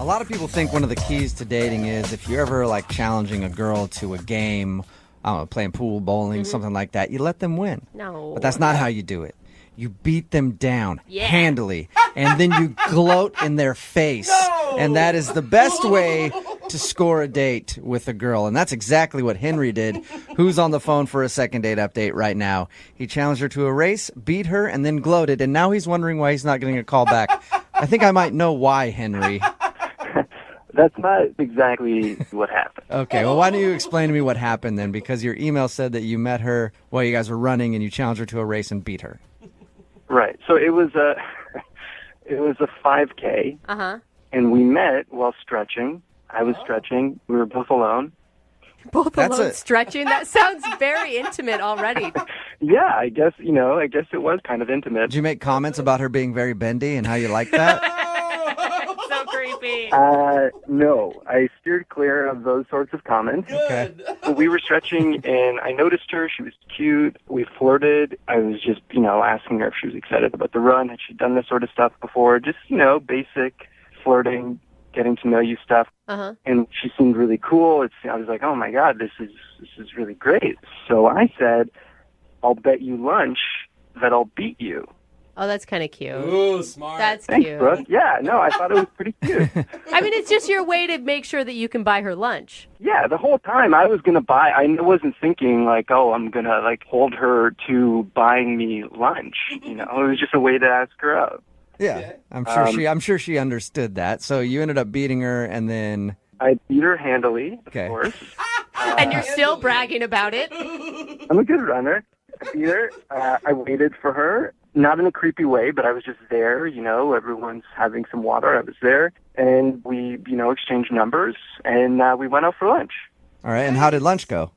A lot of people think one of the keys to dating is if you're ever like challenging a girl to a game, I don't know, playing pool, bowling, something like that, you let them win. No. But that's not how you do it. You beat them down handily, and then you gloat in their face. No! And that is the best way to score a date with a girl. And that's exactly what Henry did, who's on the phone for a second date update right now. He challenged her to a race, beat her, and then gloated. And now he's wondering why he's not getting a call back. I think I might know why, Henry. That's not exactly what happened. Okay, well, why don't you explain to me what happened then? Because your email said that you met her while you guys were running and you challenged her to a race and beat her. Right. So it was a 5K, and we met while stretching. I was stretching. We were both alone. Both alone stretching? That sounds very intimate already. Yeah, I guess it was kind of intimate. Did you make comments about her being very bendy and how you like that? So creepy. No, I steered clear of those sorts of comments. Okay. We were stretching, and I noticed her. She was cute. We flirted. I was just, asking her if she was excited about the run. Had she done this sort of stuff before? Just, basic flirting, getting to know you stuff. And she seemed really cool. I was like, oh my God, this is really great. So I said, I'll bet you lunch that I'll beat you. Oh, that's kind of cute. Ooh, smart. That's Thanks, cute. Brooke. Yeah, no, I thought it was pretty cute. I mean, it's just your way to make sure that you can buy her lunch. Yeah, the whole time I was going to buy, I wasn't thinking like, oh, I'm going to hold her to buying me lunch. It was just a way to ask her out. Yeah, I'm sure she understood that. So you ended up beating her, and then I beat her handily, of course. And you're still bragging about it. I'm a good runner. I beat her. I waited for her, not in a creepy way, but I was just there. Everyone's having some water. I was there, and we, exchanged numbers, and we went out for lunch. All right, and how did lunch go?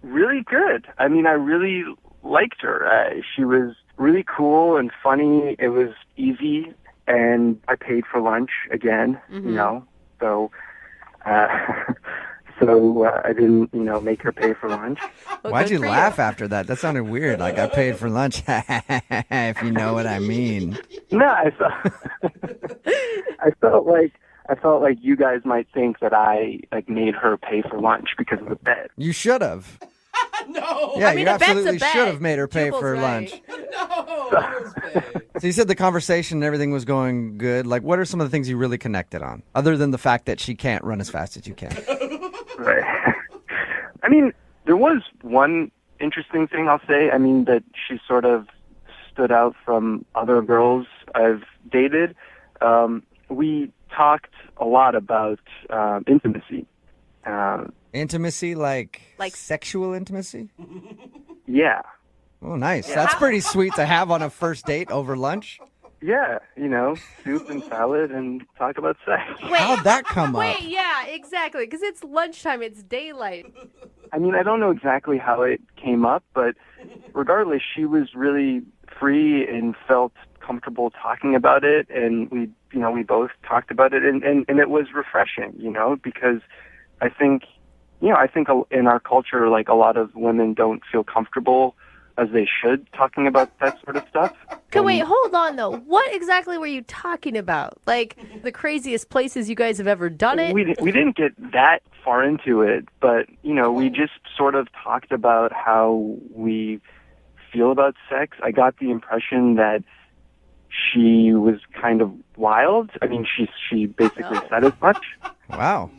Really good. I mean, I really liked her. She was really cool and funny. It was easy, and I paid for lunch again, so I didn't, make her pay for lunch. Well, why'd you laugh after that? That sounded weird, like I paid for lunch, if you know what I mean. No, I felt like you guys might think that I made her pay for lunch because of the bet. You should have. No. Yeah, I mean, you a bet's a absolutely bet. should have made her pay Jubal's for right. lunch. No. So you said the conversation and everything was going good. Like, what are some of the things you really connected on, other than the fact that she can't run as fast as you can? Right. I mean, there was one interesting thing I'll say. I mean, that she sort of stood out from other girls I've dated. We talked a lot about intimacy. Intimacy, like sexual intimacy? Yeah. Oh, nice. Yeah. That's pretty sweet to have on a first date over lunch. Yeah, soup and salad and talk about sex. How'd that come up? Wait, yeah, exactly, because it's lunchtime, it's daylight. I mean, I don't know exactly how it came up, but regardless, she was really free and felt comfortable talking about it, and we both talked about it, and it was refreshing, because I think in our culture, like, a lot of women don't feel comfortable as they should talking about that sort of stuff. Okay, wait, hold on, though. What exactly were you talking about? Like, the craziest places you guys have ever done it? We didn't get that far into it, but, we just sort of talked about how we feel about sex. I got the impression that she was kind of wild. I mean, she basically said as much. Wow.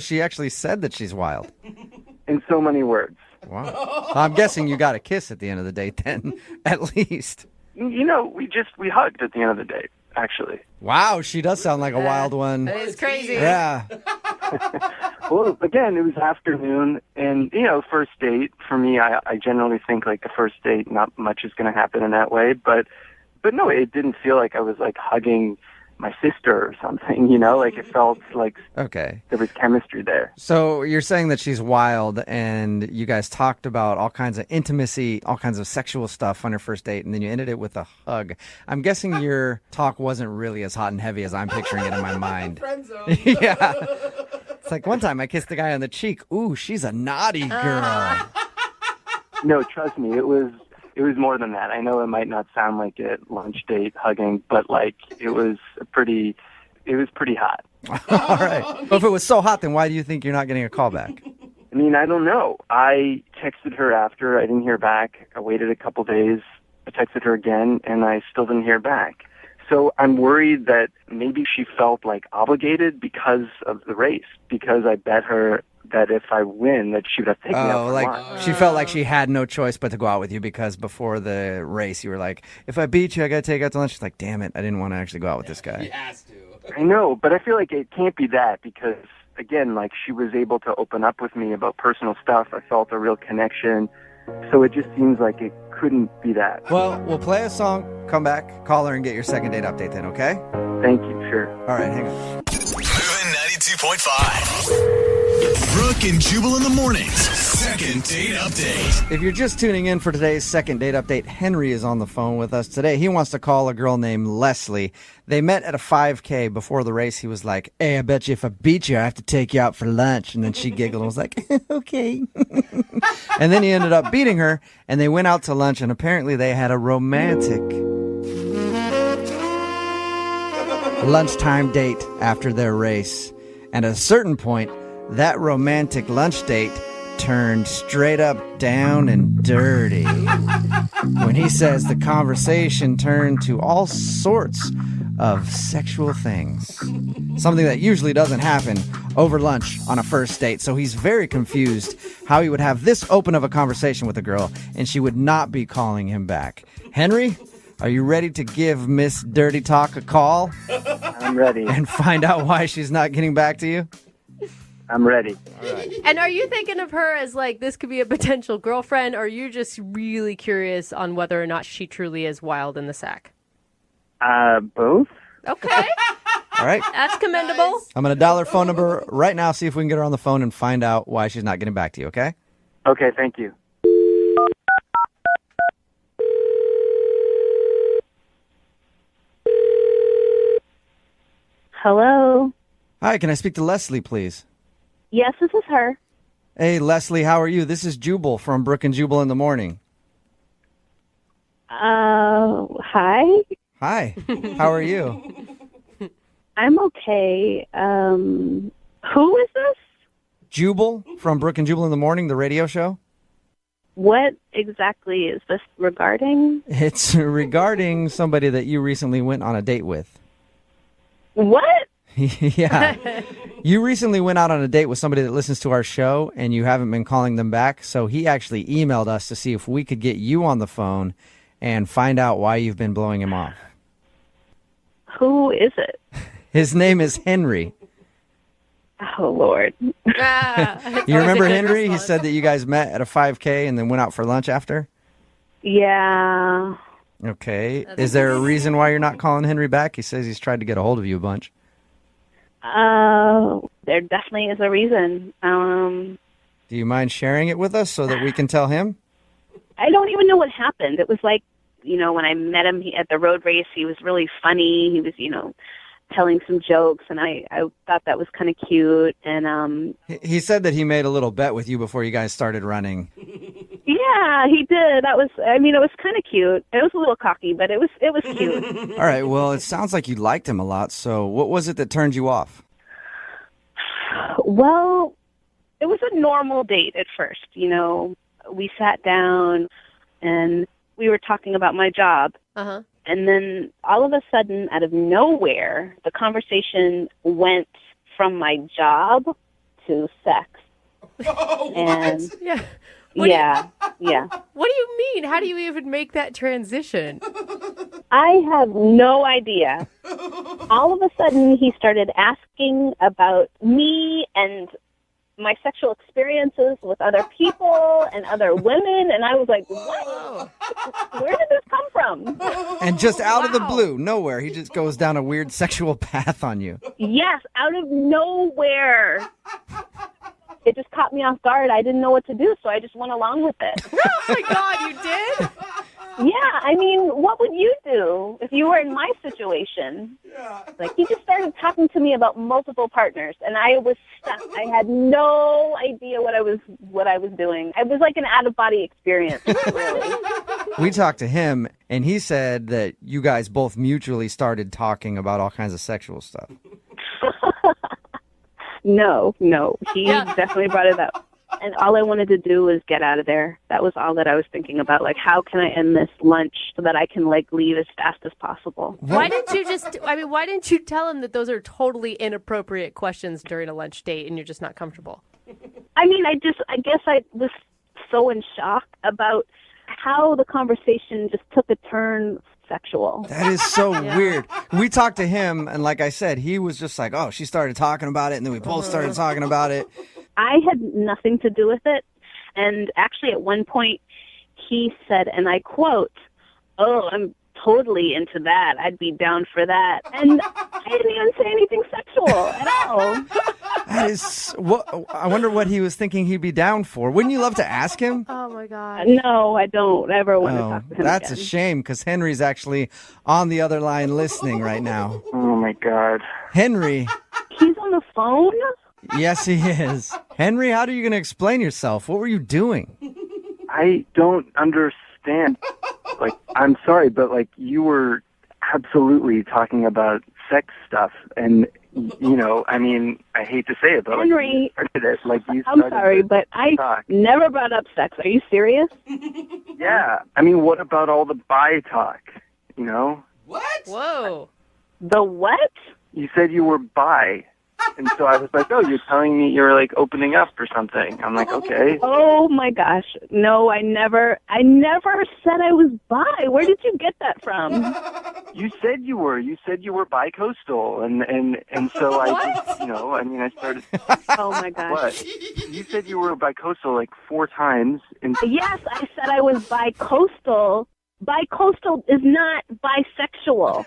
She actually said that she's wild. In so many words. Wow. I'm guessing you got a kiss at the end of the date then, at least. We hugged at the end of the date, actually. Wow, she does sound like a wild one. That is crazy. Yeah. Well, again, it was afternoon, and, first date, for me, I generally think, like, a first date, not much is going to happen in that way, but no, it didn't feel like I was, like, hugging my sister or something, like it felt like okay, there was chemistry there. So you're saying that she's wild, and you guys talked about all kinds of intimacy, all kinds of sexual stuff on your first date, and then you ended it with a hug. I'm guessing your talk wasn't really as hot and heavy as I'm picturing it in my mind. Yeah. It's like one time I kissed the guy on the cheek. Ooh, she's a naughty girl. No, trust me, it was more than that. I know it might not sound like a lunch date hugging, but like it was pretty hot. All right. Well, if it was so hot, then why do you think you're not getting a call back? I mean, I don't know. I texted her after. I didn't hear back. I waited a couple days. I texted her again, and I still didn't hear back. So I'm worried that maybe she felt like obligated because of the race, because I bet her that if I win, that she would have to take me out for lunch. She felt like she had no choice but to go out with you because before the race, you were like, if I beat you, I got to take you out to lunch. She's like, damn it, I didn't want to actually go out with this guy. He has to. I know, but I feel like it can't be that because, again, like she was able to open up with me about personal stuff. I felt a real connection. So it just seems like it couldn't be that. Well, we'll play a song, come back, call her, and get your second date update then, okay? Thank you, sure. All right, hang on. Moving 92.5. Brooke and Jubal in the mornings. Second date update. If you're just tuning in for today's second date update, Henry is on the phone with us today. He wants to call a girl named Leslie. They met at a 5K. Before the race, he was like, hey, I bet you if I beat you, I have to take you out for lunch. And then she giggled and was like, okay. And then he ended up beating her, and they went out to lunch, and apparently they had a romantic lunchtime date after their race. And at a certain point, that romantic lunch date turned straight up down and dirty. When he says the conversation turned to all sorts of sexual things. Something that usually doesn't happen over lunch on a first date. So he's very confused how he would have this open of a conversation with a girl and she would not be calling him back. Henry, are you ready to give Miss Dirty Talk a call? I'm ready. And find out why she's not getting back to you? I'm ready. All right. And are you thinking of her as like this could be a potential girlfriend, or are you just really curious on whether or not she truly is wild in the sack? Both? Okay. All right. That's commendable. Nice. I'm going to dial her phone number right now, see if we can get her on the phone and find out why she's not getting back to you, okay? Okay, thank you. Hello. Hi, can I speak to Leslie, please? Yes, this is her. Hey, Leslie, how are you? This is Jubal from Brooke and Jubal in the morning. Hi. Hi, how are you? I'm okay. Who is this? Jubal from Brooke and Jubal in the morning, the radio show. What exactly is this regarding? It's regarding somebody that you recently went on a date with. What? Yeah. You recently went out on a date with somebody that listens to our show, and you haven't been calling them back. So he actually emailed us to see if we could get you on the phone and find out why you've been blowing him off. Who is it? His name is Henry. Oh, Lord. You remember Henry? He said that you guys met at a 5K and then went out for lunch after? Yeah. Okay. Is there a reason why you're not calling Henry back? He says he's tried to get a hold of you a bunch. There definitely is a reason. Do you mind sharing it with us so that we can tell him? I don't even know what happened. It was like, when I met him at the road race, he was really funny. He was, telling some jokes, and I thought that was kind of cute. And He said that he made a little bet with you before you guys started running. yeah, he did. It was kind of cute. It was a little cocky, but it was cute. All right. Well, it sounds like you liked him a lot. So what was it that turned you off? Well, it was a normal date at first. We sat down and we were talking about my job. Uh-huh. And then all of a sudden, out of nowhere, the conversation went from my job to sex. Oh, And what? Yeah. yeah. What do you mean? How do you even make that transition? I have no idea. All of a sudden, he started asking about me and my sexual experiences with other people and other women, and I was like, what? Where did this come from? And just out of the blue, nowhere, he just goes down a weird sexual path on you. Yes, out of nowhere. It just caught me off guard. I didn't know what to do, so I just went along with it. Oh my God, you did? Yeah, what would you do if you were in my situation? Yeah. Like, he just started talking to me about multiple partners, and I was stuck. I had no idea what I was doing. It was like an out-of-body experience, really. We talked to him, and he said that you guys both mutually started talking about all kinds of sexual stuff. No. He definitely brought it up. And all I wanted to do was get out of there. That was all that I was thinking about. Like, how can I end this lunch so that I can, like, leave as fast as possible? Why didn't you tell him that those are totally inappropriate questions during a lunch date and you're just not comfortable? I mean, I guess I was so in shock about how the conversation just took a turn sexual. That is so weird. We talked to him, and like I said, he was just like, oh, she started talking about it, and then we both started talking about it. I had nothing to do with it. And actually, at one point, he said, and I quote, "Oh, I'm totally into that. I'd be down for that." And I didn't even say anything sexual at all. That is, I wonder what he was thinking he'd be down for. Wouldn't you love to ask him? Oh, my God. No, I don't ever want to talk to him that's again. a shame, because Henry's actually on the other line listening right now. Oh, my God. Henry. He's on the phone? Yes, he is. Henry, how are you going to explain yourself? What were you doing? I don't understand. Like, I'm sorry, but, like, you were absolutely talking about sex stuff. And, you know, I mean, I hate to say it, but, Henry, I'm sorry, but I never brought up sex. Are you serious? Yeah. I mean, what about all the bi talk, you know? What? Whoa. The what? You said you were bi. And so I was like, oh, you're telling me you're, like, opening up or something. I'm like, okay. Oh, my gosh. No, I never said I was bi. Where did you get that from? You said you were. You said you were bi-coastal. And so I just, you know, I mean, I started. Oh, my gosh. What? You said you were bi-coastal like 4 times. And Yes, I said I was bi-coastal. Bi-coastal is not bisexual.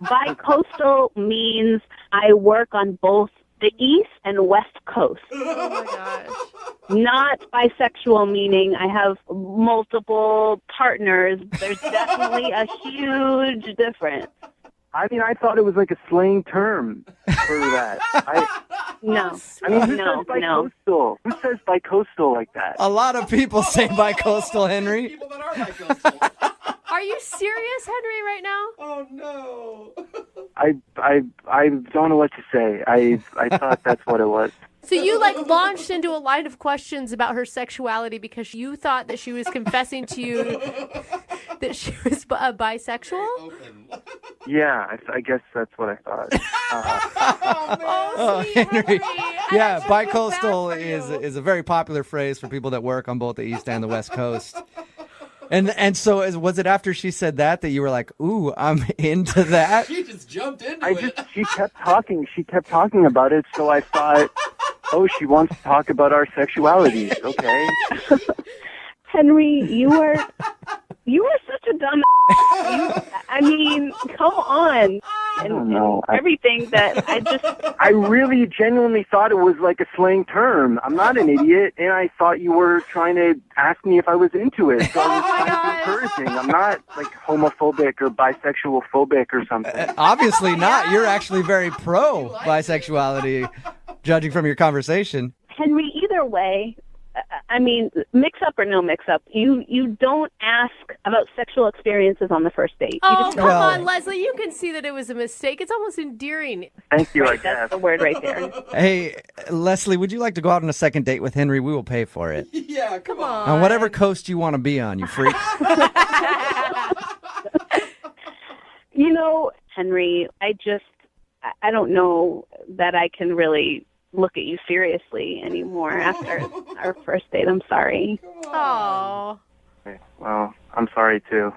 Bi-coastal means I work on both the East and West Coast. Oh, my gosh. Not bisexual, meaning I have multiple partners. There's definitely a huge difference. I mean, I thought it was like a slang term for that. No. I mean, who No, says bi-coastal? Who says bi-coastal like that? A lot of people say bi-coastal, Henry. People that are bi-coastal. Are you serious, Henry, right now? Oh, no. I don't know what to say. I thought that's what it was. So you, like, launched into a line of questions about her sexuality because you thought that she was confessing to you that she was bisexual? Yeah, I guess that's what I thought. Oh, sweet Henry. Henry. Yeah, I feel bi-coastal bad for you. is a very popular phrase for people that work on both the East and the West Coast. And so was it after she said that you were like, ooh, I'm into that? She just jumped into it. She kept talking. She kept talking about it, so I thought, oh, she wants to talk about our sexualities. Okay. Henry, you are such a dumb. I mean, come on. I don't know. Everything that I really genuinely thought it was like a slang term. I'm not an idiot, and I thought you were trying to ask me if I was into it. So I was trying to be encouraging. I'm not like homophobic or bisexual phobic or something. Obviously not. You're actually very pro bisexuality, judging from your conversation. Henry, either way, I mean, mix up or no mix up, you don't ask about sexual experiences on the first date. Oh, come Well- on, Leslie. You can see that it was a mistake. It's almost endearing. Thank you, I That's guess. the word right there. Hey, Leslie, would you like to go out on a second date with Henry? We will pay for it. Yeah, come on. On whatever coast you want to be on, you freak. You know, Henry, I don't know that I can really look at you seriously anymore after our first date. I'm sorry. Oh. Okay, well, I'm sorry too.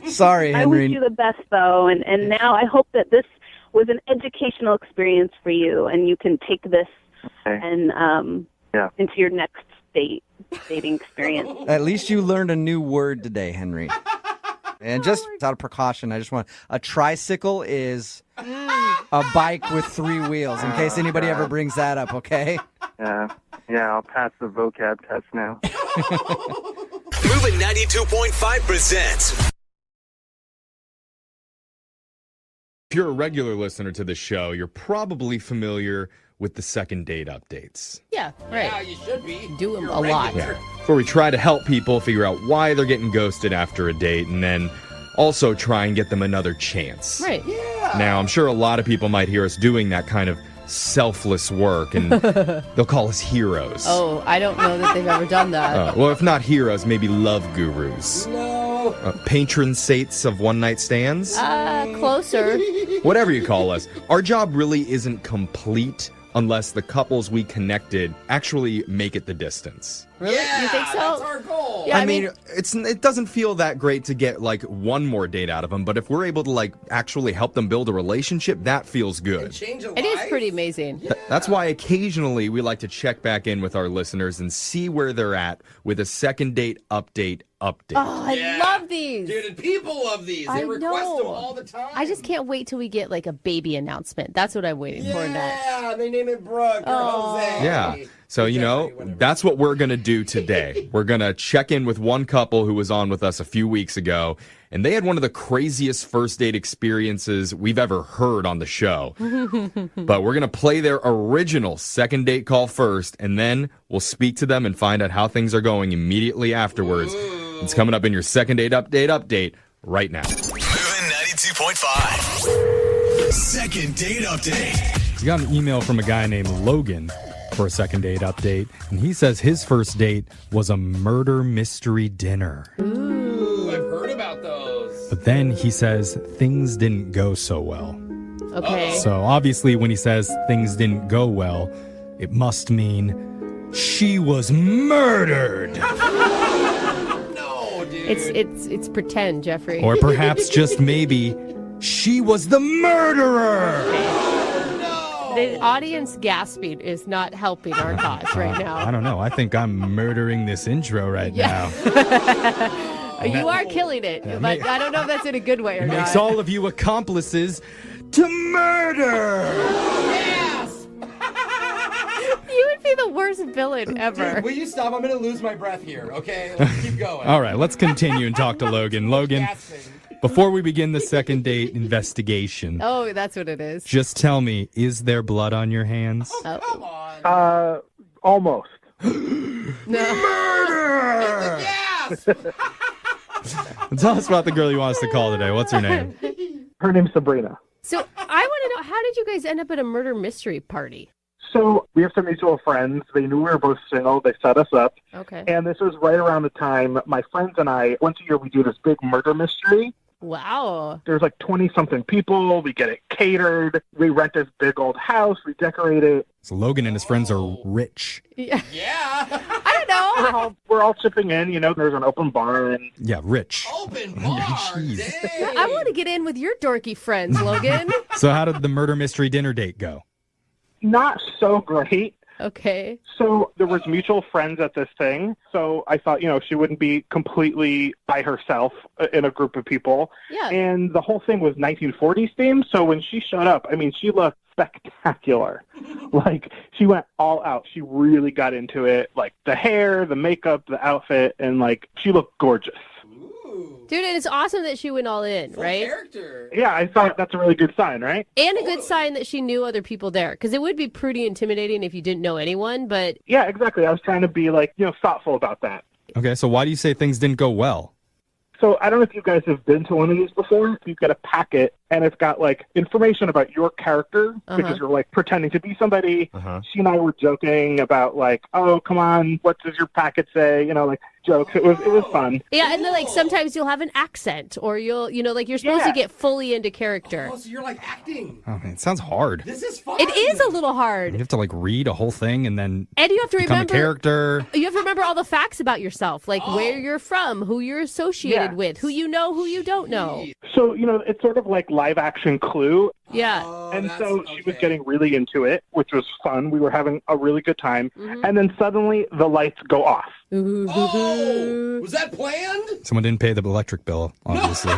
Sorry, I wish Henry. you the best, though, and now I hope that this was an educational experience for you, and you can take this Okay. and Yeah. into your next dating experience. At least you learned a new word today, Henry. And just out of precaution, I just want a tricycle is a bike with 3 wheels. In case anybody ever brings that up, okay? Yeah, I'll pass the vocab test now. Moving 92.5 presents. If you're a regular listener to the show, you're probably familiar with the second date updates. Yeah, Yeah, right. you should be. Do them You're a lot. regular. Where we try to help people figure out why they're getting ghosted after a date and then also try and get them another chance. Right. Yeah. Now, I'm sure a lot of people might hear us doing that kind of selfless work, and they'll call us heroes. Oh, I don't know that they've ever done that. Well, if not heroes, maybe love gurus. No. Patron saints of one-night stands? Closer. Whatever you call us. Our job really isn't complete unless the couples we connected actually make it the distance. Really? Yeah, You think so? that's our goal. Yeah, I mean, it doesn't feel that great to get like one more date out of them, but if we're able to like actually help them build a relationship, that feels good. Change a life. It is pretty amazing. That's why occasionally we like to check back in with our listeners and see where they're at with a second date update. Oh, I love these. Dude, and people love these. They I request know. them all the time. I just can't wait till we get like a baby announcement. That's what I'm waiting for next. Yeah, they name it Brooke or Jose. Yeah. So, you know, that's what we're going to do today. We're going to check in with one couple who was on with us a few weeks ago, and they had one of the craziest first date experiences we've ever heard on the show. But we're going to play their original second date call first, and then we'll speak to them and find out how things are going immediately afterwards. It's coming up in your second date update right now. Moving 92.5. Second date update. We got an email from a guy named Logan for a second date update, and he says his first date was a murder mystery dinner. Ooh, I've heard about those. But then he says things didn't go so well. Okay. So obviously when he says things didn't go well, it must mean she was murdered. No, dude. It's pretend, Jeffrey. Or perhaps just maybe she was the murderer. The audience gasping is not helping our cause right now. I don't know. I think I'm murdering this intro right now. You are killing it, but I don't know if that's in a good way or It not. makes all of you accomplices to murder. Yes! You would be the worst villain ever. Dude, will you stop? I'm going to lose my breath here, okay? Let's keep going. All right, let's continue and talk to Logan. Logan, Gasping. before we begin the second date investigation, Oh, that's what it is. just tell me, is there blood on your hands? Come on. Almost. No. Yes! Tell us about the girl you want us to call today. What's her name? Her name's Sabrina. So I want to know, how did you guys end up at a murder mystery party? So we have some mutual friends. They knew we were both single. They set us up. Okay. And this was right around the time my friends and I, once a year, we do this big murder mystery. Wow. There's like 20-something people. We get it catered. We rent this big old house. We decorate it. So Logan and his friends are rich. Yeah. Yeah. I don't know. We're all chipping in. You know, there's an open bar. And Yeah, rich. Open bar. Jeez. Dang. I want to get in with your dorky friends, Logan. So how did the murder mystery dinner date go? not so great. Okay. So there was mutual friends at this thing. So I thought, you know, she wouldn't be completely by herself in a group of people. Yeah. And the whole thing was 1940s themed. So when she showed up, I mean, she looked spectacular. Like, she went all out. She really got into it. Like, the hair, the makeup, the outfit, and, like, she looked gorgeous. Dude, and it's awesome that she went all in, Full right? character. Yeah, I thought that's a really good sign, right? And a good sign that she knew other people there. Because it would be pretty intimidating if you didn't know anyone, but... Yeah, exactly. I was trying to be, like, you know, thoughtful about that. Okay, so why do you say things didn't go well? So I don't know if you guys have been to one of these before. You get a packet, and it's got, like, information about your character, because you're, like, pretending to be somebody. She and I were joking about, like, oh, come on, what does your packet say? You know, like, jokes. It was fun. Yeah, and then, like, sometimes you'll have an accent, or you'll, you know, like, you're supposed to get fully into character. Oh, so you're, like, acting. Oh, man, it sounds hard. This is fun. It is a little You hard. have to, like, read a whole thing and then And you have to become remember... a character. You have to remember all the facts about yourself, like where you're from, who you're associated with, who you know, who you don't know. So, you know, it's sort of like live-action Clue. Yeah. And so she was getting really into it, which was fun. We were having a really good time. And then suddenly the lights go off. Oh, was that planned? Someone didn't pay the electric bill, obviously.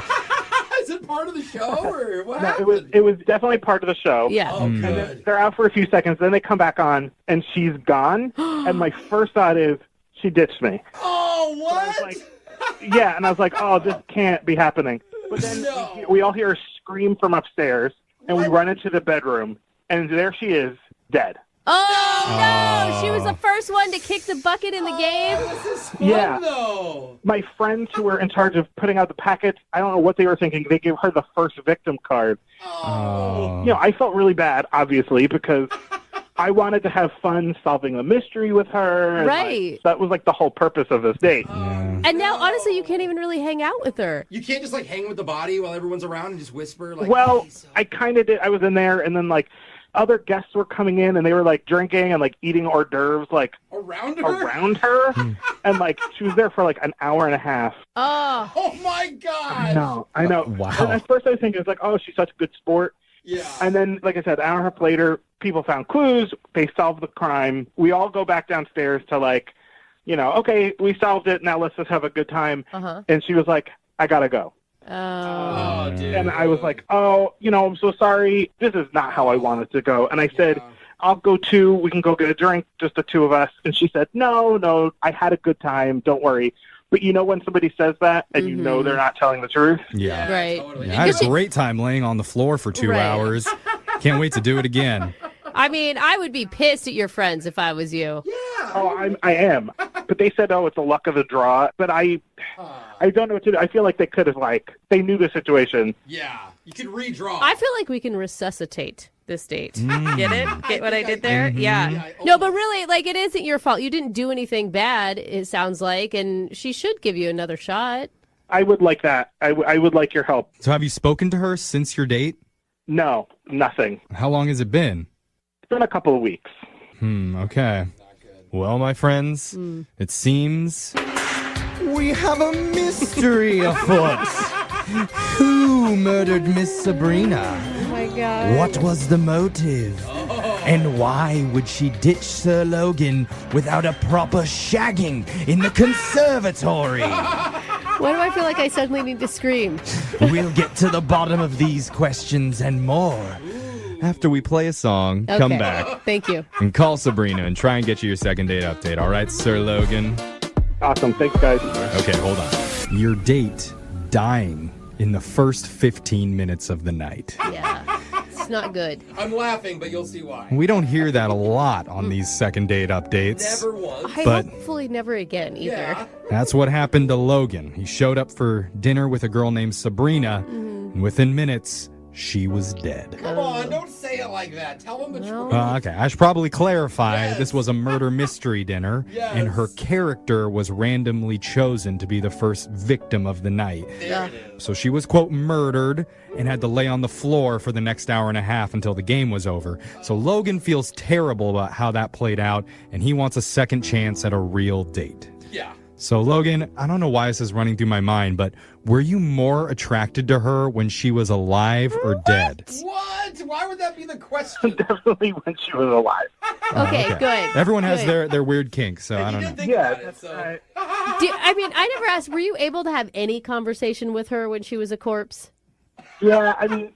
Is it part of the show, or what No, happened? it was definitely part of the show. Yeah. Oh, good. They're out for a few seconds, then they come back on, and she's gone. And my first thought is, she ditched me. Oh, I what? was like, yeah, and I was like, oh, this can't be happening. But then we all hear a scream from upstairs, and we run into the bedroom, and there she is, dead. Oh, no! She was the first one to kick the bucket in the game? This is fun, Yeah. though. My friends who were in charge of putting out the packets, I don't know what they were thinking. They gave her the first victim card. Oh. You know, I felt really bad, obviously, because I wanted to have fun solving the mystery with her. And Right. that was like the whole purpose of this date. And now, honestly, you can't even really hang out with her. You can't just, like, hang with the body while everyone's around and just whisper, like, Well, "Hey, so-" I kind of did. I was in there, and then, like, other guests were coming in, and they were, like, drinking and, like, eating hors d'oeuvres, like, around her? around her. And, like, she was there for, like, an hour and a half. Oh. Oh, my God. I know. Wow. And at first I was thinking, it's like, oh, she's such a good sport. Yeah. And then, like I said, an hour and a half later, people found clues. They solved the crime. We all go back downstairs to, like, you know, okay, we solved it. Now let's just have a good time. Uh-huh. And she was like, I got to go. Oh, dude. And I was like, oh, you know, I'm so sorry. This is not how I wanted to go. And I said, I'll go too. We can go get a drink, just the two of us. And she said, no, I had a good time. Don't worry. But you know when somebody says that and you know they're not telling the truth? Yeah. Right. Totally. Yeah, I had a great time laying on the floor for 2 Right. hours. Can't wait to do it again. I mean, I would be pissed at your friends if I was you. Oh, I am. But they said, oh, it's the luck of the draw. But I don't know what to do. I feel like they could have, like, they knew the situation. Yeah. You could redraw. I feel like we can resuscitate this date. Get it? Get what I did there? Mm-hmm. Yeah. No, but really, like, it isn't your fault. You didn't do anything bad, it sounds like, and she should give you another shot. I would like that. I would like your help. So have you spoken to her since your date? No, nothing. How long has it been? It's been a couple of weeks. Okay. Well, my friends, it seems we have a mystery afoot. Who murdered Miss Sabrina? Oh, my God. What was the motive? And why would she ditch Sir Logan without a proper shagging in the conservatory? Why do I feel like I suddenly need to scream? We'll get to the bottom of these questions and more after we play a song. Come Okay. back Thank you. and call Sabrina and try and get you your second date update. All right, Sir Logan? Awesome. Thanks, guys. Okay, hold on. Your date dying in the first 15 minutes of the night. Yeah. It's not good. I'm laughing, but you'll see why. We don't hear that a lot on these second date updates. Never was. I But- hopefully never again either. Yeah. That's what happened to Logan. He showed up for dinner with a girl named Sabrina, and within minutes, she was dead. Come on, don't say it like that. Tell him the truth. Okay, I should probably clarify Yes. this was a murder mystery dinner, and her character was randomly chosen to be the first victim of the night. There it is. So she was, quote, murdered and had to lay on the floor for the next hour and a half until the game was over. So Logan feels terrible about how that played out, and he wants a second chance at a real date. Yeah. So, Logan, I don't know why this is running through my mind, but were you more attracted to her when she was alive or dead? What? Why would that be the question? Definitely when she was alive. Okay, good. Everyone has Good. their weird kinks, so I You don't know. didn't think Yeah, about it, that's so. I mean, I never asked, were you able to have any conversation with her when she was a corpse? Yeah, I mean,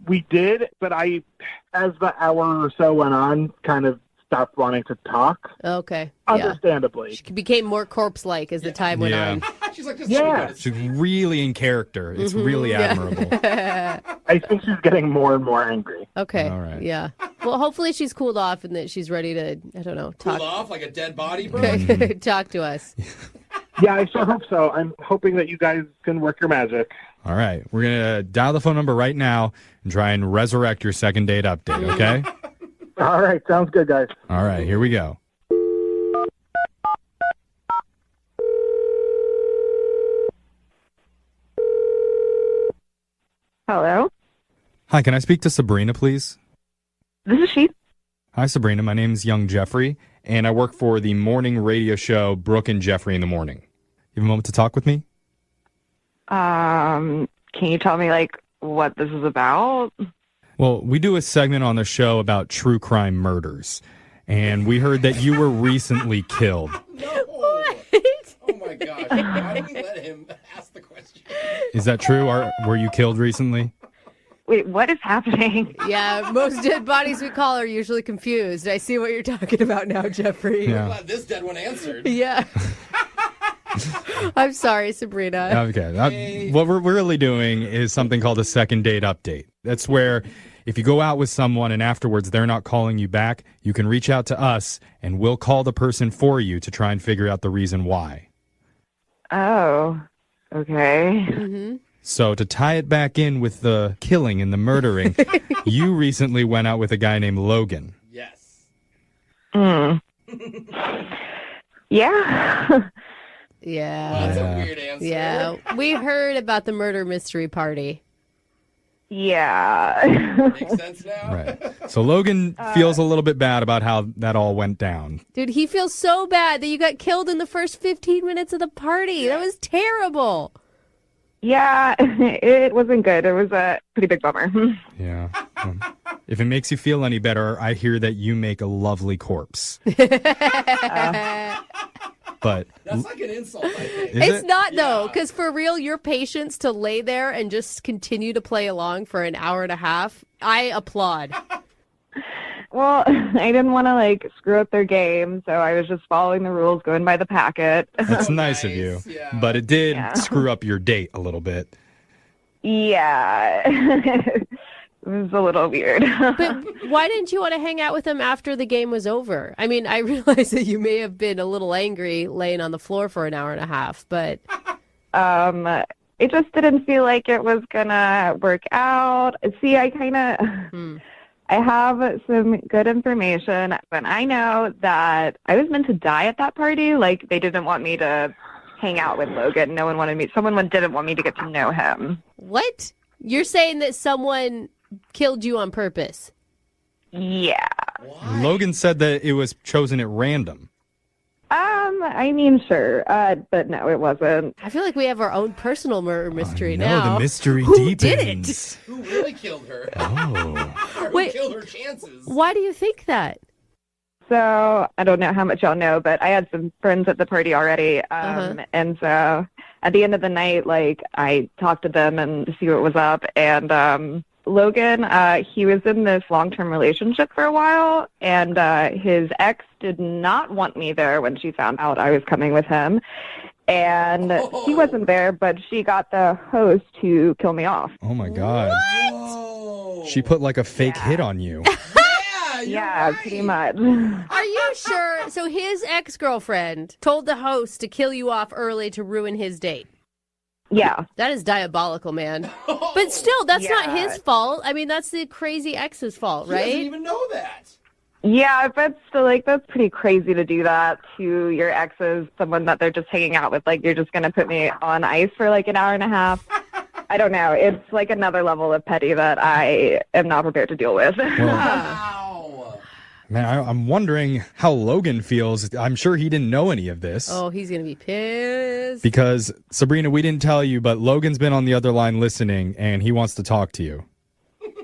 we did, but as the hour or so went on, kind of stopped wanting to talk. Okay. Yeah. Understandably. She became more corpse-like as the time went Yeah. on. She's like, just Yeah. She's really in character. It's really admirable. I think she's getting more and more angry. Okay. All right. Yeah. Well, hopefully she's cooled off and that she's ready to, I don't know, cool talk. off like a dead body, bro. Talk to us. Yeah, I sure hope so. I'm hoping that you guys can work your magic. All right. We're going to dial the phone number right now and try and resurrect your second date update, okay? All right, sounds good, guys. All right, here we go. Hello? Hi, can I speak to Sabrina, please? This is she. Hi, Sabrina. My name's Young Jeffrey, and I work for the morning radio show Brooke and Jeffrey in the Morning. You have a moment to talk with me? Can you tell me, like, what this is about? Well, we do a segment on the show about true crime murders, and we heard that you were recently killed. No. Oh my gosh. Why did we let him ask the question? Is that true? Were you killed recently? Wait, what is happening? Yeah, most dead bodies we call are usually confused. I see what you're talking about now, Jeffrey. Yeah. Glad this dead one answered. Yeah. I'm sorry, Sabrina. Okay. What we're really doing is something called a second date update. That's where if you go out with someone and afterwards they're not calling you back, you can reach out to us and we'll call the person for you to try and figure out the reason why. Oh, okay. Mm-hmm. So to tie it back in with the killing and the murdering, you recently went out with a guy named Logan. Yes. Yeah. Yeah. That's a weird answer. Yeah. We heard about the murder mystery party. Yeah. Makes sense now? Right. So Logan feels a little bit bad about how that all went down. Dude, he feels so bad that you got killed in the first 15 minutes of the party. That was terrible. Yeah, it wasn't good. It was a pretty big bummer. Yeah. If it makes you feel any better, I hear that you make a lovely corpse. But that's like an insult, I think. It's not, though, because for real, your patience to lay there and just continue to play along for an hour and a half, I applaud. Well, I didn't want to, screw up their game, so I was just following the rules, going by the packet. That's nice of you. Yeah. But it did screw up your date a little bit. Yeah. It was a little weird. But why didn't you want to hang out with him after the game was over? I mean, I realize that you may have been a little angry laying on the floor for an hour and a half, but... It just didn't feel like it was going to work out. See, I kind of... I have some good information, but I know that I was meant to die at that party. They didn't want me to hang out with Logan. No one wanted me. Someone didn't want me to get to know him. What? You're saying that someone killed you on purpose? Yeah. Why? Logan said that it was chosen at random. I mean, sure, but no, it wasn't. I feel like we have our own personal murder mystery No, now. the mystery Who deepens. did it? Who really killed her? Oh. Or who Wait. killed her chances? Why do you think that? So I don't know how much y'all know, but I had some friends at the party already. And so at the end of the night, I talked to them and to see what was up. And Logan, he was in this long-term relationship for a while, and his ex did not want me there when she found out I was coming with him. And he wasn't there, but she got the host to kill me off. Oh, my God. Whoa. She put a fake hit on you. Yeah, pretty much. Are you sure? So his ex-girlfriend told the host to kill you off early to ruin his date. Yeah. That is diabolical, man. But still, that's not his fault. I mean, that's the crazy ex's fault, right? He doesn't even know that. Yeah, but still, that's pretty crazy to do that to your exes, someone that they're just hanging out with. You're just going to put me on ice for an hour and a half. I don't know. It's another level of petty that I am not prepared to deal with. Wow. Man, I'm wondering how Logan feels. I'm sure he didn't know any of this. Oh, he's going to be pissed. Because, Sabrina, we didn't tell you, but Logan's been on the other line listening, and he wants to talk to you.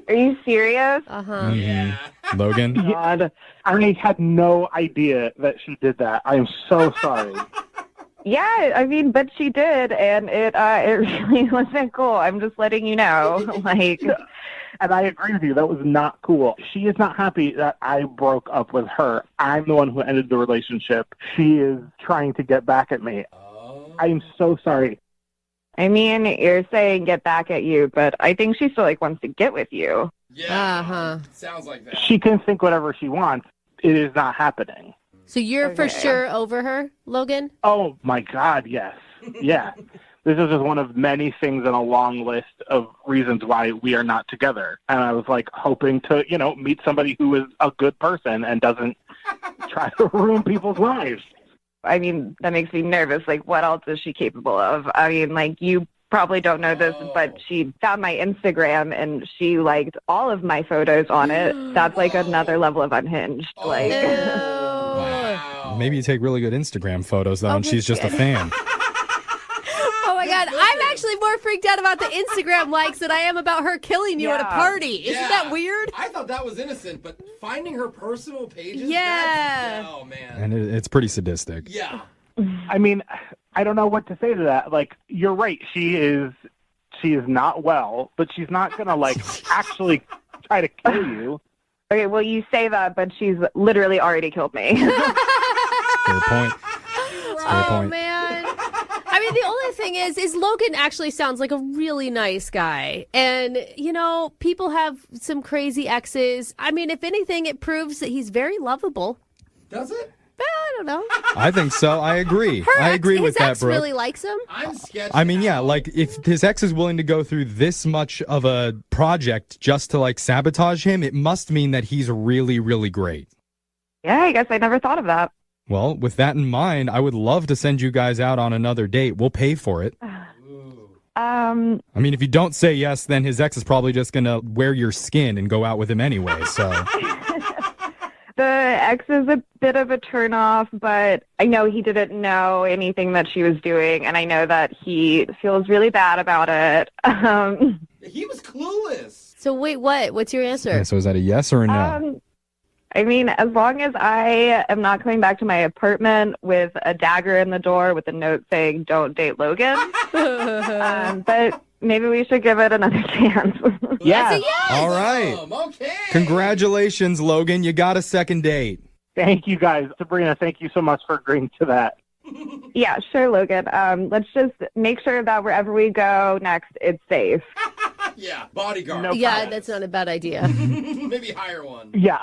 Are you serious? Uh-huh. Yeah. Logan? God, I had no idea that she did that. I am so sorry. Yeah, I mean, but she did, and it really wasn't cool. I'm just letting you know. And I agree with you. That was not cool. She is not happy that I broke up with her. I'm the one who ended the relationship. She is trying to get back at me. I am so sorry. I mean, you're saying get back at you, but I think she still wants to get with you. Yeah. Uh-huh. Sounds like that. She can think whatever she wants. It is not happening. So you're for sure over her, Logan? Oh, my God, yes. Yeah. This is just one of many things in a long list of reasons why we are not together. And I was hoping to, meet somebody who is a good person and doesn't try to ruin people's lives. I mean, that makes me nervous. What else is she capable of? I mean, you probably don't know this, but she found my Instagram and she liked all of my photos on it. That's another level of unhinged. Wow. Maybe you take really good Instagram photos, though, and she's just a fan. Oh, my God. I'm actually more freaked out about the Instagram likes than I am about her killing you at a party. Isn't that weird? I thought that was innocent, but finding her personal pages? Yeah. Oh, man. And it's pretty sadistic. Yeah. I mean, I don't know what to say to that. You're right. She is not well, but she's not going to, actually try to kill you. Okay, well, you say that, but she's literally already killed me. Fair point. Oh, man. I mean, the only thing is Logan actually sounds like a really nice guy. And, people have some crazy exes. I mean, if anything, it proves that he's very lovable. Does it? I don't know. I think so. I agree. I agree with that, His ex Brooke. really likes him. I'm sketchy. I mean, yeah, like if his ex is willing to go through this much of a project just to like sabotage him, it must mean that he's really, really great. Yeah, I guess I never thought of that. Well, with that in mind, I would love to send you guys out on another date. We'll pay for it. I mean, if you don't say yes, then his ex is probably just going to wear your skin and go out with him anyway, so... The ex is a bit of a turnoff, but I know he didn't know anything that she was doing, and I know that he feels really bad about it. He was clueless. So wait, what? What's your answer? Okay, so is that a yes or a no? I mean, as long as I am not coming back to my apartment with a dagger in the door with a note saying, "Don't date Logan." But maybe we should give it another chance. Yeah. Yes. All right. Okay. Congratulations, Logan. You got a second date. Thank you, guys. Sabrina, thank you so much for agreeing to that. Yeah, sure, Logan. Let's just make sure that wherever we go next, it's safe. Yeah, bodyguard. No Yeah, problem. that's not a bad idea. Maybe hire one. Yeah,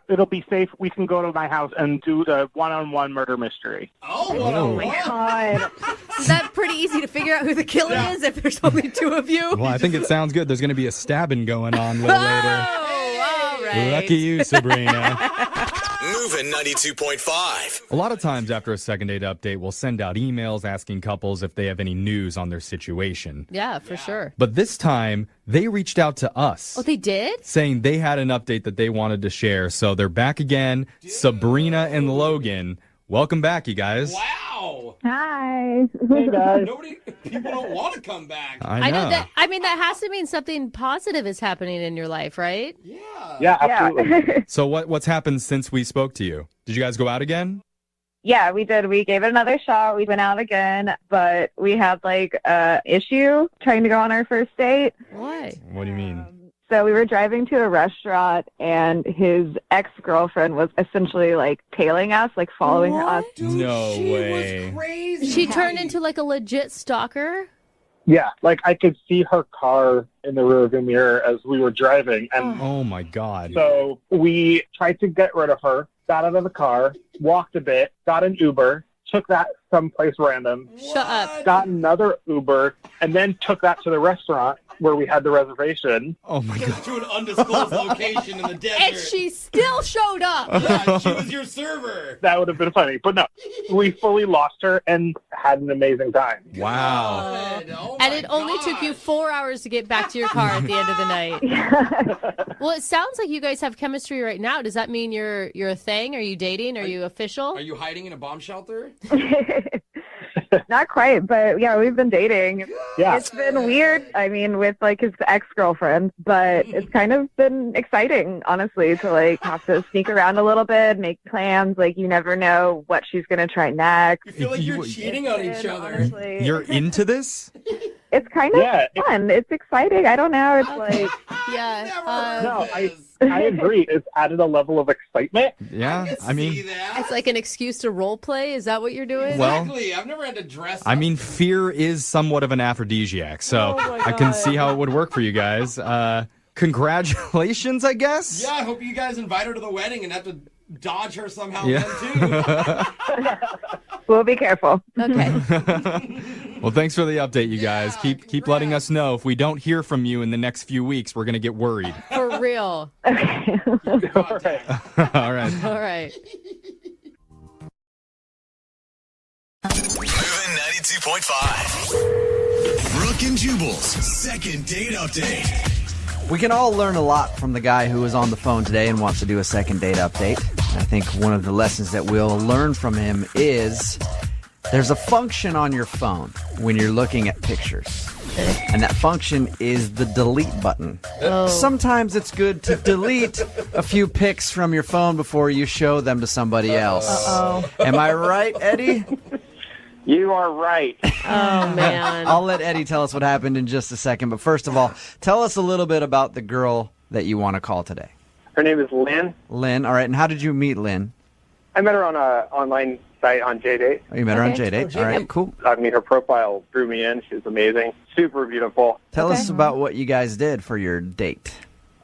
it'll be safe. We can go to my house and do the one-on-one murder mystery. Oh, my God. Is that pretty easy to figure out who the killer is if there's only two of you? Well, I think it sounds good. There's going to be a stabbing going on a little later. Oh, all right. Lucky you, Sabrina. Moving 92.5. A lot of times after a second date update, we'll send out emails asking couples if they have any news on their situation. Yeah, for sure. But this time, they reached out to us. Oh, they did? Saying they had an update that they wanted to share. So they're back again. Dude. Sabrina and Logan. Welcome back, you guys. Wow. Hi. Hey, guys. People don't want to come back. I know. that. I mean, that has to mean something positive is happening in your life, right? Yeah. Yeah, absolutely. So what's happened since we spoke to you? Did you guys go out again? Yeah, we did. We gave it another shot. We went out again, but we had like a issue trying to go on our first date. Why? What do you mean? So we were driving to a restaurant, and his ex-girlfriend was essentially like tailing us, like following us. Dude, No she way. was crazy. She turned into like a legit stalker? Yeah, like I could see her car in the rearview mirror as we were driving, and Oh, my God. so we tried to get rid of her, got out of the car, walked a bit, got an Uber, took that someplace random, Shut up. got another Uber, and then took that to the restaurant where we had the reservation. Oh, my God. To an undisclosed location in the desert. And she still showed up. Yeah, she was your server. That would have been funny. But no, we fully lost her and had an amazing time. Wow. Oh And my it only took you gosh. 4 hours to get back to your car at the end of the night. Well, it sounds like you guys have chemistry right now. Does that mean you're a thing? Are you dating? Are you official? Are you hiding in a bomb shelter? Not quite, but yeah, we've been dating. Yeah. It's been weird, I mean, with like his ex-girlfriend, but it's kind of been exciting, honestly, to like have to sneak around a little bit, make plans. Like you never know what she's going to try next. You feel like you're cheating on each other. Honestly, You're into this? it's kind of Yeah, fun. It's exciting. I don't know. It's like, Yeah. Never heard No, of I this. agree. It's added a level of excitement. Yeah. I See mean, that? It's like an excuse to role play. Is that what you're doing? Well- Exactly. I've never had to dress I up. mean, fear is somewhat of an aphrodisiac, so Oh, my I can God. see how it would work for you guys. Congratulations, I guess. Yeah, I hope you guys invite her to the wedding and have to dodge her somehow Yeah. then too. we'll be careful. Okay. Well, thanks for the update, you guys. Yeah, Keep letting us know. If we don't hear from you in the next few weeks, we're going to get worried. For real. Okay. All right. All right. All right. Moving 92.5. Brooke and Jubal's second date update. We can all learn a lot from the guy who was on the phone today and wants to do a second date update. I think one of the lessons that we'll learn from him is there's a function on your phone when you're looking at pictures. And that function is the delete button. Oh. Sometimes it's good to delete a few pics from your phone before you show them to somebody else. Uh-oh. Am I right, Eddie? You are right. Oh, man. I'll let Eddie tell us what happened in just a second. But first of all, tell us a little bit about the girl that you want to call today. Her name is Lynn. Lynn, all right. And how did you meet Lynn? I met her on an online site on JDate. Oh, you met her on JDate? All right, cool. I mean, her profile drew me in. She was amazing. Super beautiful. Tell us about what you guys did for your date.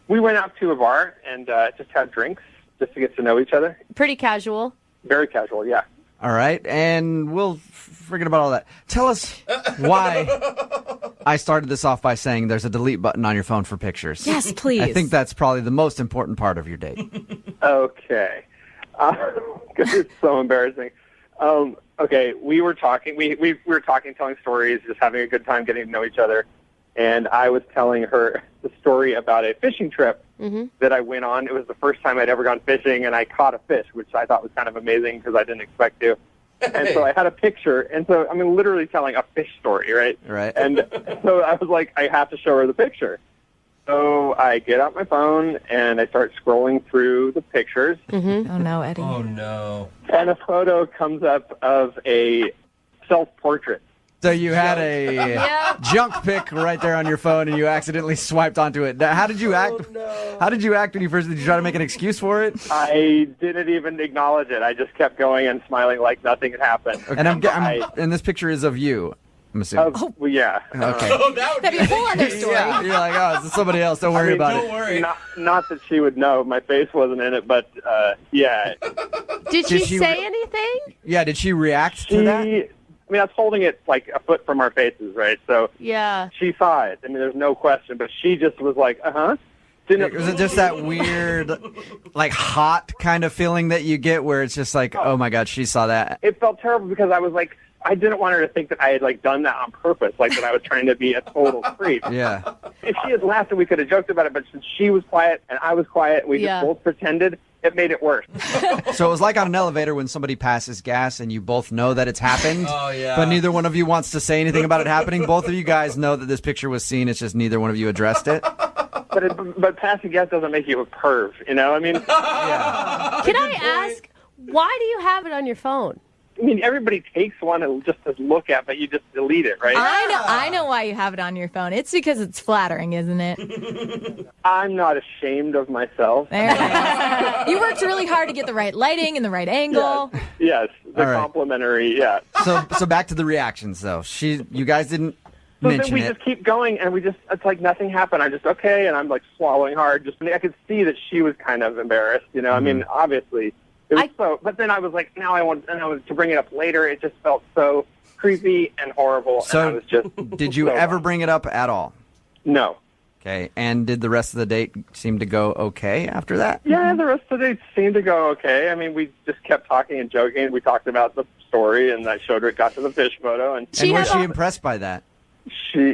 We went out to a bar and just had drinks just to get to know each other. Pretty casual. Very casual, yeah. All right, and we'll forget about all that. Tell us why I started this off by saying there's a delete button on your phone for pictures. Yes, please. I think that's probably the most important part of your date. Okay. Because it's so embarrassing. Okay, we were talking. We were talking, telling stories, just having a good time getting to know each other. And I was telling her the story about a fishing trip that I went on. It was the first time I'd ever gone fishing, and I caught a fish, which I thought was kind of amazing because I didn't expect to. And so I had a picture, and so I'm literally telling a fish story, right? Right. And so I was like, I have to show her the picture. So I get out my phone, and I start scrolling through the pictures. Oh, no, Eddie. Oh, no. And a photo comes up of a self-portrait. So you had a junk pic right there on your phone, and you accidentally swiped onto it. Now, how did you act? No. How did you act when you first? Did you try to make an excuse for it? I didn't even acknowledge it. I just kept going and smiling like nothing had happened. And and this picture is of you. I'm assuming. Well, yeah. Okay. That'd be a whole other story. Yeah, you're like, oh, it's somebody else. Don't worry about Don't worry. Not that she would know. My face wasn't in it, but yeah. Did she say anything? Yeah. Did she react to that? I mean, I was holding it like a foot from our faces, right? So Yeah. she saw it. I mean, there's no question, but she just was like, uh-huh. Was it just that weird, like hot kind of feeling that you get where it's just like, oh my God, she saw that? It felt terrible because I was like, I didn't want her to think that I had like done that on purpose, like that I was trying to be a total creep. Yeah. If she had laughed, we could have joked about it, but since she was quiet and I was quiet, we just both pretended. It made it worse. So it was like on an elevator when somebody passes gas and you both know that it's happened, but neither one of you wants to say anything about it happening. Both of you guys know that this picture was seen. It's just neither one of you addressed it. But passing gas doesn't make you a perv, you know? I mean, Can I ask, why do you have it on your phone? I mean, everybody takes one just to look at, but you just delete it, right? I know why you have it on your phone. It's because it's flattering, isn't it? I'm not ashamed of myself. There it is. You worked really hard to get the right lighting and the right angle. Yes, the All right. complimentary, yeah. So back to the reactions, though. You guys didn't So then mention we it. just keep going, and it's like nothing happened. I'm just, okay, and I'm like swallowing hard. I could see that she was kind of embarrassed, you know? I mean, obviously. It was but then I was like, now I want to bring it up later. It just felt so creepy and horrible. So and I was just did you ever bring it up at all? No. Okay. And did the rest of the date seem to go okay after that? Yeah, the rest of the date seemed to go okay. I mean, we just kept talking and joking. We talked about the story, and I showed her, got to the fish photo. And was she impressed by that? She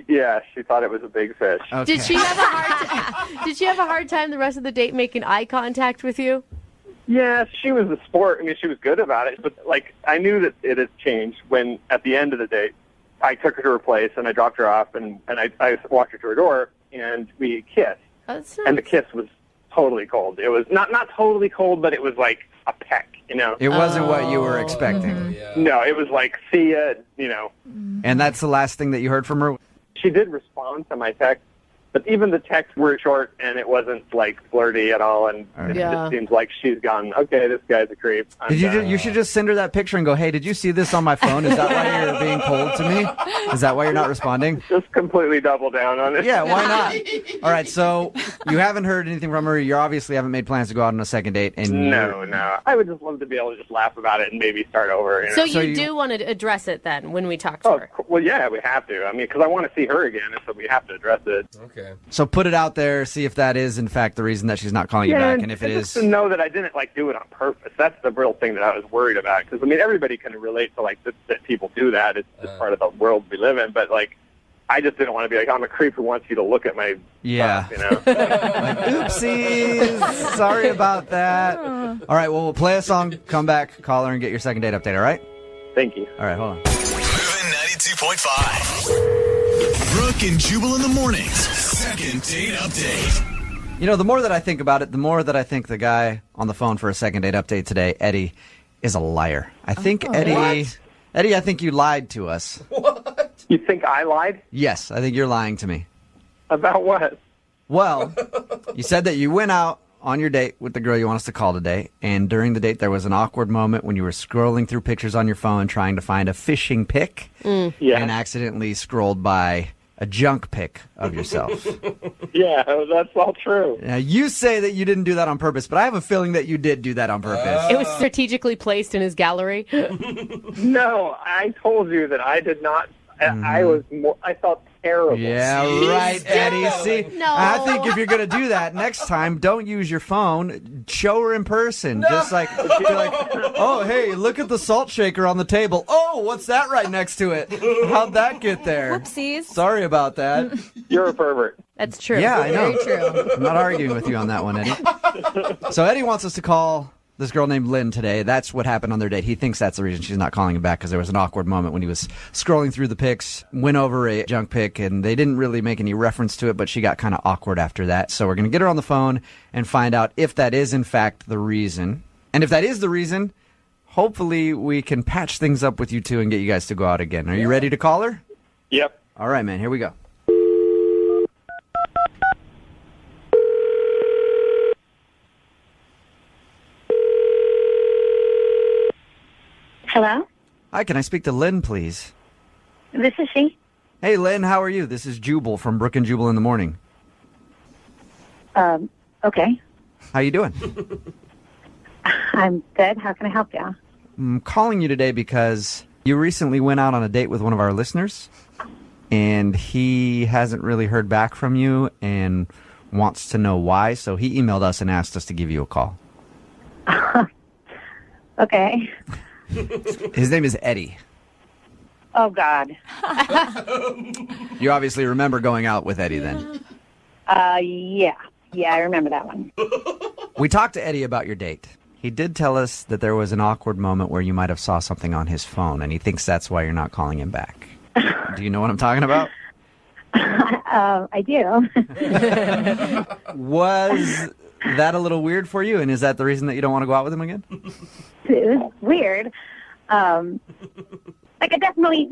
thought it was a big fish. Okay. Did she have a hard time the rest of the date making eye contact with you? Yeah, she was a sport. I mean, she was good about it. But, like, I knew that it had changed when, at the end of the date, I took her to her place, and I dropped her off, and I walked her to her door, and we kissed. That's And the kiss was totally cold. It was not totally cold, but it was like a peck, you know? It wasn't what you were expecting. No, it was like, see ya, you know. And that's the last thing that you heard from her? She did respond to my text, but even the texts were short, and it wasn't, like, flirty at all, and it just seems like she's gone, okay, this guy's a creep. You should just send her that picture and go, hey, did you see this on my phone? Is that why you're being cold to me? Is that why you're not responding? Just completely double down on it. Yeah, why not? All right, so you haven't heard anything from her. You obviously haven't made plans to go out on a second date. And No. I would just love to be able to just laugh about it and maybe start over. You know? So you do want to address it then when we talk to her? Well, yeah, we have to. I mean, because I want to see her again, so we have to address it. Okay. So put it out there, see if that is, in fact, the reason that she's not calling you back. And if it is... just to know that I didn't, like, do it on purpose. That's the real thing that I was worried about. Because, I mean, everybody can relate to, like, that people do that. It's just part of the world we live in. But, like, I just didn't want to be like, I'm a creep who wants you to look at my stuff, you know? Like, oopsies. Sorry about that. All right, well, we'll play a song, come back, call her, and get your second date update, all right? Thank you. All right, hold on. Moving 92.5. Brooke and Jubal in the mornings. Second date update. You know, the more that I think about it, the more that I think the guy on the phone for a second date update today, Eddie, is a liar. I think Eddie, I think you lied to us. What? You think I lied? Yes, I think you're lying to me. About what? Well, you said that you went out on your date with the girl you want us to call today, and during the date there was an awkward moment when you were scrolling through pictures on your phone trying to find a fishing pic and accidentally scrolled by a junk pic of yourself. Yeah, that's all true. Now, you say that you didn't do that on purpose, but I have a feeling that you did do that on purpose. It was strategically placed in his gallery. No, I told you that I did not. I felt terrible. Yeah, right, Eddie. See, I think if you're going to do that next time, don't use your phone. Show her in person. Just like, be like, oh, hey, look at the salt shaker on the table. Oh, what's that right next to it? How'd that get there? Whoopsies. Sorry about that. You're a pervert. That's true. Yeah, I know. Very true. I'm not arguing with you on that one, Eddie. So Eddie wants us to call this girl named Lynn today. That's what happened on their date. He thinks that's the reason she's not calling him back, because there was an awkward moment when he was scrolling through the pics, went over a junk pic, and they didn't really make any reference to it, but she got kind of awkward after that. So we're going to get her on the phone and find out if that is, in fact, the reason. And if that is the reason, hopefully we can patch things up with you two and get you guys to go out again. Are you ready to call her? Yep. All right, man. Here we go. Hello? Hi, can I speak to Lynn, please? This is she. Hey, Lynn, how are you? This is Jubal from Brooke and Jubal in the Morning. Okay. How you doing? I'm good. How can I help you? I'm calling you today because you recently went out on a date with one of our listeners, and he hasn't really heard back from you and wants to know why, so he emailed us and asked us to give you a call. Okay. His name is Eddie. Oh, God. You obviously remember going out with Eddie then. Yeah. Yeah, I remember that one. We talked to Eddie about your date. He did tell us that there was an awkward moment where you might have saw something on his phone, and he thinks that's why you're not calling him back. Do you know what I'm talking about? I do. Was that a little weird for you, and is that the reason that you don't want to go out with him again? It was weird. Like, I definitely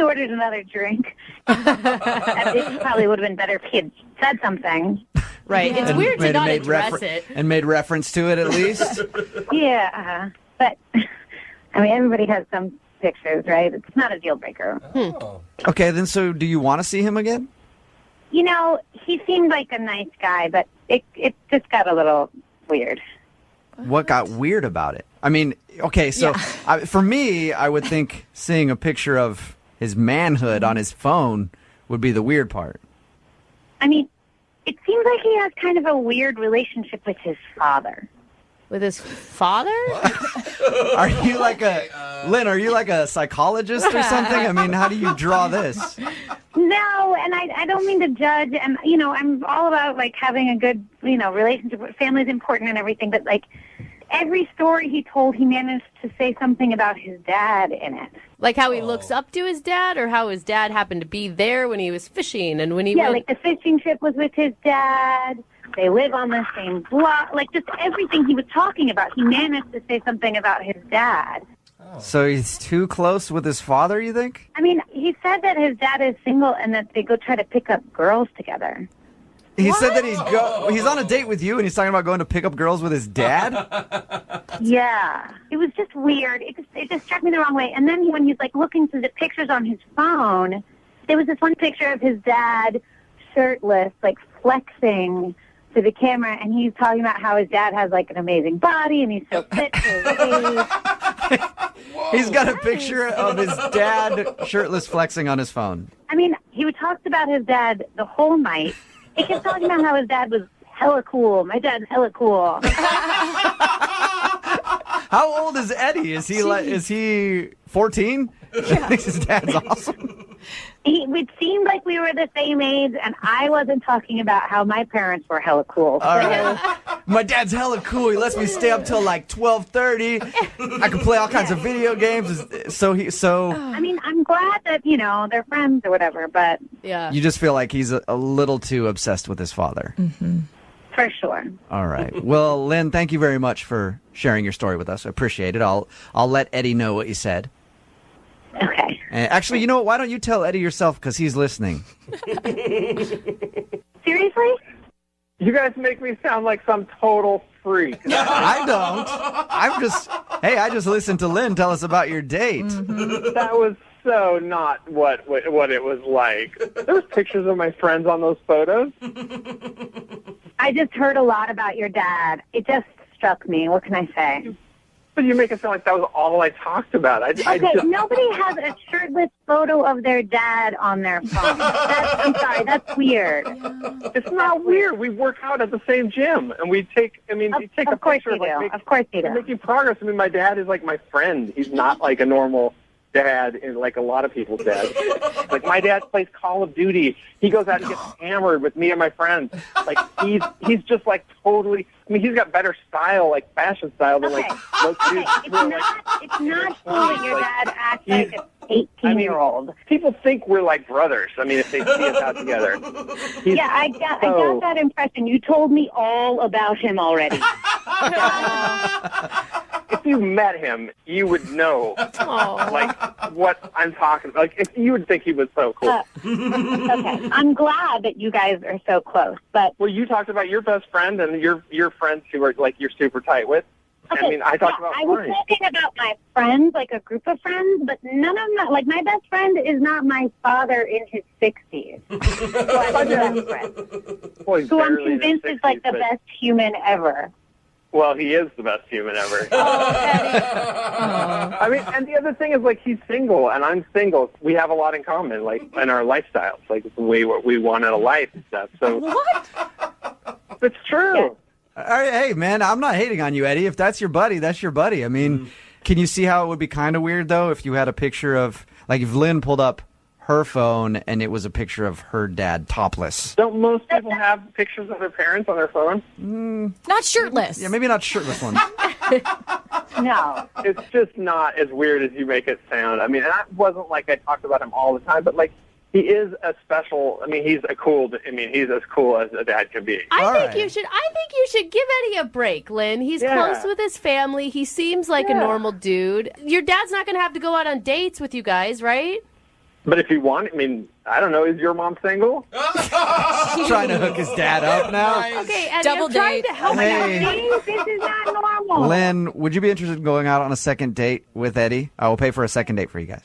ordered another drink. It probably would have been better if he had said something. Right. It's weird to not address it. And made reference to it, at least? Yeah. But, I mean, everybody has some pictures, right? It's not a deal breaker. Okay, then so do you want to see him again? You know, he seemed like a nice guy, but it just got a little weird. What got weird about it? I mean, okay, so for me, I would think seeing a picture of his manhood on his phone would be the weird part. I mean, it seems like he has kind of a weird relationship with his father. With his father? Are you like Lynn, are you like a psychologist or something? I mean, how do you draw this? No, and I don't mean to judge, and, you know, I'm all about, like, having a good, you know, relationship with family is important and everything, but, like, every story he told, he managed to say something about his dad in it. Like how he looks up to his dad, or how his dad happened to be there when he was fishing and when he went... like the fishing trip was with his dad. They live on the same block. Like, just everything he was talking about, he managed to say something about his dad. So he's too close with his father, you think? I mean, he said that his dad is single and that they go try to pick up girls together. He said that he's on a date with you and he's talking about going to pick up girls with his dad? Yeah. It was just weird. It just struck me the wrong way. And then when he's, like, looking through the pictures on his phone, there was this one picture of his dad shirtless, like, flexing to the camera, and he's talking about how his dad has, like, an amazing body and he's so fit for his age. He's got a picture of his dad shirtless flexing on his phone. I mean, he talked about his dad the whole night. He kept talking about how his dad was hella cool. My dad's hella cool. How old is Eddie? Is he 14? Yeah. His dad's awesome. It seemed like we were the same age, and I wasn't talking about how my parents were hella cool. All right. My dad's hella cool. He lets me stay up till like 12:30. I can play all kinds of video games. I mean, I'm glad that, you know, they're friends or whatever, but... Yeah. You just feel like he's a little too obsessed with his father. Mm-hmm. For sure. All right. Well, Lynn, thank you very much for sharing your story with us. I appreciate it. I'll let Eddie know what you said. Okay. Actually, you know what? Why don't you tell Eddie yourself, because he's listening. Seriously? You guys make me sound like some total freak. I don't. I just listened to Lynn tell us about your date. Mm-hmm. That was so not what it was like. There was pictures of my friends on those photos. I just heard a lot about your dad. It just struck me. What can I say? But you make it sound like that was all I talked about. Nobody has a shirtless photo of their dad on their phone. I'm sorry, that's weird. It's not weird. We work out at the same gym, and we take. I mean, you take a picture of Of course you do. making progress. I mean, my dad is like my friend. He's not like a normal dad, in like a lot of people's dads. Like my dad plays Call of Duty. He goes out and gets hammered with me and my friends. Like he's just like totally. I mean, he's got better style, like fashion style, than like most dudes. It's not cool that your dad acts like an 18-year-old. People think we're like brothers. I mean, if they see us out together. I got that impression. You told me all about him already. If you met him, you would know, like, what I'm talking about. Like, if you would think he was so cool. Okay, I'm glad that you guys are so close. But well, you talked about your best friend and your friends who are like you're super tight with. Okay, I mean, I talked about. I was talking about my friends, like a group of friends, but none of them. Like my best friend is not my father in his 60s. So I have a best friend, who I'm convinced is like the best human ever. Well, he is the best human ever. I mean, and the other thing is, like, he's single, and I'm single. We have a lot in common, like, in our lifestyles, like, what we want in a life and stuff. So, what? It's true. Yeah. All right, hey, man, I'm not hating on you, Eddie. If that's your buddy, that's your buddy. I mean, can you see how it would be kind of weird, though, if you had a picture of, like, if Lynn pulled up her phone and it was a picture of her dad topless? Don't most people have pictures of their parents on their phone? Not shirtless. Yeah, maybe not shirtless ones. No. It's just not as weird as you make it sound. I mean, and it wasn't like I talked about him all the time, but, like, he is a special. I mean, he's as cool as a dad can be. I think you should give Eddie a break, Lynn. He's close with his family. He seems like a normal dude. Your dad's not going to have to go out on dates with you guys, right? But if you want, I mean, I don't know, is your mom single? He's trying to hook his dad up now. Okay, Eddie, Double I'm trying date. to help you. This is not normal. Lynn, would you be interested in going out on a second date with Eddie? I will pay for a second date for you guys.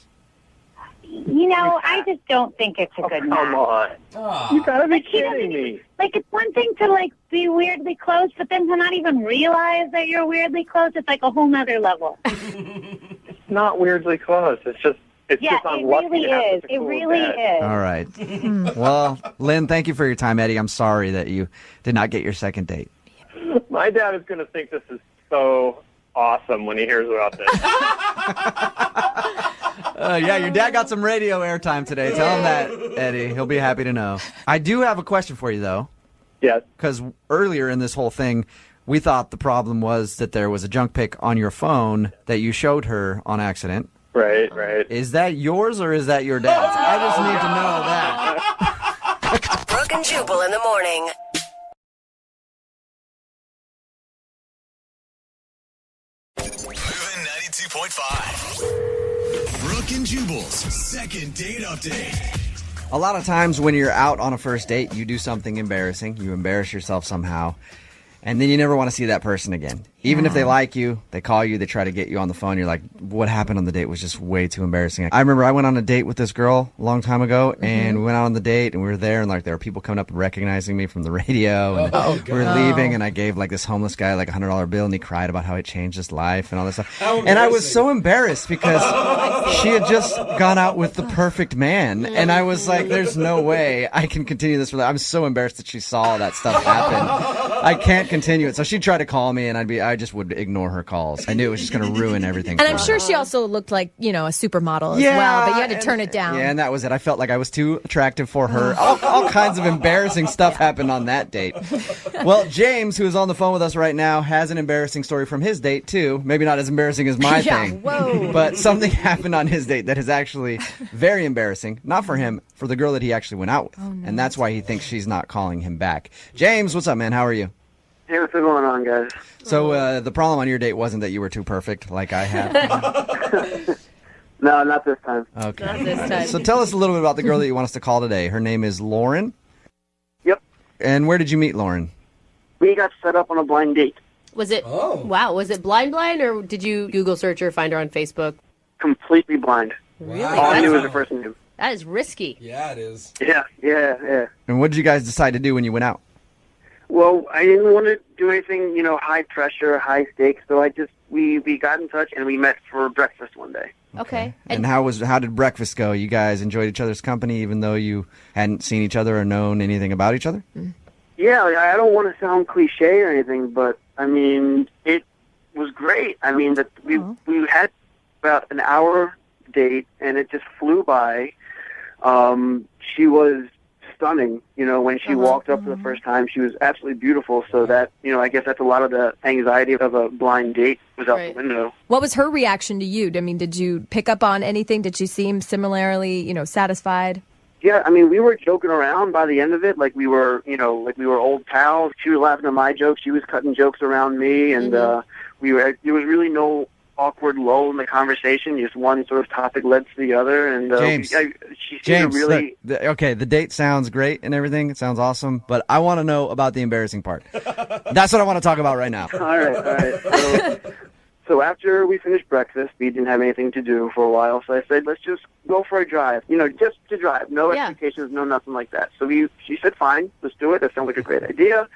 You know, I just don't think it's a good match. Come on. You gotta be kidding me. Like, it's one thing to, like, be weirdly close, but then to not even realize that you're weirdly close, it's like a whole nother level. It's not weirdly close. It's just unlucky. It really is. It really is. All right. Well, Lynn, thank you for your time, Eddie. I'm sorry that you did not get your second date. My dad is going to think this is so awesome when he hears about this. Yeah, your dad got some radio airtime today. Tell him that, Eddie. He'll be happy to know. I do have a question for you, though. Yes. Because earlier in this whole thing, we thought the problem was that there was a junk pic on your phone that you showed her on accident. Right. Is that yours or is that your dad's? I just need to know that. Brooke and Jubal in the morning. Moving 92.5. Brooke and Jubal's second date update. A lot of times when you're out on a first date, you do something embarrassing. You embarrass yourself somehow. And then you never want to see that person again. Even if they like you, they call you, they try to get you on the phone. You're like, what happened on the date was just way too embarrassing. I remember I went on a date with this girl a long time ago, and we went out on the date, and we were there, and like there were people coming up and recognizing me from the radio, and we were leaving, and I gave like this homeless guy like a $100 bill, and he cried about how it changed his life and all this stuff. And I was so embarrassed because she had just gone out with the perfect man, and I was like, there's no way I can continue this. I'm so embarrassed that she saw that stuff happen. I can't continue it. So she'd try to call me, and I just would ignore her calls. I knew it was just going to ruin everything. And I'm sure she also looked like, a supermodel as well, but you had to turn it down. Yeah, and that was it. I felt like I was too attractive for her. All kinds of embarrassing stuff happened on that date. Well, James, who is on the phone with us right now, has an embarrassing story from his date, too. Maybe not as embarrassing as my thing. Whoa. But something happened on his date that is actually very embarrassing. Not for him, for the girl that he actually went out with. Oh, no. And that's why he thinks she's not calling him back. James, what's up, man? How are you? Hey, what's going on, guys? So the problem on your date wasn't that you were too perfect like I had? No, not this time. Okay. Not this time. So tell us a little bit about the girl that you want us to call today. Her name is Lauren? Yep. And where did you meet Lauren? we got set up on a blind date. Was it, wow, was it blind, or did you Google search her, find her on Facebook? Completely blind. Really? All I knew was the person knew. That is risky. Yeah, it is. Yeah. And what did you guys decide to do when you went out? Well, I didn't want to do anything, high pressure, high stakes, so we got in touch and we met for breakfast one day. Okay. And how did breakfast go? You guys enjoyed each other's company even though you hadn't seen each other or known anything about each other? Yeah, I don't want to sound cliche or anything, but I mean, it was great. I mean, we had about an hour date and it just flew by. She was stunning. When she walked up for the first time, she was absolutely beautiful. So that, I guess that's a lot of the anxiety of a blind date was out the window. What was her reaction to you? I mean, did you pick up on anything? Did she seem similarly, satisfied? Yeah, I mean, we were joking around by the end of it, like we were old pals. She was laughing at my jokes, she was cutting jokes around me, and there was really no awkward lull in the conversation. Just one sort of topic led to the other, and she seemed to really. Look, the date sounds great and everything. It sounds awesome, but I want to know about the embarrassing part. That's what I want to talk about right now. All right. So after we finished breakfast, we didn't have anything to do for a while, so I said, let's just go for a drive. Just to drive. No expectations, no nothing like that. So she said, fine, let's do it. That sounds like a great idea.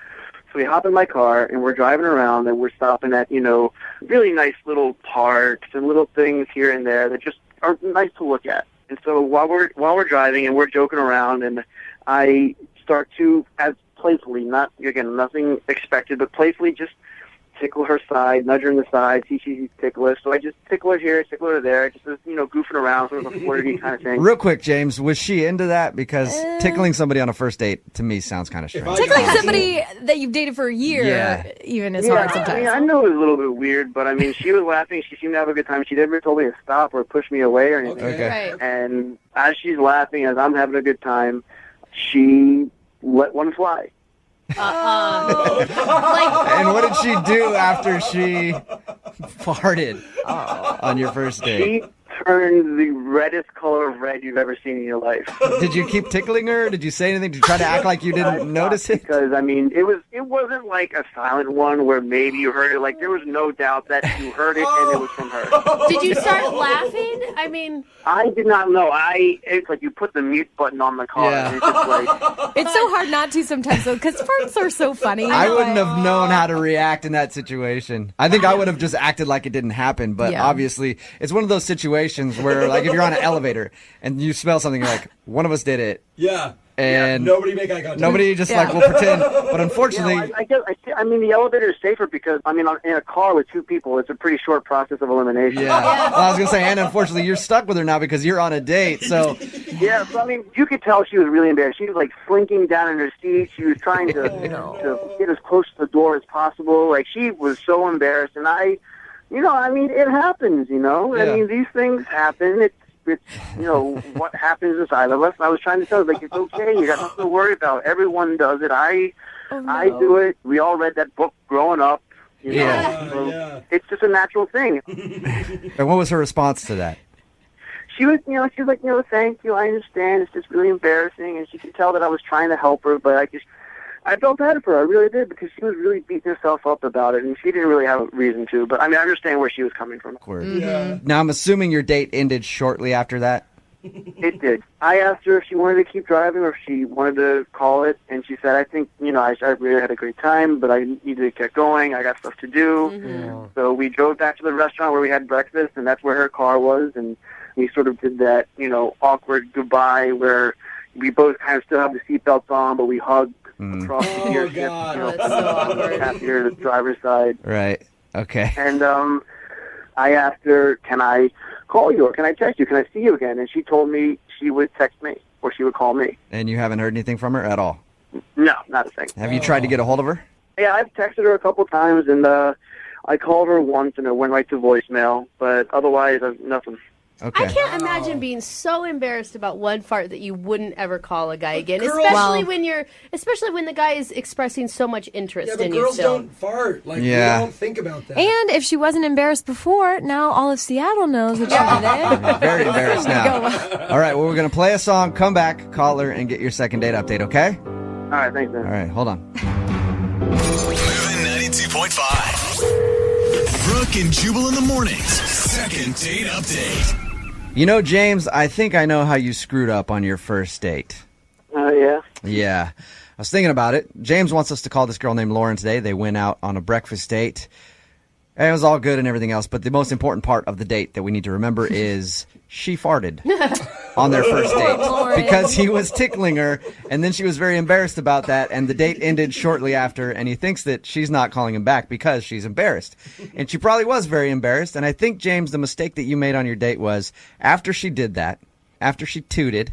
So we hop in my car, and we're driving around, and we're stopping at, really nice little parks and little things here and there that just are nice to look at. And so while we're driving and we're joking around, and I start to, as playfully, nothing expected, but playfully just tickle her side, nudge her in the side, see she's ticklish. So I just tickle her here, tickle her there, just goofing around, sort of a flirty kind of thing. Real quick, James, was she into that? Because tickling somebody on a first date, to me, sounds kind of strange. Tickling somebody that you've dated for a year even is hard sometimes. I mean, I know it was a little bit weird, but I mean, she was laughing. She seemed to have a good time. She never told me to stop or push me away or anything. Okay. Right. And as she's laughing, as I'm having a good time, she let one fly. And what did she do after she farted on your first date? She turned the reddest color of red you've ever seen in your life. Did you keep tickling her? Did you say anything? Did you try to act like you didn't notice it? Because, I mean, it wasn't like a silent one where maybe you heard it. Like, there was no doubt that you heard it and it was from her. Did you start laughing? I mean... I did not know. It's like you put the mute button on the car. Yeah. And it's just like... It's so hard not to sometimes, though, because farts are so funny. I wouldn't have known how to react in that situation. I think I would have just acted like it didn't happen, but obviously it's one of those situations where, like, if you're on an elevator and you smell something, you're like, one of us did it. Yeah. And nobody make eye contact. Nobody just like will pretend. But unfortunately, I mean, the elevator is safer because in a car with two people, it's a pretty short process of elimination. Yeah. Well, I was gonna say, and unfortunately, you're stuck with her now because you're on a date. So yeah. So I mean, you could tell she was really embarrassed. She was like slinking down in her seat. She was trying to get as close to the door as possible. Like she was so embarrassed, and I mean, it happens. I mean, these things happen. It's what happens inside of us. I was trying to tell her, like, it's okay. You got nothing to worry about. Everyone does it. I do it. We all read that book growing up. So it's just a natural thing. And what was her response to that? She was, she was like, thank you. I understand. It's just really embarrassing. And she could tell that I was trying to help her, but I felt bad for her. I really did, because she was really beating herself up about it, and she didn't really have a reason to. But I mean, I understand where she was coming from. Yeah. Now, I'm assuming your date ended shortly after that. It did. I asked her if she wanted to keep driving or if she wanted to call it, and she said, I think, I really had a great time, but I need to get going. I got stuff to do. Mm-hmm. So we drove back to the restaurant where we had breakfast, and that's where her car was, and we sort of did that, awkward goodbye where we both kind of still have the seatbelts on, but we hugged across the dealership, that's so awkward. Passenger to the driver's side. Right. Okay. And I asked her, can I call you or can I text you? Can I see you again? And she told me she would text me or she would call me. And you haven't heard anything from her at all? No, not a thing. Have you tried to get a hold of her? Yeah, I've texted her a couple times, and I called her once, and it went right to voicemail. But otherwise, nothing. Okay. I can't imagine being so embarrassed about one fart that you wouldn't ever call a guy again, especially when the guy is expressing so much interest in you. Girls still. don't fart. Like we don't think about that. And if she wasn't embarrassed before, now all of Seattle knows that you did it. Very embarrassed now. All right, well, we're going to play a song, come back, call her, and get your second date update, okay? All right, thanks, man. All right, hold on. 92.5. Brooke and Jubal in the mornings. Second date update. You know, James, I think I know how you screwed up on your first date. Yeah. Yeah. I was thinking about it. James wants us to call this girl named Lauren today. They went out on a breakfast date. It was all good and everything else, but the most important part of the date that we need to remember is she farted on their first date because he was tickling her, and then she was very embarrassed about that, and the date ended shortly after, and he thinks that she's not calling him back because she's embarrassed. And she probably was very embarrassed, and I think, James, the mistake that you made on your date was after she did that, after she tooted,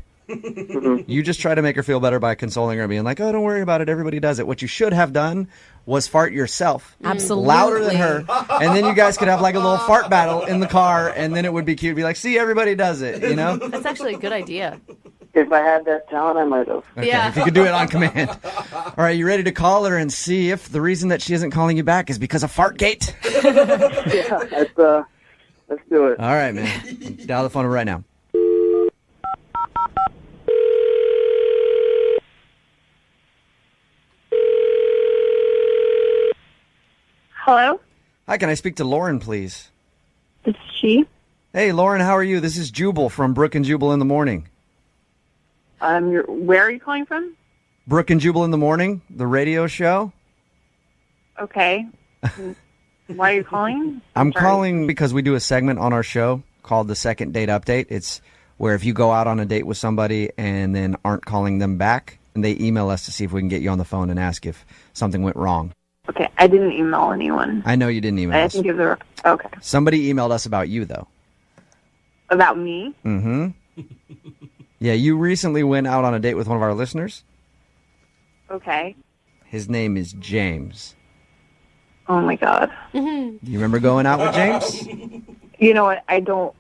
you just try to make her feel better by consoling her, being like, oh, don't worry about it, everybody does it. What you should have done was fart yourself. Absolutely. Louder than her. And then you guys could have like a little fart battle in the car, and then it would be cute. Be like, see, everybody does it, you know? That's actually a good idea. If I had that talent, I might have. Okay, Yeah. if you could do it on command. All right, you ready to call her and see if the reason that she isn't calling you back is because of Fartgate? Yeah, let's do it. All right, man. Dial the phone right now. Hello? Hi, can I speak to Lauren, please? It's she. Hey, Lauren, how are you? This is Jubal from Brooke and Jubal in the Morning. Where are you calling from? Brooke and Jubal in the Morning, the radio show. Okay. Why are you calling? I'm Sorry. calling because we do a segment on our show called the Second Date Update. It's where if you go out on a date with somebody and then aren't calling them back, and they email us to see if we can get you on the phone and ask if something went wrong. Okay, I didn't email anyone. I know you didn't email I us. think it was okay. Somebody emailed us about you, though. About me? Mm-hmm. Yeah, you recently went out on a date with one of our listeners. Okay. His name is James. Oh, my God. Do you remember going out with James? You know what? I don't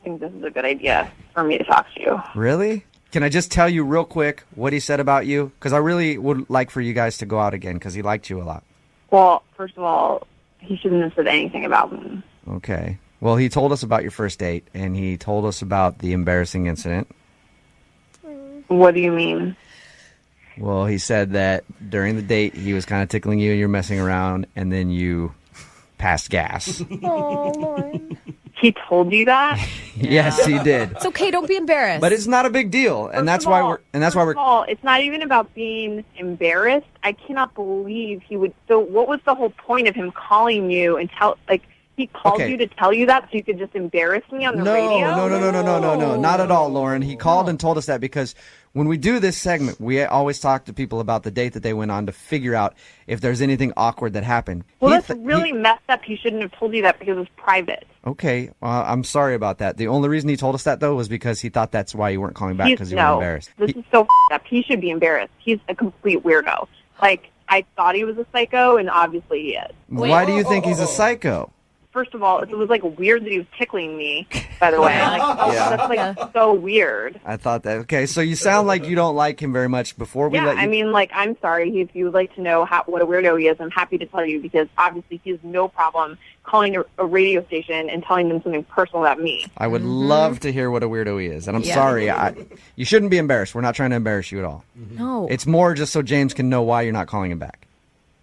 think this is a good idea for me to talk to you. Really? Can I just tell you real quick what he said about you? Because I really would like for you guys to go out again because he liked you a lot. Well, first of all, he shouldn't have said anything about me. Okay. Well, he told us about your first date, and he told us about the embarrassing incident. What do you mean? Well, he said that during the date, he was kind of tickling you, and you're messing around, and then you passed gas. Oh, Lauren. He told you that? Yes, he did. It's okay. Don't be embarrassed. But it's not a big deal, and that's why we're. First of all, it's not even about being embarrassed. I cannot believe he would. So, what was the whole point of him calling you and he called you to tell you that so you could just embarrass me on the radio? No, not at all, Lauren. He called and told us that because when we do this segment, we always talk to people about the date that they went on to figure out if there's anything awkward that happened. Well, that's really messed up. He shouldn't have told you that because it was private. Okay, I'm sorry about that. The only reason he told us that, though, was because he thought that's why you weren't calling back because you were embarrassed. This is so up. He should be embarrassed. He's a complete weirdo. Like, I thought he was a psycho, and obviously he is. Why do you think he's a psycho? First of all, it was like weird that he was tickling me, by the way. That's like so weird. I thought that. Okay, so you sound like you don't like him very much. Before we let you... I mean, like, I'm sorry. If you would like to know what a weirdo he is, I'm happy to tell you because obviously he has no problem calling a radio station and telling them something personal about me. I would love to hear what a weirdo he is. And I'm sorry. You shouldn't be embarrassed. We're not trying to embarrass you at all. No. It's more just so James can know why you're not calling him back.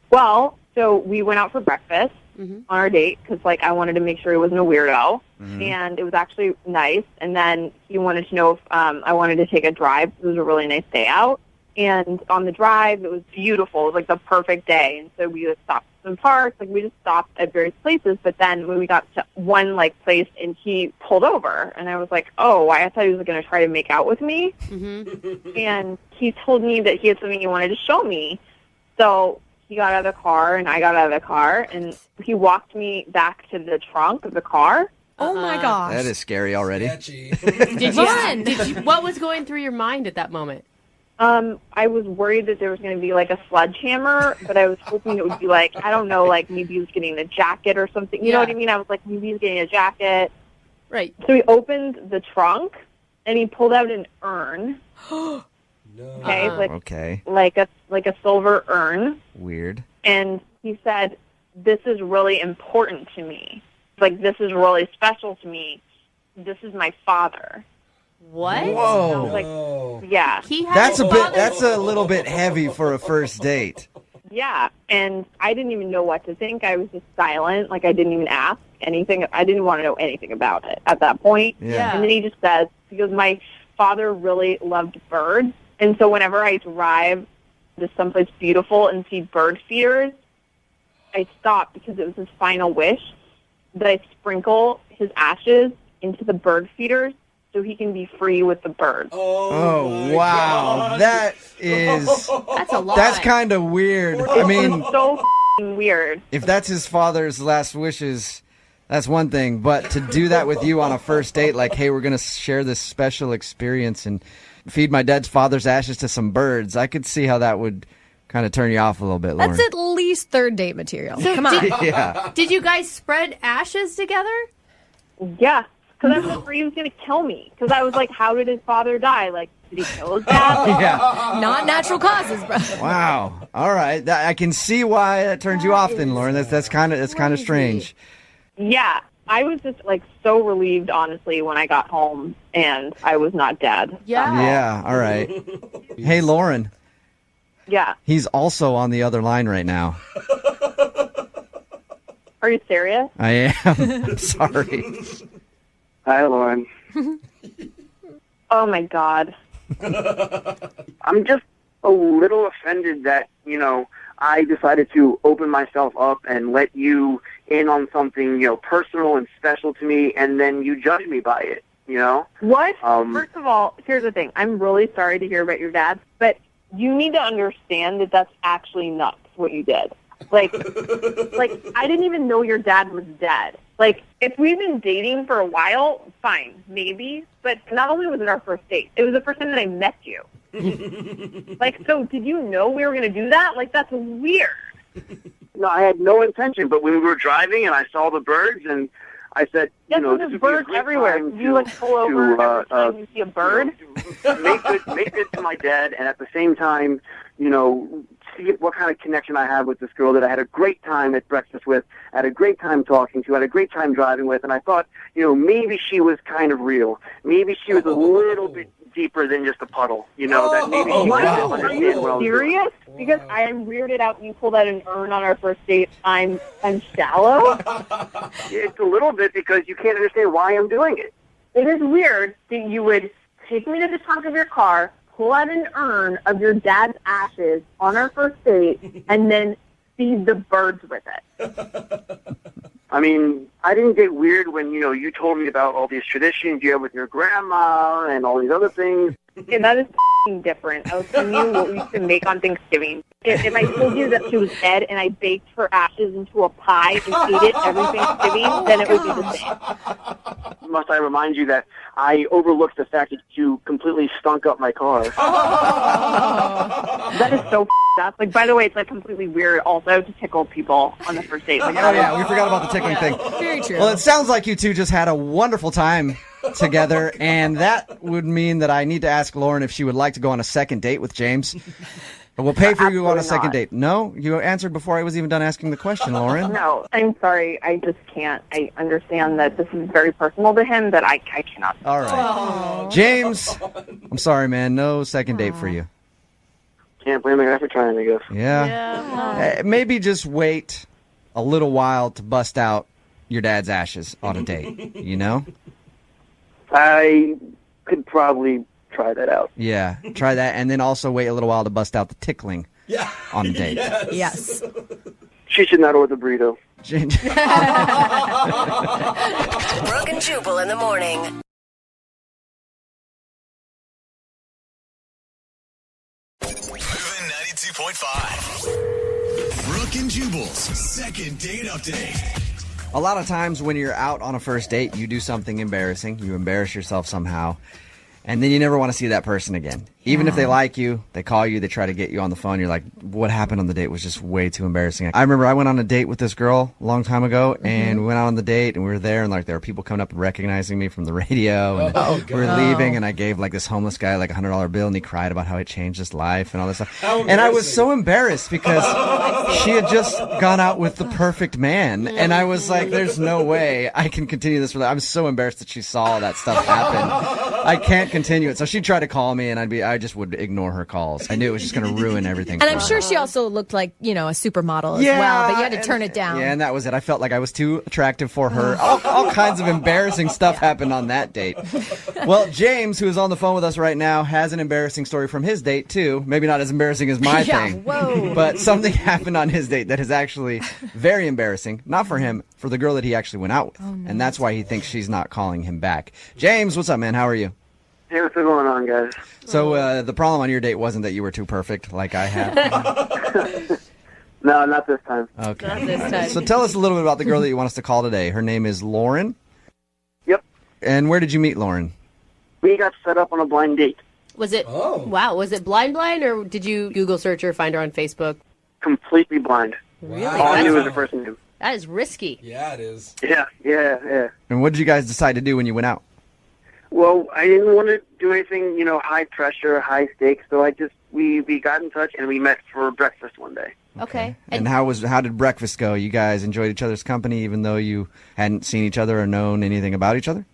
Well, so we went out for breakfast. On our date because, like, I wanted to make sure he wasn't a weirdo, and it was actually nice. And then he wanted to know if I wanted to take a drive. It was a really nice day out, and on the drive, it was beautiful. It was like the perfect day, and so we just stopped at some parks. Like, we just stopped at various places. But then when we got to one place, and he pulled over, and I was like, "Oh, I thought he was going to try to make out with me." And he told me that he had something he wanted to show me, so. He got out of the car, and I got out of the car, and he walked me back to the trunk of the car. Oh, my gosh. That is scary already. What was going through your mind at that moment? I was worried that there was going to be, like, a sledgehammer, but I was hoping it would be, like, I don't know, like, maybe he was getting a jacket or something. You know what I mean? I was like, maybe he's getting a jacket. Right. So he opened the trunk, and he pulled out an urn. Okay, like a silver urn. Weird. And he said, "This is really important to me. Like, this is really special to me. This is my father." What? Whoa. Like, yeah. That's a little bit heavy for a first date. Yeah, and I didn't even know what to think. I was just silent. Like, I didn't even ask anything. I didn't want to know anything about it at that point. Yeah. And then he just says, because my father really loved birds, and so whenever I drive to someplace beautiful and see bird feeders, I stop because it was his final wish that I sprinkle his ashes into the bird feeders so he can be free with the birds. Oh wow. That is... That's a lot. That's kind of weird. I mean... so f***ing weird. If that's his father's last wishes, that's one thing. But to do that with you on a first date, like, hey, we're going to share this special experience and feed my dad's father's ashes to some birds, I could see how that would kind of turn you off a little bit, Lauren. That's at least third date material. Come on. Yeah. Did you guys spread ashes together? Yeah, because I was afraid he was going to kill me. Because I was like, how did his father die? Like, did he kill his dad? Like, Yeah. Not natural causes, bro. Wow. All right. I can see why that turns you off then, Lauren. That's kind of strange. yeah, I was just like so relieved, honestly, when I got home and I was not dead. Yeah. Yeah. All right. Hey, Lauren. Yeah. He's also on the other line right now. Are you serious? I am. I'm sorry. Hi, Lauren. Oh my God. I'm just a little offended that, I decided to open myself up and let you in on something, personal and special to me, and then you judge me by it, What? First of all, here's the thing. I'm really sorry to hear about your dad, but you need to understand that that's actually nuts, what you did. Like, I didn't even know your dad was dead. Like, if we've been dating for a while, fine, maybe. But not only was it our first date, it was the first time that I met you. Like, so did you know we were going to do that? Like, that's weird. No, I had no intention, but when we were driving and I saw the birds and I said, Yes, this there's would birds be a great everywhere. time You, like, pull over every time you see a bird? make good to my dad, and at the same time, see what kind of connection I have with this girl that I had a great time at breakfast with, had a great time talking to, had a great time driving with, and I thought, maybe she was kind of real. Maybe she was a little bit deeper than just a puddle, that maybe she might Are understand you what I was doing. serious? Because I am weirded out you pulled out an urn on our first date. I'm shallow. It's a little bit because you can't understand why I'm doing it. It is weird that you would take me to the trunk of your car, pull out an urn of your dad's ashes on our first date, and then feed the birds with it. I mean, I didn't get weird when, you told me about all these traditions you have with your grandma and all these other things. Yeah, that is f***ing different. I was telling you what we used to make on Thanksgiving. If I told you that she was dead and I baked her ashes into a pie and ate it every Thanksgiving, then it would be the same. Must I remind you that I overlooked the fact that you completely stunk up my car? That is so f***ed up. Like, by the way, it's like completely weird also to tickle people on the first date. Like, Oh, yeah, we forgot about the tickling thing. Very true. Well, it sounds like you two just had a wonderful time together, and that would mean that I need to ask Lauren if she would like to go on a second date with James. We'll pay for you on a second date. No? You answered before I was even done asking the question, Lauren. No, I'm sorry. I just can't. I understand that this is very personal to him, that I cannot. All right. James, I'm sorry, man. No second date for you. Can't blame the guy for trying, I guess. Yeah. Maybe just wait a little while to bust out your dad's ashes on a date, I could probably try that out. Yeah, try that, and then also wait a little while to bust out the tickling on a date. Yes. She should not order the burrito. Brooke and Jubal in the morning. Moving 92.5. Brooke and Jubal's second date update. A lot of times when you're out on a first date, you do something embarrassing. You embarrass yourself somehow. And then you never want to see that person again. Even if they like you, they call you, they try to get you on the phone. You're like, what happened on the date was just way too embarrassing. I remember I went on a date with this girl a long time ago, and we went out on the date, and we were there, and there were people coming up and recognizing me from the radio. And we were leaving, and I gave this homeless guy a $100 bill, and he cried about how it changed his life and all this stuff. And I was so embarrassed because she had just gone out with the perfect man, and I was like, there's no way I can continue this. I'm so embarrassed that she saw all that stuff happen. I can't can't continue it. So she'd try to call me, and I just would ignore her calls. I knew it was just going to ruin everything. And for I'm her. sure she also looked like, a supermodel as well, but you had to turn it down. Yeah, and that was it. I felt like I was too attractive for her. All kinds of embarrassing stuff happened on that date. Well, James, who is on the phone with us right now, has an embarrassing story from his date, too. Maybe not as embarrassing as my thing. Whoa. But something happened on his date that is actually very embarrassing. Not for him, for the girl that he actually went out with. Oh, no. And that's why he thinks she's not calling him back. James, what's up, man? How are you? Hey, what's going on, guys? So the problem on your date wasn't that you were too perfect, like I have. No, not this time. Okay. Not this time. So tell us a little bit about the girl that you want us to call today. Her name is Lauren. Yep. And where did you meet Lauren? We got set up on a blind date. Was it? Wow. Was it blind, or did you Google search her, find her on Facebook? Completely blind. Really? All I knew was the first name. That is risky. Yeah, it is. Yeah. And what did you guys decide to do when you went out? Well, I didn't want to do anything, high pressure, high stakes. So we got in touch and we met for breakfast one day. Okay. And how did breakfast go? You guys enjoyed each other's company, even though you hadn't seen each other or known anything about each other?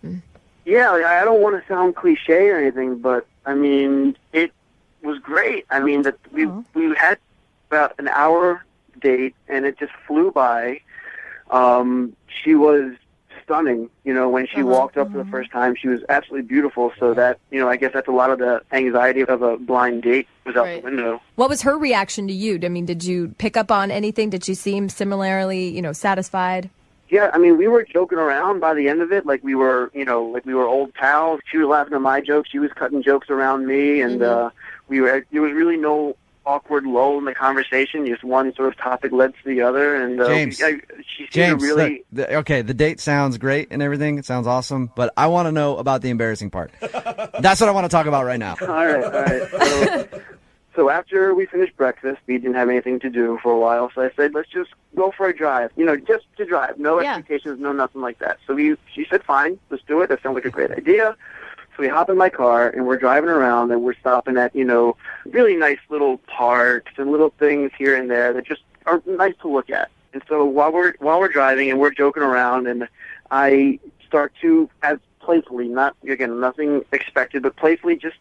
Yeah, I don't want to sound cliche or anything, but it was great. We had about an hour date, and it just flew by. She was stunning. When she walked up for the first time, she was absolutely beautiful. So that, I guess that's a lot of the anxiety of a blind date was out the window. What was her reaction to you? Did you pick up on anything? Did she seem similarly, satisfied? Yeah, we were joking around by the end of it, like we were old pals. She was laughing at my jokes, she was cutting jokes around me, and there was really no awkward lull in the conversation. Just one sort of topic led to the other, and she seemed to really. Look, the date sounds great and everything. It sounds awesome, but I want to know about the embarrassing part. That's what I want to talk about right now. All right. So after we finished breakfast, we didn't have anything to do for a while, so I said, let's just go for a drive. Just to drive. No expectations, no nothing like that. So she said, fine, let's do it. That sounds like a great idea. So we hop in my car, and we're driving around, and we're stopping at, really nice little parks and little things here and there that just are nice to look at. And so while we're driving and we're joking around, and I start to, as playfully, nothing expected, but playfully just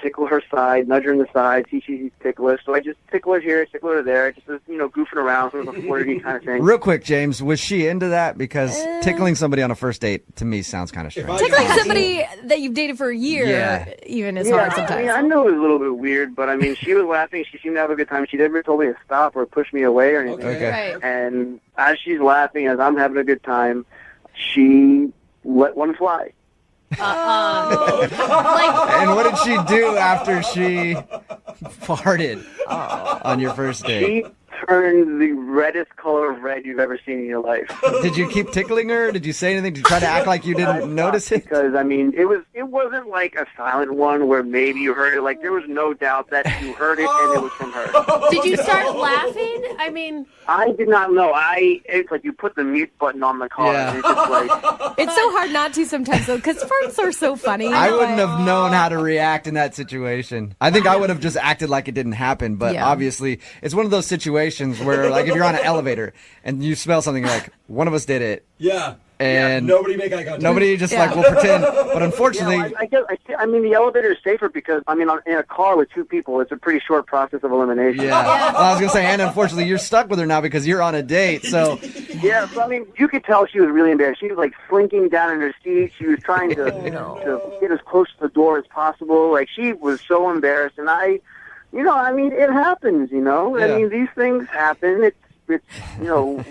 tickle her side, nudge her in the side, see she's ticklish. So I just tickle her here, tickle her there, just goofing around, sort of a flirty kind of thing. Real quick, James, was she into that? Because tickling somebody on a first date, to me, sounds kind of strange. Tickling somebody that you've dated for a year even is hard sometimes. I know it was a little bit weird, but she was laughing. She seemed to have a good time. She never told me to stop or push me away or anything. Okay. Right. And as she's laughing, as I'm having a good time, she let one fly. And what did she do after she farted on your first date? She turned the reddest color of red you've ever seen in your life. Did you keep tickling her? Did you say anything? Did you try to act like you didn't notice it? Because it wasn't like a silent one where maybe you heard it. Like there was no doubt that you heard it and it was from her. Did you start laughing? I did not know. It's like you put the mute button on the car. Yeah. And it's just like It's so hard not to sometimes, though, because farts are so funny. I wouldn't have known how to react in that situation. I think I would have just acted like it didn't happen, but obviously it's one of those situations where, like, if you're on an elevator and you smell something, you're like, one of us did it. Yeah. And nobody make eye contact. Nobody just will pretend. But unfortunately, the elevator is safer because in a car with two people, it's a pretty short process of elimination. Well, I was gonna say, and unfortunately, you're stuck with her now because you're on a date. So yeah, so you could tell she was really embarrassed. She was like slinking down in her seat. She was trying to to get as close to the door as possible. Like she was so embarrassed, and it happens. These things happen. It's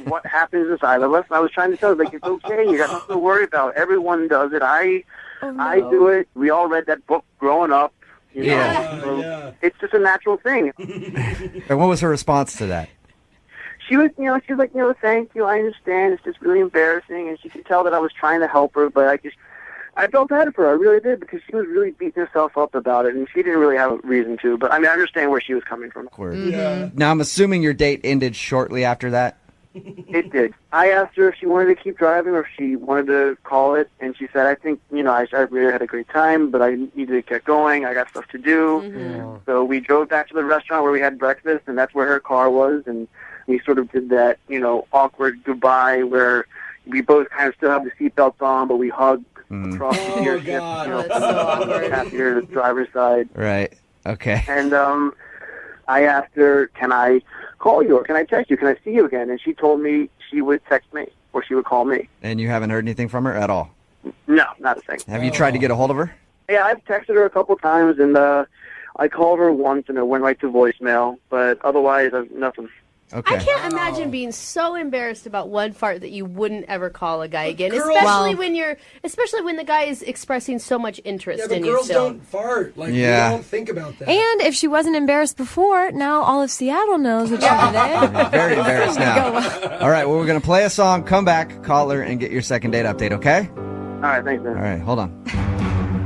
what happens inside of us. I was trying to tell her, like, it's okay. You got nothing to worry about. Everyone does it. I do it. We all read that book growing up. It's just a natural thing. And what was her response to that? She was, she was like, thank you. I understand. It's just really embarrassing. And she could tell that I was trying to help her, but I felt bad for her. I really did, because she was really beating herself up about it, and she didn't really have a reason to. But I understand where she was coming from. Yeah. Now, I'm assuming your date ended shortly after that. It did. I asked her if she wanted to keep driving or if she wanted to call it, and she said, I think, I really had a great time, but I need to get going. I got stuff to do. Mm-hmm. So we drove back to the restaurant where we had breakfast, and that's where her car was, and we sort of did that, awkward goodbye where we both kind of still have the seatbelts on, but we hugged across the steership, That's so awkward. passenger to the driver's side. Right. Okay. And I asked her, can I call you or can I text you? Can I see you again? And she told me she would text me or she would call me. And you haven't heard anything from her at all? No, not a thing. Have you tried to get a hold of her? Yeah, I've texted her a couple times, and I called her once, and it went right to voicemail. But otherwise, nothing. Okay. I can't imagine being so embarrassed about one fart that you wouldn't ever call a guy again, girls- especially when the guy is expressing so much interest Yeah, but in you girls still. don't fart. Like, Yeah. we don't think about that. And if she wasn't embarrassed before, now all of Seattle knows what you did. You're very embarrassed now. All right, well, we're going to play a song, come back, call her, and get your second date update, okay? All right, thanks, man. All right, hold on.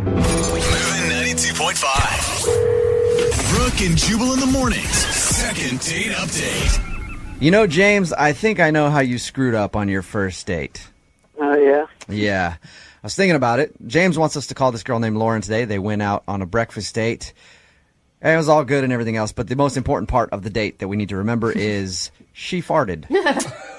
Moving 92.5. Brooke and Jubal in the mornings. Second date update. You know, James, I think I know how you screwed up on your first date. Yeah? Yeah. I was thinking about it. James wants us to call this girl named Lauren today. They went out on a breakfast date. And it was all good and everything else, but the most important part of the date that we need to remember is she farted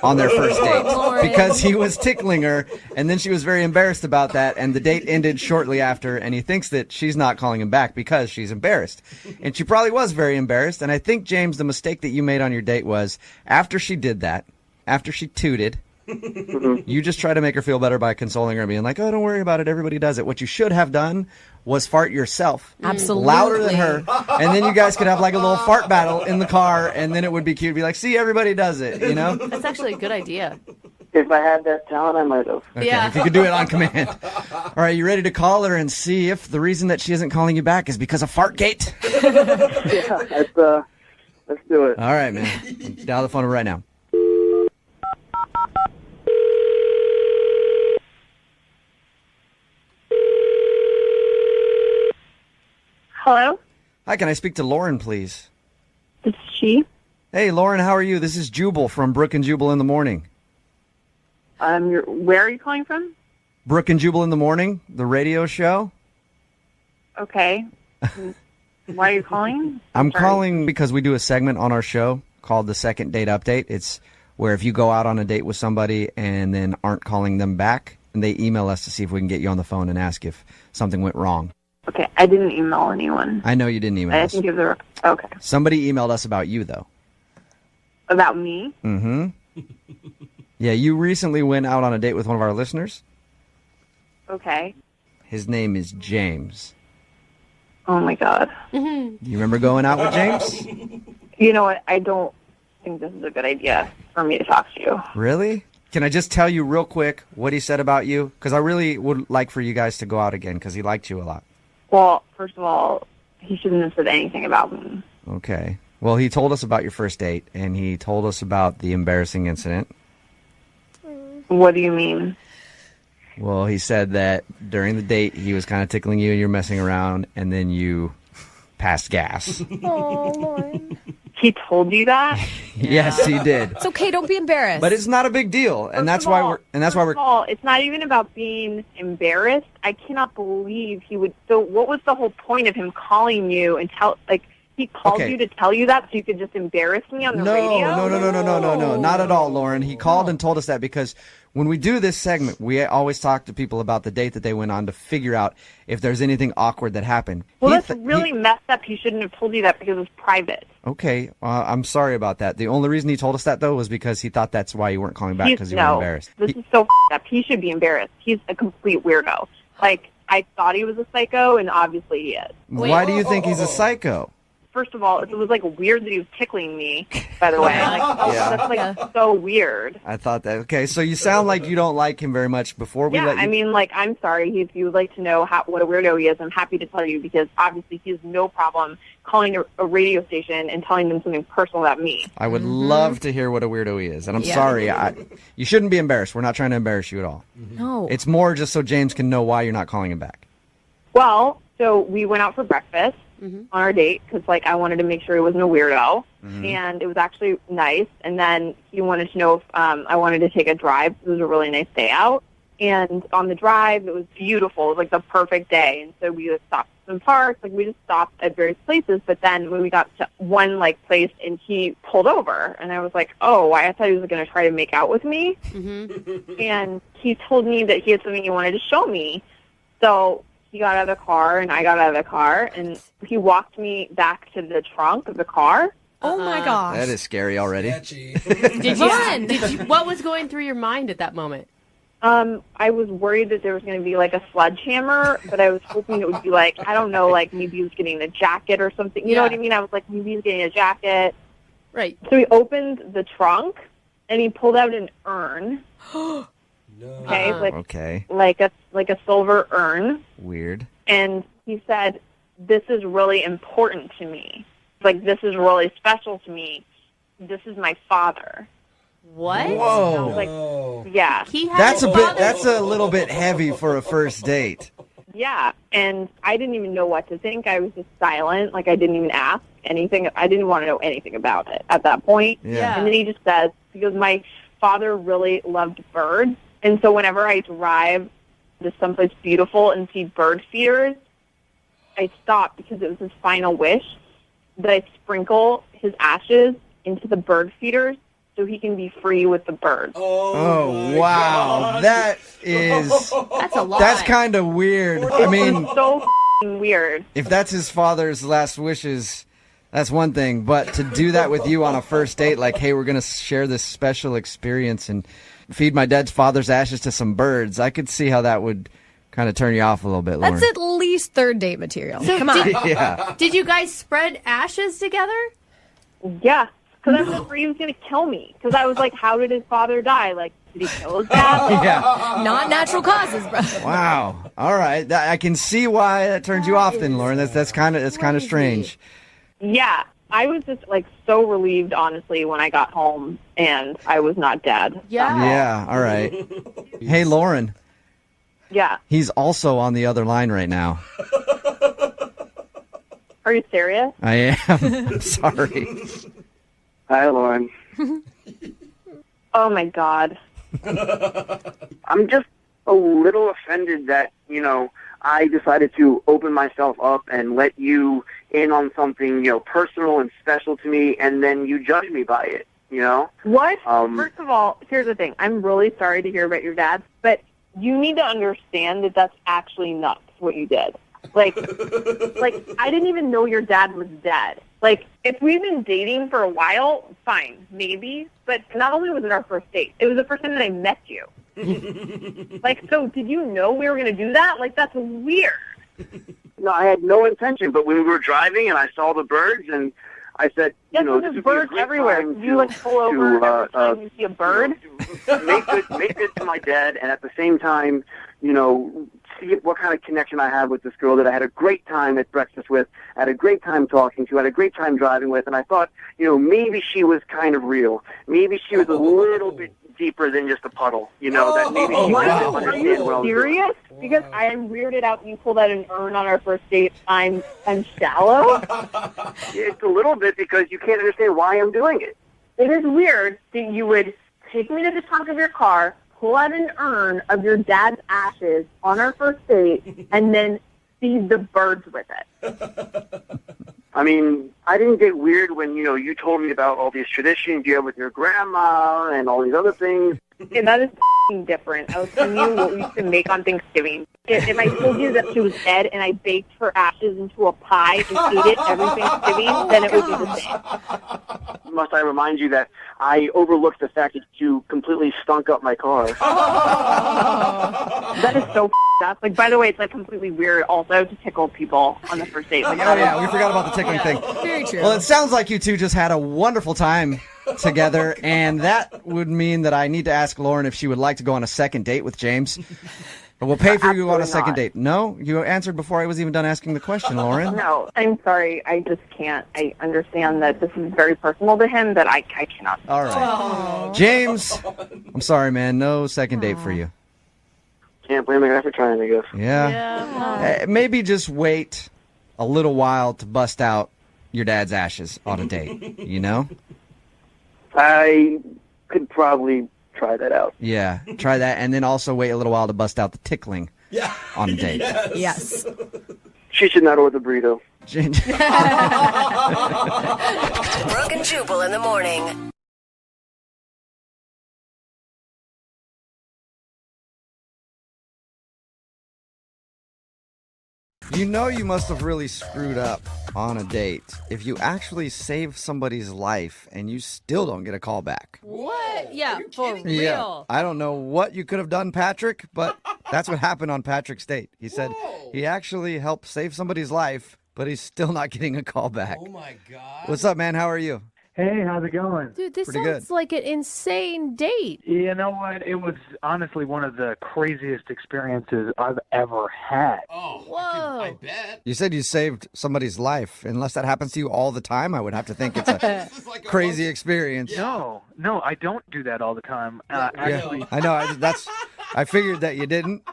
on their first date because he was tickling her, and then she was very embarrassed about that, and the date ended shortly after, and he thinks that she's not calling him back because she's embarrassed. And she probably was very embarrassed, and I think, James, the mistake that you made on your date was after she did that, after she tooted, you just try to make her feel better by consoling her and being like, oh, don't worry about it. Everybody does it. What you should have done was fart yourself. Absolutely. Louder than her. And then you guys could have like a little fart battle in the car, and then it would be cute to be like, see, everybody does it, you know? That's actually a good idea. If I had that talent, I might have. Okay, Yeah. if you could do it on command. All right, you ready to call her and see if the reason that she isn't calling you back is because of Fartgate? Yeah, let's do it. All right, man. Dial the phone right now. Hello? Hi, can I speak to Lauren, please? This is she. Hey, Lauren, how are you? This is Jubal from Brooke and Jubal in the Morning. Where are you calling from? Brooke and Jubal in the Morning, the radio show. Okay. Why are you calling? I'm Sorry. calling because we do a segment on our show called the Second Date Update. It's where if you go out on a date with somebody and then aren't calling them back, and they email us to see if we can get you on the phone and ask if something went wrong. Okay, I didn't email anyone. I know you didn't email I us. didn't give the... Okay. Somebody emailed us about you, though. About me? Mm-hmm. Yeah, you recently went out on a date with one of our listeners. Okay. His name is James. Oh, my God. You remember going out with James? You know what? I don't think this is a good idea for me to talk to you. Really? Can I just tell you real quick what he said about you? Because I really would like for you guys to go out again because he liked you a lot. Well, first of all, he shouldn't have said anything about me. Okay. Well, he told us about your first date, and he told us about the embarrassing incident. What do you mean? Well, he said that during the date, he was kind of tickling you and you're messing around, and then you passed gas. Oh, Lauren. He told you that? Yes, he did. It's okay. Don't be embarrassed. But it's not a big deal, and that's why we're First of all, it's not even about being embarrassed. I cannot believe he would. So, what was the whole point of him calling you and he called Okay. you to tell you that so you could just embarrass me on the radio? No, not at all, Lauren. He called and told us that because when we do this segment, we always talk to people about the date that they went on to figure out if there's anything awkward that happened. Well, that's really messed up. He shouldn't have told you that because it was private. Okay, I'm sorry about that. The only reason he told us that, though, was because he thought that's why you weren't calling back because you were embarrassed. This is so up. He should be embarrassed. He's a complete weirdo. Like, I thought he was a psycho, and obviously he is. Why do you think he's a psycho? First of all, it was like weird that he was tickling me, by the way. That's like so weird. I thought that. Okay, so you sound like you don't like him very much before we let you... I mean, like, I'm sorry. If you would like to know what a weirdo he is, I'm happy to tell you because obviously he has no problem calling a radio station and telling them something personal about me. I would love to hear what a weirdo he is. And I'm sorry. You shouldn't be embarrassed. We're not trying to embarrass you at all. No. It's more just so James can know why you're not calling him back. Well, so we went out for breakfast on our date because, like, I wanted to make sure he wasn't a weirdo. And it was actually nice. And then he wanted to know if I wanted to take a drive. It was a really nice day out. And on the drive, it was beautiful. It was, like, the perfect day. And so we stopped at some parks. Like, we just stopped at various places. But then when we got to one, like, place and he pulled over. And I was like, oh, I thought he was going to try to make out with me. And he told me that he had something he wanted to show me. So he got out of the car, and I got out of the car, and he walked me back to the trunk of the car. Oh, my gosh. That is scary already. What was going through your mind at that moment? I was worried that there was going to be, like, a sledgehammer, but I was hoping it would be, like, I don't know, like, maybe he was getting a jacket or something. You know what I mean? I was like, maybe he's getting a jacket. Right. So he opened the trunk, and he pulled out an urn. Okay, Okay. like a silver urn. Weird. And he said, "This is really important to me. Like, this is really special to me. This is my father." What? Whoa. I was like, yeah. That's a little bit heavy for a first date. Yeah, and I didn't even know what to think. I was just silent. Like, I didn't even ask anything. I didn't want to know anything about it at that point. Yeah. And then he just says, because my father really loved birds, and so whenever I drive to someplace beautiful and see bird feeders, I stop because it was his final wish that I sprinkle his ashes into the bird feeders so he can be free with the birds. Oh, wow. God. That is... That's a lot. That's kind of weird. I mean... It's so f***ing weird. If that's his father's last wishes, that's one thing. But to do that with you on a first date, like, hey, we're going to share this special experience and feed my dad's father's ashes to some birds, I could see how that would kind of turn you off a little bit, Lauren. That's at least third date material. So Come on. Yeah. Did you guys spread ashes together? Yeah, because I was afraid he was going to kill me. Because I was like, how did his father die? Like, did he kill his dad? Yeah. Not natural causes, bro. Wow. All right. I can see why that turns you off then, Lauren. That's kind of strange. Yeah, I was just like so relieved, honestly, when I got home and I was not dead. Yeah. All right. Hey, Lauren. Yeah. He's also on the other line right now. Are you serious? I am. I'm sorry. Hi, Lauren. Oh my God. I'm just a little offended that, I decided to open myself up and let you in on something, personal and special to me, and then you judge me by it, What? First of all, here's the thing. I'm really sorry to hear about your dad, but you need to understand that that's actually nuts, what you did. Like, I didn't even know your dad was dead. Like, if we've been dating for a while, fine, maybe. But not only was it our first date, it was the first time that I met you. Like, so did you know we were going to do that? Like, that's weird. No, I had no intention, but when we were driving and I saw the birds and I said, Yes, this there's would be a birds great everywhere. time You, like, pull over every time you see a bird? make good to my dad, and at the same time, see what kind of connection I have with this girl that I had a great time at breakfast with, had a great time talking to, had a great time driving with, and I thought, maybe she was kind of real. Maybe she was a little bit deeper than just a puddle, that maybe she might Are understand you what I was doing. serious? Because I am weirded out when you pulled out an urn on our first date. I'm shallow. It's a little bit because you can't understand why I'm doing it. It is weird that you would take me to the trunk of your car, pull out an urn of your dad's ashes on our first date, and then feed the birds with it. I mean, I didn't get weird when, you told me about all these traditions you have with your grandma and all these other things. Okay, that is f***ing different. I was telling you what we used to make on Thanksgiving. If I told you that she was dead and I baked her ashes into a pie and ate it every Thanksgiving, then it would be the same. Must I remind you that I overlooked the fact that you completely stunk up my car. That is so up. Like, by the way, it's like completely weird also to tickle people on the first date. Like, Oh, yeah, we forgot about the tickling thing. Very true. Well, it sounds like you two just had a wonderful time together, and that would mean that I need to ask Lauren if she would like to go on a second date with James. We'll pay for you on a second date. No? You answered before I was even done asking the question, Lauren. No, I'm sorry. I just can't. I understand that this is very personal to him, that I cannot. All right. James, I'm sorry, man. No second date for you. Can't blame the guy for trying, I guess. Yeah. Maybe just wait a little while to bust out your dad's ashes on a date, I could probably try that out. Yeah, try that, and then also wait a little while to bust out the tickling on a date. Yes. She should not order the burrito. Brooke and Jubal in the morning. You know you must have really screwed up on a date if you actually save somebody's life and you still don't get a call back. What? Yeah, for real. Yeah. I don't know what you could have done, Patrick, but that's what happened on Patrick's date. He said he actually helped save somebody's life, but he's still not getting a call back. Oh, my God. What's up, man? How are you? Hey, how's it going? Dude, this Pretty sounds good. like an insane date. You know what? It was honestly one of the craziest experiences I've ever had. Oh, Whoa. I bet. You said you saved somebody's life. Unless that happens to you all the time, I would have to think it's a crazy experience. No, I don't do that all the time. Actually, I know. I figured that you didn't.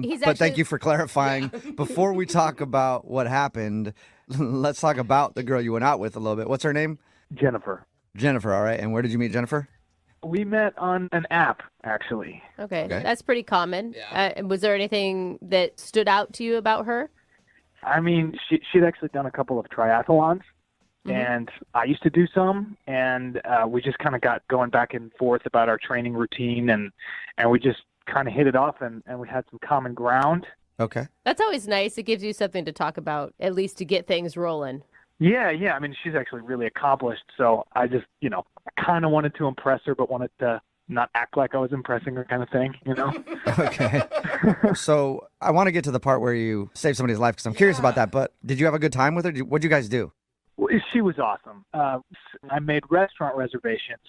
He's but thank actually- you for clarifying. Before we talk about what happened, let's talk about the girl you went out with a little bit. What's her name? Jennifer. Jennifer. All right. And where did you meet Jennifer? We met on an app, actually. Okay, that's pretty common. Was there anything that stood out to you about her? I mean, she'd actually done a couple of triathlons, and I used to do some, and we just kind of got going back and forth about our training routine, and we just kind of hit it off, and we had some common ground. Okay. That's always nice. It gives you something to talk about, at least to get things rolling. Yeah. I mean, she's actually really accomplished, so I just, kind of wanted to impress her, but wanted to not act like I was impressing her kind of thing, Okay. So I want to get to the part where you saved somebody's life because I'm curious about that, but did you have a good time with her? What'd you guys do? Well, she was awesome. I made restaurant reservations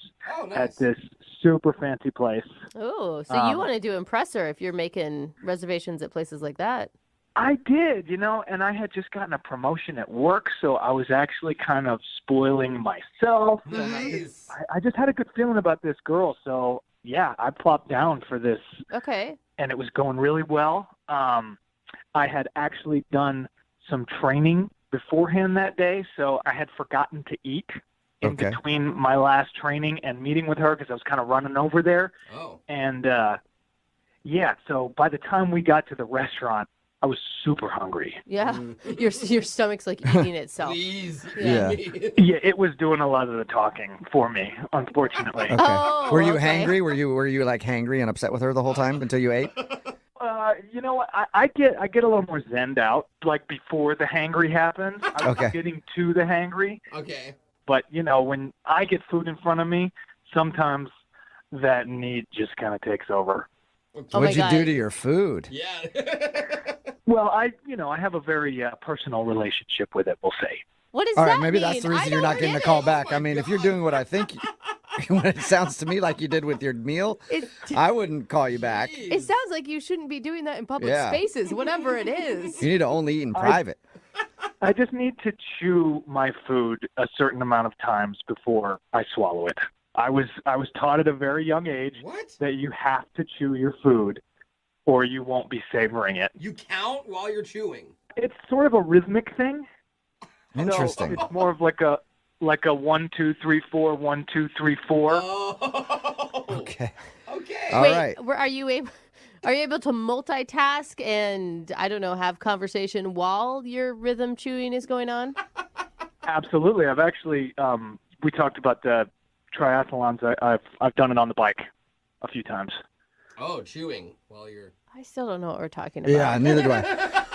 nice. at this super fancy place. Oh, so you wanted to impress her if you're making reservations at places like that. I did, and I had just gotten a promotion at work, so I was actually kind of spoiling myself. Nice. I just had a good feeling about this girl, so yeah, I plopped down for this. Okay. And it was going really well. I had actually done some training beforehand that day, so I had forgotten to eat in between my last training and meeting with her because I was kind of running over there. Oh. And so by the time we got to the restaurant, I was super hungry. Yeah. Your stomach's like eating itself. Please. Yeah. Yeah, it was doing a lot of the talking for me, unfortunately. Okay. Oh, Were you okay. hangry? Were you like hangry and upset with her the whole time until you ate? You know what? I get a little more zenned out, like before the hangry happens. I was getting to the hangry. Okay. But, when I get food in front of me, sometimes that need just kind of takes over. What'd you do to your food? Yeah. Well, I have a very personal relationship with it, we'll say. What does All that right, maybe mean? that's the reason you're not getting a call back. I mean, if you're doing what I think, what it sounds to me like you did with your meal, I wouldn't call you back. It sounds like you shouldn't be doing that in public spaces, whatever it is. You need to only eat in private. I just need to chew my food a certain amount of times before I swallow it. I was taught at a very young age that you have to chew your food or you won't be savoring it. You count while you're chewing. It's sort of a rhythmic thing. Interesting. So it's more of like a 1, 2, 3, 4, 1, 2, 3, 4. Oh. Okay. Okay. All right. Are you able to multitask and, I don't know, have conversation while your rhythm chewing is going on? Absolutely. I've actually we talked about the triathlons. I've done it on the bike a few times. Oh, chewing while you're... I still don't know what we're talking about. Yeah, neither do I.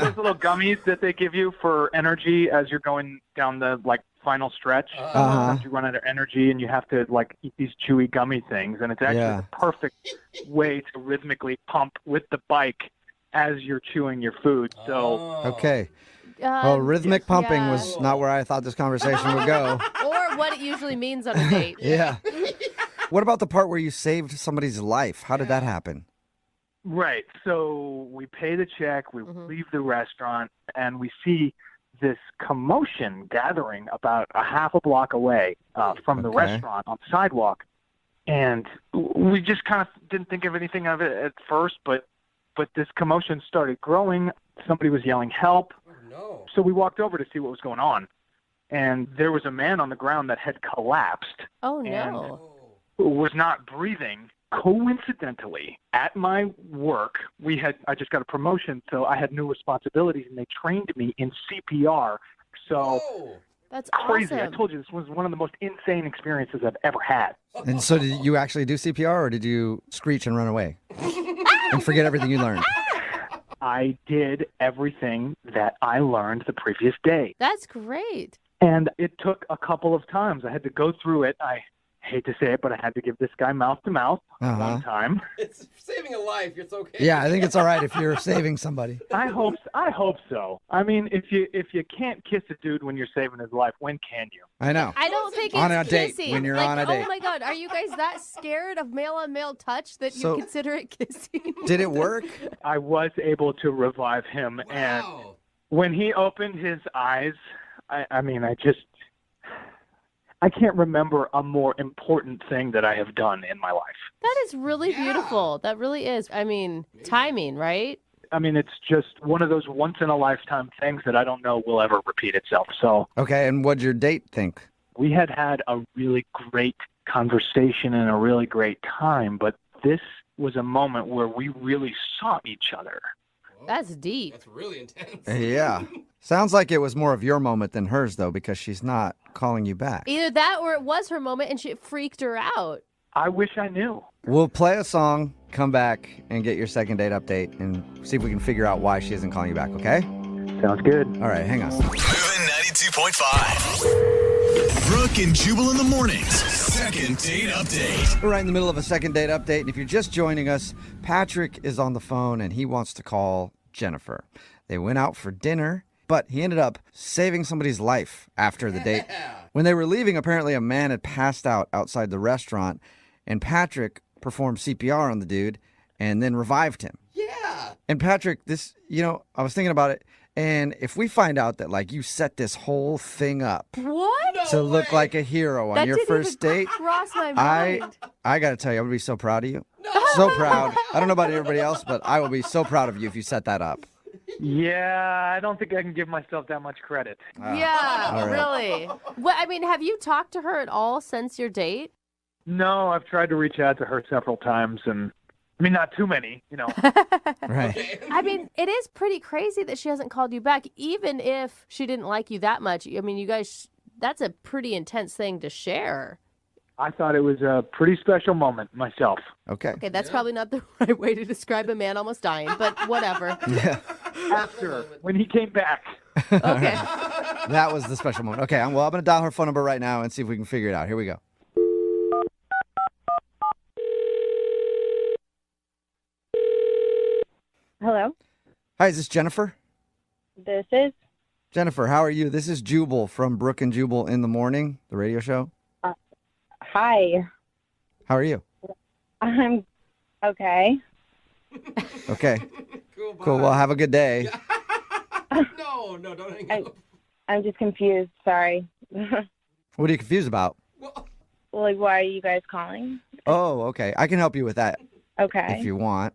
Those little gummies that they give you for energy as you're going down the final stretch. Sometimes you run out of energy and you have to eat these chewy gummy things, and it's actually the perfect way to rhythmically pump with the bike as you're chewing your food. So Okay. Well, rhythmic pumping was not where I thought this conversation would go. Or what it usually means on a date. Yeah. What about the part where you saved somebody's life? How did that happen? Right. So we pay the check, we leave the restaurant, and we see this commotion gathering about a half a block away from the restaurant on the sidewalk. And we just kind of didn't think of anything of it at first, but this commotion started growing. Somebody was yelling, "Help." Oh, no. So we walked over to see what was going on. And there was a man on the ground that had collapsed. Oh, no. And was not breathing. Coincidentally, at my work, I just got a promotion, so I had new responsibilities, and they trained me in CPR. So that's crazy. awesome. I told you this was one of the most insane experiences I've ever had. And so did you actually do CPR, or did you screech and run away and forget everything you learned? I did everything that I learned the previous day. That's great. And it took a couple of times. I had to go through it. I hate to say it, but I had to give this guy mouth to mouth one time. It's saving a life. It's okay. Yeah, I think it's all right if you're saving somebody. I hope so. I mean, if you can't kiss a dude when you're saving his life, when can you? I know. I don't think it's on a date, kissing. when you're like, on a date. Oh my God, are you guys that scared of male-on-male touch that So- you consider it kissing? Did it work? I was able to revive him, and when he opened his eyes, I can't remember a more important thing that I have done in my life. That is really beautiful. That really is. I mean, timing, right? I mean, it's just one of those once-in-a-lifetime things that I don't know will ever repeat itself. So Okay, and what'd your date think? we had a really great conversation and a really great time, but this was a moment where we really saw each other. That's deep. That's really intense. Yeah. Sounds like it was more of your moment than hers, though, because she's not calling you back. Either that or it was her moment and it freaked her out. I wish I knew. We'll play a song, come back, and get your second date update, and see if we can figure out why she isn't calling you back, okay? Sounds good. All right, hang on. Moving 92.5. Brooke and Jubal in the mornings. Second date update. We're right in the middle of a second date update, and if you're just joining us, Patrick is on the phone, and he wants to call Jennifer. They went out for dinner, but he ended up saving somebody's life after the date. When they were leaving, apparently a man had passed out outside the restaurant, and Patrick performed CPR on the dude and then revived him. Yeah. And Patrick, I was thinking about it, and if we find out that, you set this whole thing up What? to look like a hero on That your didn't first even date, cross my mind. I got to tell you, I'm going to be so proud of you. So proud. I don't know about everybody else, but I will be so proud of you if you set that up. Yeah, I don't think I can give myself that much credit. Yeah, all right. really. Well, I mean, have you talked to her at all since your date? No, I've tried to reach out to her several times, and not too many, Right. I mean, it is pretty crazy that she hasn't called you back, even if she didn't like you that much. I mean, you guys, that's a pretty intense thing to share. I thought it was a pretty special moment myself. Okay. Okay, that's probably not the right way to describe a man almost dying, but whatever. Yeah. After, when he came back. Okay. That was the special moment. Okay, I'm going to dial her phone number right now and see if we can figure it out. Here we go. Hello, Hi, is this Jennifer? this is. Jennifer, how are you? This is Jubal from Brooke and Jubal in the Morning, the radio show. Hi, How are you? I'm okay. Okay. Cool. Cool. Well, have a good day. No, don't hang up. I'm just confused. Sorry. What are you confused about? Like, why are you guys calling? Oh, okay. I can help you with that Okay, if you want.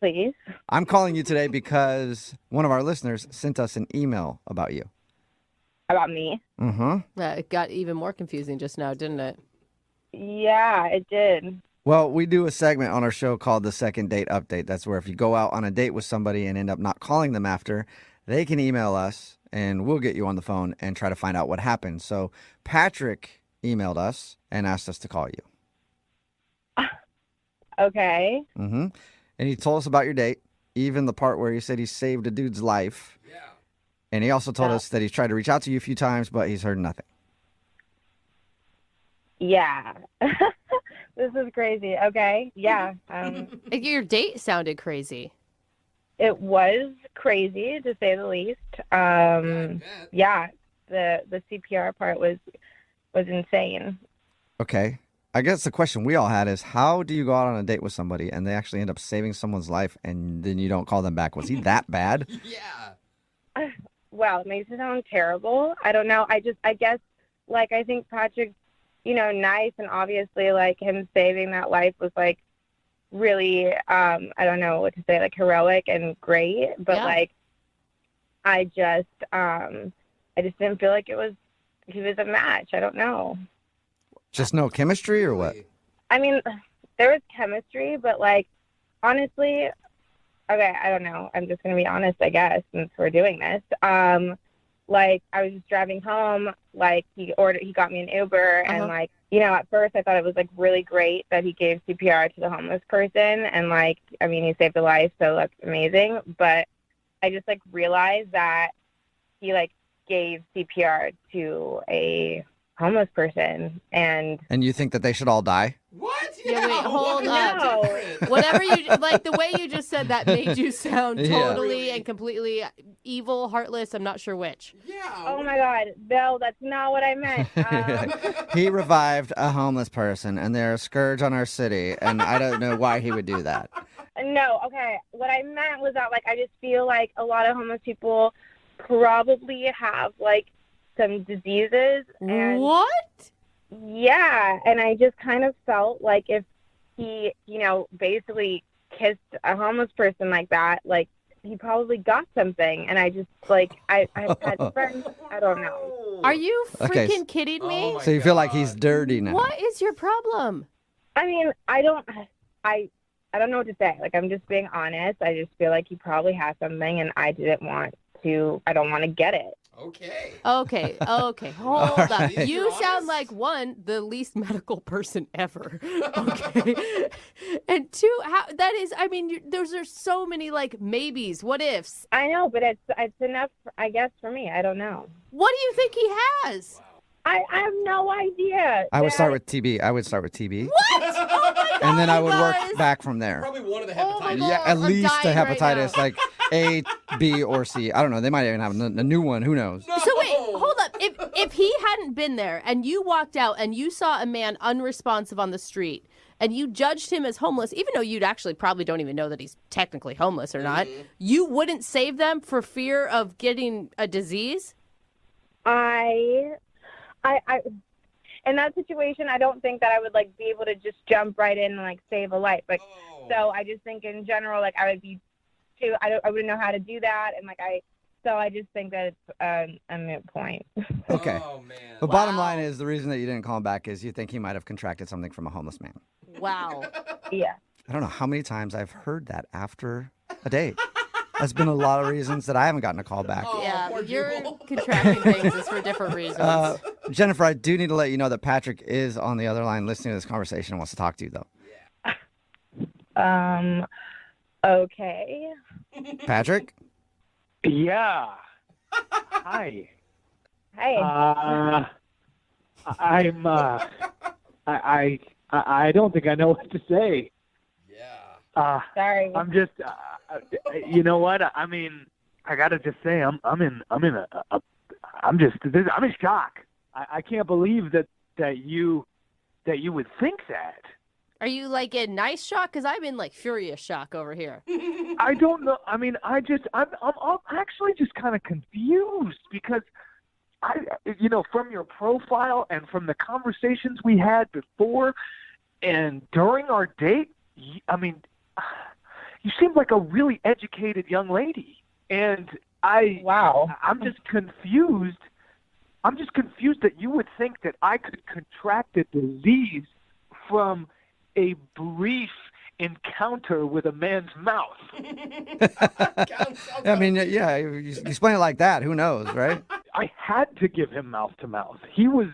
please. I'm calling you today because one of our listeners sent us an email about you. About me? Mm-hmm. It got even more confusing just now, didn't it? Yeah, it did. Well, we do a segment on our show called the Second Date Update. That's where if you go out on a date with somebody and end up not calling them after, they can email us and we'll get you on the phone and try to find out what happened. So Patrick emailed us and asked us to call you. Okay. Mm-hmm. And he told us about your date, even the part where he said he saved a dude's life. Yeah. And he also told us that he's tried to reach out to you a few times, but he's heard nothing. Yeah. This is crazy. Okay. Yeah. Your date sounded crazy. It was crazy to say the least. Yeah. The CPR part was insane. Okay. I guess the question we all had is, how do you go out on a date with somebody and they actually end up saving someone's life and then you don't call them back? Was he that bad? Yeah. Well, it makes it sound terrible. I don't know. I guess, I think Patrick's, nice, and obviously, him saving that life was, really, I don't know what to say, heroic and great. But, Yeah. I just didn't feel like he was a match. I don't know. Just no chemistry or what? I mean, there was chemistry, but, honestly, okay, I don't know. I'm just going to be honest, I guess, since we're doing this. like, I was just driving home, like, he got me an Uber, and, like, you know, at first I thought it was, like, really great that he gave CPR to the homeless person, and, like, I mean, he saved a life, so that's amazing, but I just, like, realized that he, like, gave CPR to a homeless person, and you think that they should all die? What? Yeah, wait, hold on. no. Whatever you like, the way you just said that made you sound Yeah. totally and completely evil, heartless. I'm not sure which. Oh my God, no, that's not what I meant. He revived a homeless person, and they're a scourge on our city, and I don't know why he would do that. No, okay. What I meant was that, like, I just feel like a lot of homeless people probably have, like, some diseases. And what? Yeah, and I just kind of felt like if he, you know, basically kissed a homeless person like that, like, he probably got something. And I just, like, I've had friends, I don't know. Are you Okay, freaking kidding me? So you feel like he's dirty now? What is your problem? I mean, I don't know what to say. Like, I'm just being honest. I just feel like he probably has something, and I don't want to get it. Okay. Hold up. right. You sound like, one, the least medical person ever. Okay. And two, that is, I mean, those are so many, like, maybes, what ifs. I know, but it's enough, I guess, for me. I don't know. What do you think he has? I have no idea. I would start with TB. What? Oh my God, And then I would you work guys. back from there. Probably one of the Oh my hepatitis. God, Yeah, at I'm least a dying right hepatitis, now. like A, B, or C. I don't know. They might even have a new one. Who knows? So wait, hold up. If he hadn't been there and you walked out and you saw a man unresponsive on the street and you judged him as homeless, even though you'd actually probably don't even know that he's technically homeless or not, you wouldn't save them for fear of getting a disease? I in that situation, I don't think that I would, like, be able to just jump right in and, like, save a life. Like, so I just think in general, like, I would be too. I wouldn't know how to do that, and, like, so I just think that it's a moot point. Okay. Oh, man. But bottom line is, the reason that you didn't call him back is you think he might have contracted something from a homeless man. Wow. Yeah. I don't know how many times I've heard that after a date. There's been a lot of reasons that I haven't gotten a call back. Yeah, you're contracting things is for different reasons. Jennifer, I do need to let you know that Patrick is on the other line listening to this conversation and wants to talk to you, though. Okay. Patrick? Yeah. Hi. Hey. I don't think I know what to say. Yeah. Sorry. I'm just, you know what? I mean, I gotta just say, I'm in shock. I can't believe that you would think that. Are you, like, in nice shock? Because I'm in, like, furious shock over here. I don't know. I mean, I'm actually just kind of confused because from your profile and from the conversations we had before and during our date, you seem like a really educated young lady. And I'm just confused. I'm just confused that you would think that I could contract a disease from a brief encounter with a man's mouth. I mean, yeah, you explain it like that. Who knows, right? I had to give him mouth to mouth. He was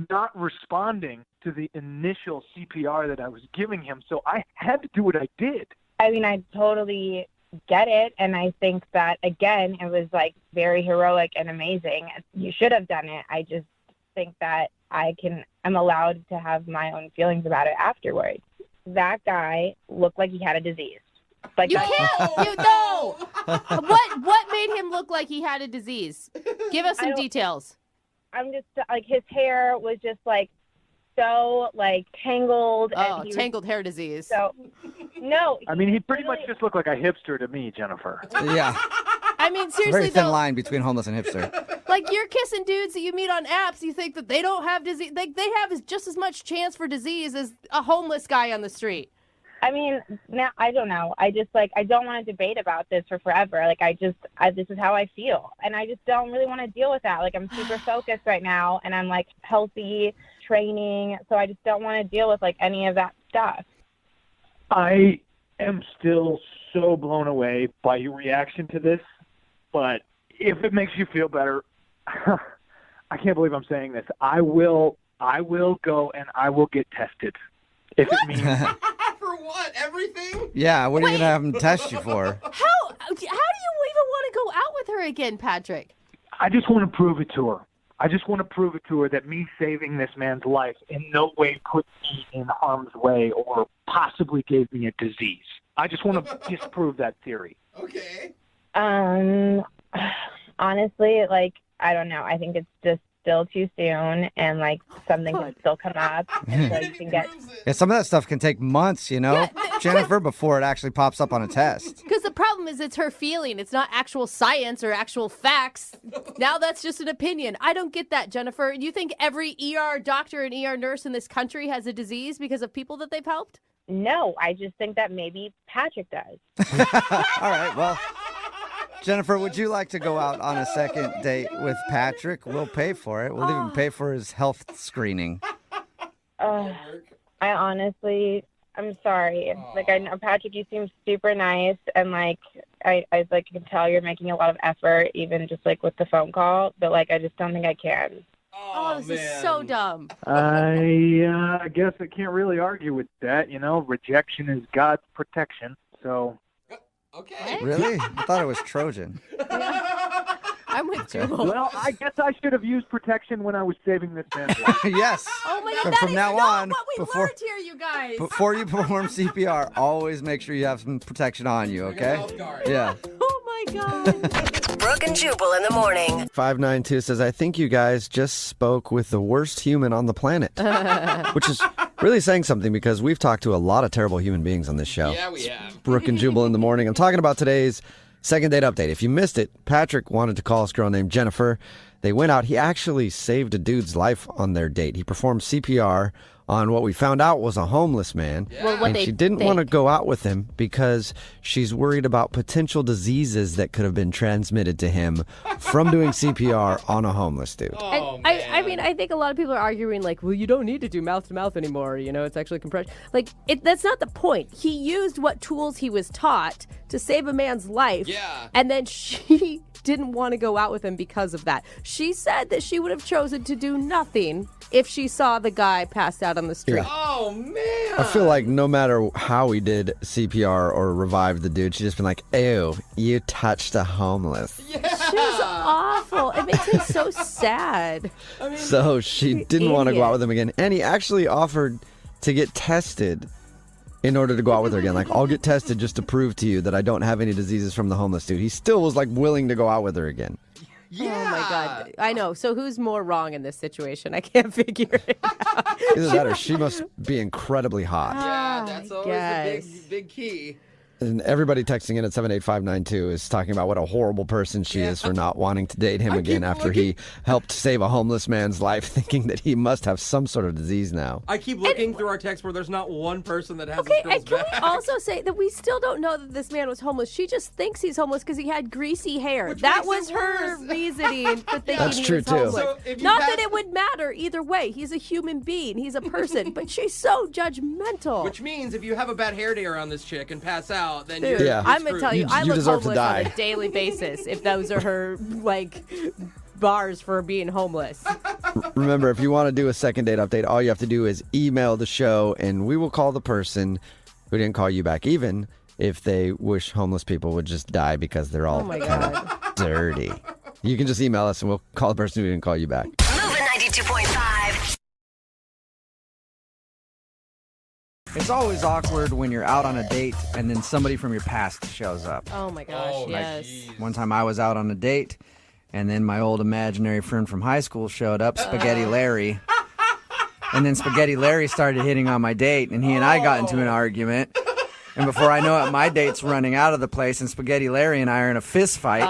not responding to the initial CPR that I was giving him, so I had to do what I did. I mean, I totally get it, and I think that, again, it was, like, very heroic and amazing. You should have done it. I just think that I'm allowed to have my own feelings about it afterwards. That guy looked like he had a disease. Like, You can't. No. What made him look like he had a disease? Give us some details. I'm just, like, his hair was just, like, so, like, tangled. Oh, and tangled hair disease. So, no. I mean, he pretty much just looked like a hipster to me, Jennifer. Yeah. I mean, It's a seriously, very thin though, line between homeless and hipster. like, you're kissing dudes that you meet on apps, you think that they don't have disease. Like, they have just as much chance for disease as a homeless guy on the street. I mean, now, I don't know. I just, like, I don't want to debate about this for forever. Like, this is how I feel. And I just don't really want to deal with that. Like, I'm super focused right now, and I'm, like, healthy, training. So I just don't want to deal with, like, any of that stuff. I am still so blown away by your reaction to this, but if it makes you feel better, I can't believe I'm saying this. I will go and I will get tested. If it means For what? Everything? Yeah, what are you going to have him test you for? How do you even want to go out with her again, Patrick? I just want to prove it to her. I just want to prove it to her that me saving this man's life in no way put me in harm's way or possibly gave me a disease. I just want to disprove that theory. Okay. Honestly, like, I don't know. I think it's just still too soon, and like something can still come up, and so you can get. Yeah, some of that stuff can take months, Jennifer, before it actually pops up on a test. Because the problem is it's her feeling. It's not actual science or actual facts. Now that's just an opinion. I don't get that, Jennifer. You think every ER doctor and ER nurse in this country has a disease because of people that they've helped? No, I just think that maybe Patrick does. All right, well, Jennifer, would you like to go out on a second date with Patrick? We'll pay for it. We'll even pay for his health screening. I honestly, I'm sorry. Like, I know, Patrick, you seem super nice, and like I like can tell you're making a lot of effort, even just like with the phone call. But like, I just don't think I can. Oh, this is so dumb. I guess I can't really argue with that. Rejection is God's protection. So. Okay. Really? I thought it was Trojan. I'm with you. Well, I guess I should have used protection when I was saving this man's life. Yes. Oh my God, And that from is now not on, what we before- learned here, you guys. Before you perform CPR, always make sure you have some protection on you, okay? Yeah. Oh my God. Brooke and Jubal in the morning. 592 says, I think you guys just spoke with the worst human on the planet. Which is really saying something because we've talked to a lot of terrible human beings on this show. Yeah, we have. Brooke and Jubal in the morning. I'm talking about today's second date update. If you missed it, Patrick wanted to call this girl named Jennifer. They went out. He actually saved a dude's life on their date. He performed CPR on what we found out was a homeless man. Well, and she didn't want to go out with him because she's worried about potential diseases that could have been transmitted to him from doing CPR on a homeless dude. And I mean, I think a lot of people are arguing like, well, you don't need to do mouth to mouth anymore. It's actually compression. Like, that's not the point. He used what tools he was taught to save a man's life. Yeah. And then she didn't want to go out with him because of that. She said that she would have chosen to do nothing if she saw the guy passed out on the street. Yeah. Oh, man. I feel like no matter how he did CPR or revived the dude, she'd just been like, ew, you touched a homeless. She was awful. It makes him so sad. So she didn't want to go out with him again. And he actually offered to get tested in order to go out with her again. Like, I'll get tested just to prove to you that I don't have any diseases from the homeless dude. He still was like willing to go out with her again. Yeah. Oh my God. I know. So who's more wrong in this situation? I can't figure it out. Either that or she must be incredibly hot. Yeah, that's always guess. a big key. And everybody texting in at 78592 is talking about what a horrible person she is for not wanting to date him again after he helped save a homeless man's life, thinking that he must have some sort of disease now. I keep looking through our text where there's not one person that has Okay, this girl's and can back. we also say that we still don't know that this man was homeless? She just thinks he's homeless because he had greasy hair. Which that makes was it her worse. reasoning for thinking That's he true, was too. homeless. So if you Not pass- that it would matter either way. He's a human being. He's a person. But she's so judgmental. Which means if you have a bad hair day around this chick and pass out, then Dude, you're Yeah. I'm going to tell you, I You look deserve to homeless die. on a daily basis if those are her, like, bars for being homeless. Remember, if you want to do a second date update, all you have to do is email the show, and we will call the person who didn't call you back, even if they wish homeless people would just die because they're all Oh my kind of dirty. You can just email us, and we'll call the person who didn't call you back. Moving 92.5. It's always awkward when you're out on a date and then somebody from your past shows up. Oh my gosh, yes. One time I was out on a date, and then my old imaginary friend from high school showed up, Spaghetti Larry. And then Spaghetti Larry started hitting on my date, and he and I got into an argument. And before I know it, my date's running out of the place, and Spaghetti Larry and I are in a fist fight.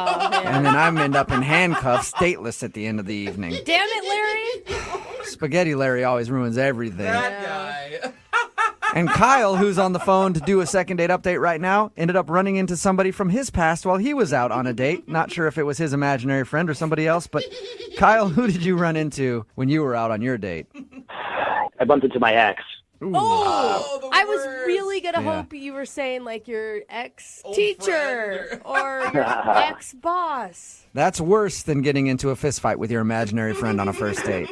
And then I'm end up in handcuffs, dateless at the end of the evening. Damn it, Larry. Spaghetti Larry always ruins everything. that guy. And Kyle, who's on the phone to do a second date update right now, ended up running into somebody from his past while he was out on a date. Not sure if it was his imaginary friend or somebody else, but Kyle, who did you run into when you were out on your date? I bumped into my ex. I was really going to hope you were saying like your ex-teacher or your ex-boss. That's worse than getting into a fist fight with your imaginary friend on a first date.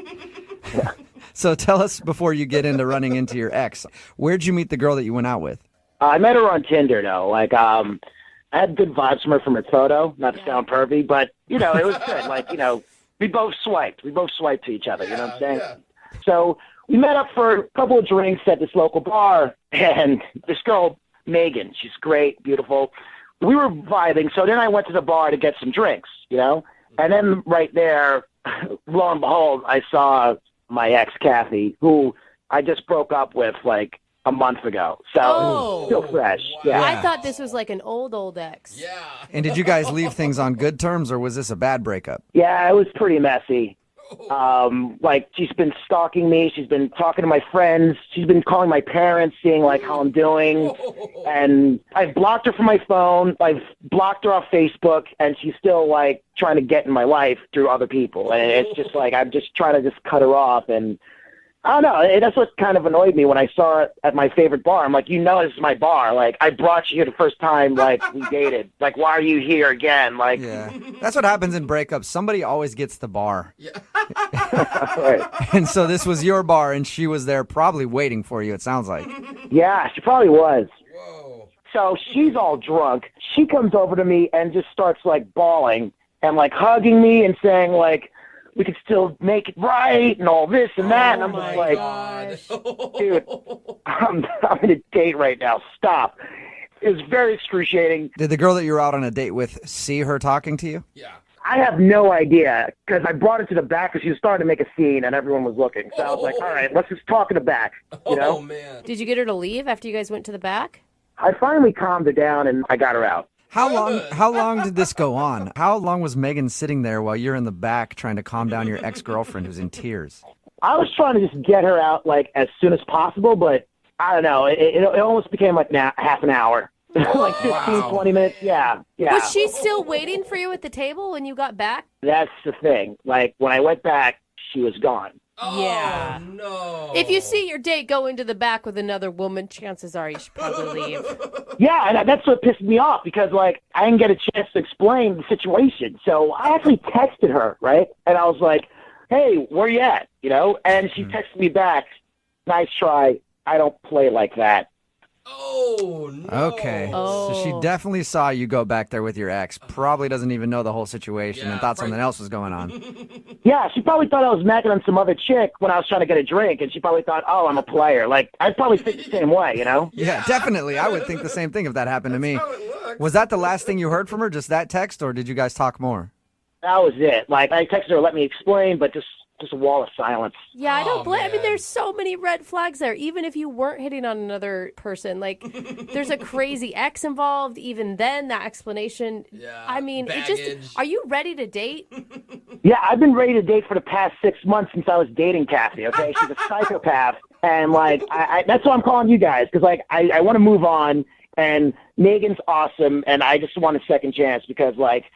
So tell us before you get into running into your ex, where'd you meet the girl that you went out with? I met her on Tinder, though. Like, I had good vibes from her from her photo, not to sound pervy, but, it was good. Like, we both swiped. We both swiped to each other, you know what I'm saying? Yeah. So we met up for a couple of drinks at this local bar, and this girl, Megan, she's great, beautiful. We were vibing, so then I went to the bar to get some drinks, and then right there, lo and behold, I saw my ex, Kathy, who I just broke up with, like, a month ago. So still fresh. Yeah. I thought this was like an old ex. Yeah. And did you guys leave things on good terms, or was this a bad breakup? Yeah, it was pretty messy. Like, she's been stalking me. She's been talking to my friends. She's been calling my parents, seeing, like, how I'm doing. And I've blocked her from my phone. I've blocked her off Facebook, and she's still, like, trying to get in my life through other people. And it's just, like, I'm just trying to just cut her off. And I don't know. That's what kind of annoyed me when I saw it at my favorite bar. I'm like, this is my bar. Like, I brought you here the first time, like, we dated. Like, why are you here again? Like, yeah. That's what happens in breakups. Somebody always gets the bar. Yeah. Right. And so this was your bar, and she was there probably waiting for you, it sounds like. Yeah, she probably was. Whoa. So she's all drunk. She comes over to me and just starts, like, bawling and, like, hugging me and saying, like, we could still make it right and all this and that. And I'm just like, dude, I'm in a date right now. Stop. It was very excruciating. Did the girl that you were out on a date with see her talking to you? Yeah. I have no idea because I brought her to the back because she was starting to make a scene and everyone was looking. So I was like, all right, let's just talk in the back, Oh, man. Did you get her to leave after you guys went to the back? I finally calmed her down and I got her out. How long did this go on? How long was Megan sitting there while you're in the back trying to calm down your ex-girlfriend who's in tears? I was trying to just get her out, like, as soon as possible, but I don't know. It almost became, like, half an hour. Like 15, 20 minutes. Yeah. Was she still waiting for you at the table when you got back? That's the thing. Like, when I went back, she was gone. Yeah. Oh, no. If you see your date go into the back with another woman, chances are you should probably leave. Yeah, and that's what pissed me off because, like, I didn't get a chance to explain the situation. So I actually texted her, right? And I was like, hey, where you at? And she texted me back, nice try. I don't play like that. Oh, no. Okay. So she definitely saw you go back there with your ex. Probably doesn't even know the whole situation and thought something else was going on. Yeah, she probably thought I was macking on some other chick when I was trying to get a drink, and she probably thought, oh, I'm a player. Like, I'd probably think the same way, Yeah, definitely. I would think the same thing if that happened to me. Was that the last thing you heard from her, just that text, or did you guys talk more? That was it. Like, I texted her, let me explain, but just a wall of silence. Yeah, I don't blame. I mean, there's so many red flags there. Even if you weren't hitting on another person, like, there's a crazy ex involved. Even then, that explanation. Yeah. I mean, baggage. Are you ready to date? Yeah, I've been ready to date for the past 6 months since I was dating Kathy. Okay, she's a psychopath, and like, I that's why I'm calling you guys because like I want to move on, and Megan's awesome, and I just want a second chance because like.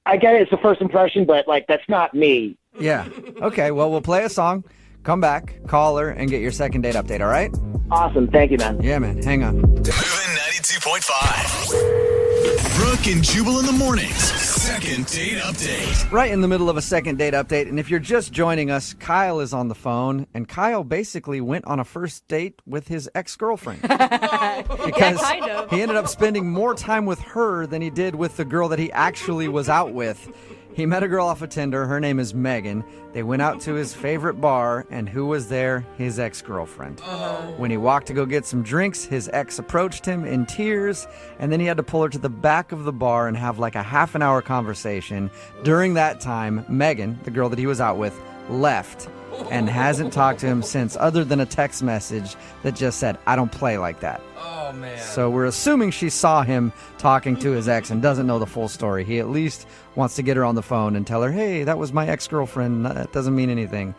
I get it, it's the first impression, but, like, that's not me. Yeah. Okay, well, we'll play a song, come back, call her, and get your second date update, all right? Awesome. Thank you, man. Yeah, man. Hang on. Moving 92.5. Brooke and Jubal in the mornings. Second date update. Right in the middle of a second date update, and if you're just joining us, Kyle is on the phone, and Kyle basically went on a first date with his ex-girlfriend. Because he ended up spending more time with her than he did with the girl that he actually was out with. He met a girl off of Tinder. Her name is Megan. They went out to his favorite bar, and who was there? His ex-girlfriend. When he walked to go get some drinks, his ex approached him in tears, and then he had to pull her to the back of the bar and have like a half an hour conversation. During that time, Megan, the girl that he was out with, left and hasn't talked to him since, other than a text message that just said, I don't play like that. Oh, man. So we're assuming she saw him talking to his ex and doesn't know the full story. He at least wants to get her on the phone and tell her, hey, that was my ex-girlfriend. That doesn't mean anything.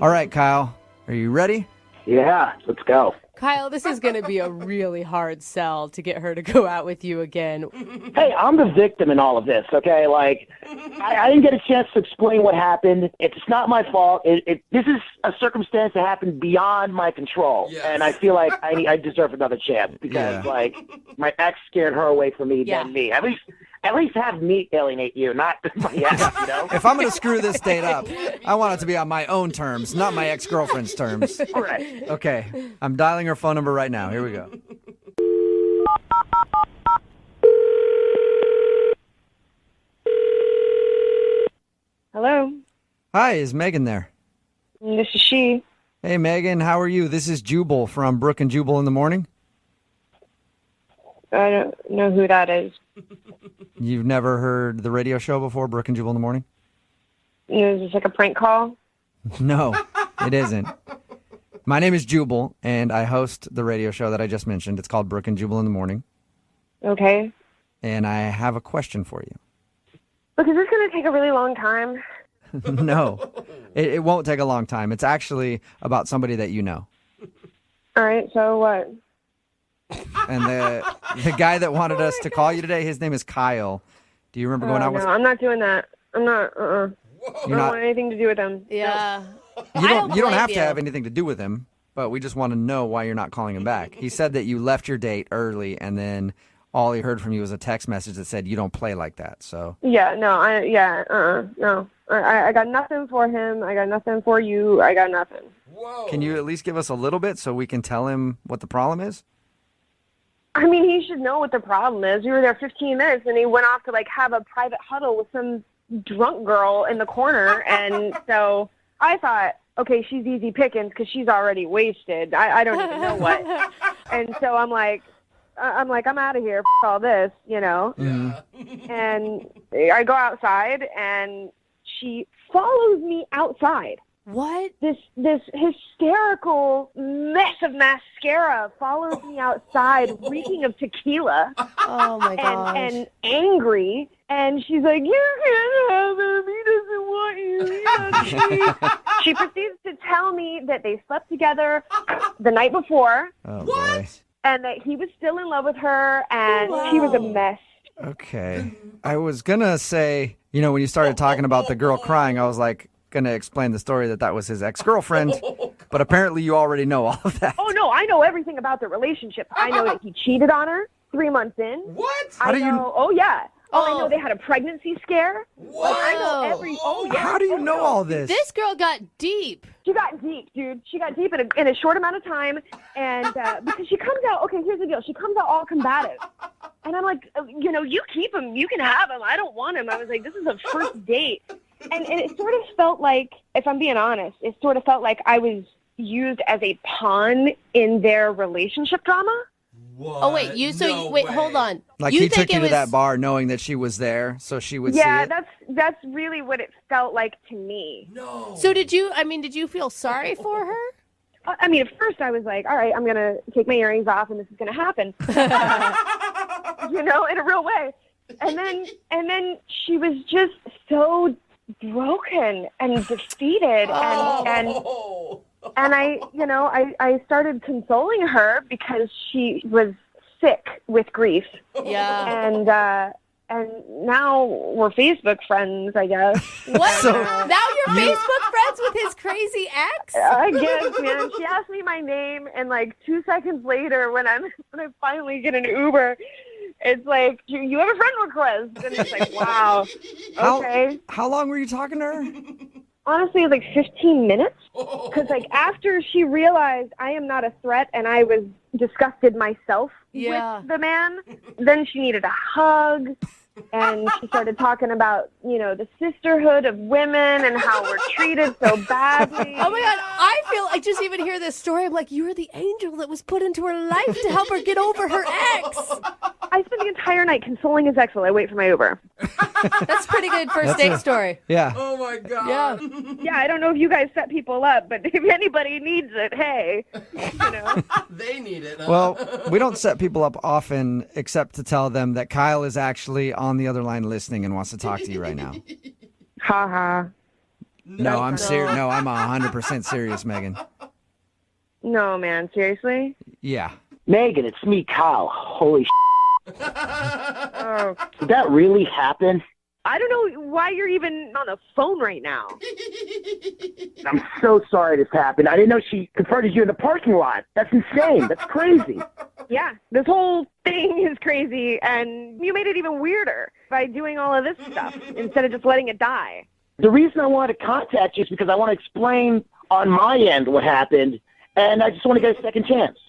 All right, Kyle, are you ready? Yeah, let's go. Kyle, this is going to be a really hard sell to get her to go out with you again. Hey, I'm the victim in all of this, okay? Like, I didn't get a chance to explain what happened. It's not my fault. This is a circumstance that happened beyond my control. Yes. And I feel like I deserve another chance because, like, my ex scared her away from me than me. At least have me alienate you, not my ex, you know? If I'm going to screw this date up, I want it to be on my own terms, not my ex-girlfriend's terms. Correct. Okay, I'm dialing her phone number right now. Here we go. Hello, Hi, is Megan there? this is she. Hey, Megan, how are you? This is Jubal from Brooke and Jubal in the Morning. I don't know who that is. You've never heard the radio show before, Brooke and Jubal in the Morning? Is this like a prank call? No, it isn't. My name is Jubal, and I host the radio show that I just mentioned. It's called Brooke and Jubal in the Morning. Okay. And I have a question for you. Look, is this going to take a really long time? No, it won't take a long time. It's actually about somebody that you know. All right, so what? And the guy that wanted us to call you today, his name is Kyle. Do you remember going out with? No, I'm not doing that. I'm not. I don't not- want anything to do with him. Yeah. You don't blame have you. to have anything to do with him, but we just want to know why you're not calling him back. He said that you left your date early, and then all he heard from you was a text message that said you don't play like that. So Yeah, no, no. I got nothing for him. I got nothing for you. I got nothing. can you at least give us a little bit so we can tell him what the problem is? I mean, he should know what the problem is. We were there 15 minutes, and he went off to, like, have a private huddle with some drunk girl in the corner. And so I thought, okay, she's easy pickings because she's already wasted. I don't even know what. And so I'm like, I'm out of here. F all this, you know. And I go outside, and she follows me outside. What? This hysterical mess of mascara follows me outside, reeking of tequila. Oh my gosh. And angry. And she's like, "You can't have him. He doesn't want you." She proceeds to tell me that they slept together the night before. Oh, boy. And that he was still in love with her, and she was a mess. Okay. I was going to say, when you started talking about the girl crying, I was like, going to explain the story that was his ex-girlfriend, but apparently you already know all of that. Oh, no, I know everything about the relationship. I know that he cheated on her 3 months in. What? How do you- Oh, yeah. Oh, I know they had a pregnancy scare. Whoa. I know oh, yeah. How do you know all this? This girl got deep. She got deep, dude. She got deep in a short amount of time, and because she comes out, okay, here's the deal. She comes out all combative. And I'm like, you keep him. You can have him. I don't want him. I was like, this is a first date. And it sort of felt like, if I'm being honest, it sort of felt like I was used as a pawn in their relationship drama. What? Oh, wait. Wait, hold on. Like he took you to that bar knowing that she was there, so she would see it? That's really what it felt like to me. No. So did you feel sorry for her? I mean, at first I was like, all right, I'm going to take my earrings off and this is going to happen. In a real way. And then she was just so broken and defeated and I started consoling her because she was sick with grief. Yeah. And now we're Facebook friends, I guess. What? Now you're Facebook friends with his crazy ex? I guess, man. She asked me my name, and like 2 seconds later, when I finally get an Uber, it's like, you have a friend request. And it's like, wow. Okay. How long were you talking to her? Honestly, like 15 minutes. Because like after she realized I am not a threat and I was disgusted myself with the man, then she needed a hug. And she started talking about, the sisterhood of women and how we're treated so badly. Oh, my God. I feel like just even hear this story. I'm like, you were the angel that was put into her life to help her get over her ex. I spent the entire night consoling his ex while I wait for my Uber. That's pretty good first date story. Yeah. Oh, my God. Yeah. Yeah, I don't know if you guys set people up, but if anybody needs it, hey, They need it. Huh? Well, we don't set people up often except to tell them that Kyle is actually on the other line listening and wants to talk to you right now. Ha ha. No, I'm serious. No, I'm 100% serious, Megan. No, man, seriously? Yeah. Megan, it's me, Kyle. Holy Oh, did that really happen? I don't know why you're even on the phone right now. I'm so sorry this happened. I didn't know she confronted you in the parking lot. That's insane. That's crazy. Yeah, this whole thing is crazy, and you made it even weirder by doing all of this stuff instead of just letting it die. The reason I wanted to contact you is because I want to explain on my end what happened, and I just want to get a second chance.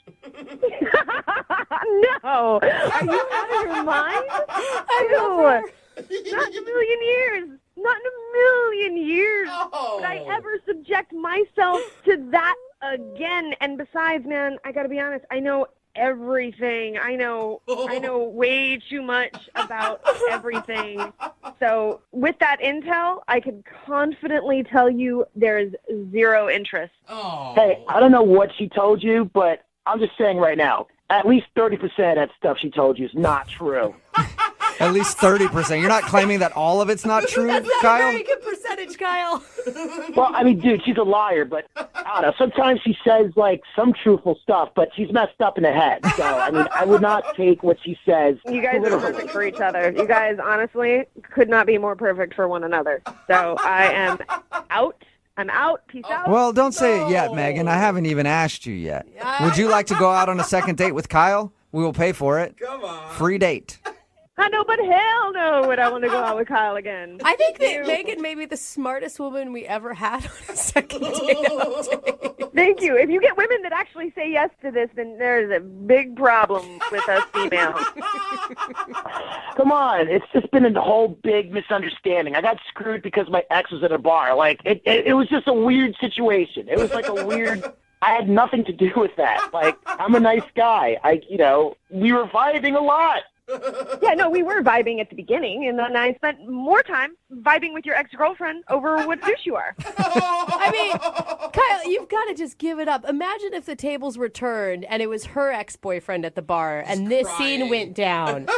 No! Are you out of your mind? I Not in a million years. Not in a million years would I ever subject myself to that again. And besides, man, I gotta be honest, I know everything. I know way too much about everything. So with that intel, I could confidently tell you there is zero interest. Hey, I don't know what she told you, but I'm just saying right now, at least 30% of that stuff she told you is not true. At least 30%. You're not claiming that all of it's not true, That's not Kyle? a very good percentage, Kyle. Well, I mean, dude, she's a liar, but I don't know. Sometimes she says, like, some truthful stuff, but she's messed up in the head. So, I mean, I would not take what she says. You guys are perfect for each other. You guys, honestly, could not be more perfect for one another. So I am out. I'm out. Peace out. Well, don't say it yet, Megan. I haven't even asked you yet. Would you like to go out on a second date with Kyle? We will pay for it. Come on. Free date. I know, but hell no would I want to go out with Kyle again. I think that Megan may be the smartest woman we ever had on a second date. Thank you. If you get women that actually say yes to this, then there's a big problem with us females. Come on. It's just been a whole big misunderstanding. I got screwed because my ex was at a bar. Like, it was just a weird situation. It was like a weird... I had nothing to do with that. Like, I'm a nice guy. We were vibing a lot. Yeah, no, we were vibing at the beginning, and then I spent more time vibing with your ex-girlfriend over what douche you are. I mean, Kyle, you've got to just give it up. Imagine if the tables were turned and it was her ex-boyfriend at the bar and this scene went down.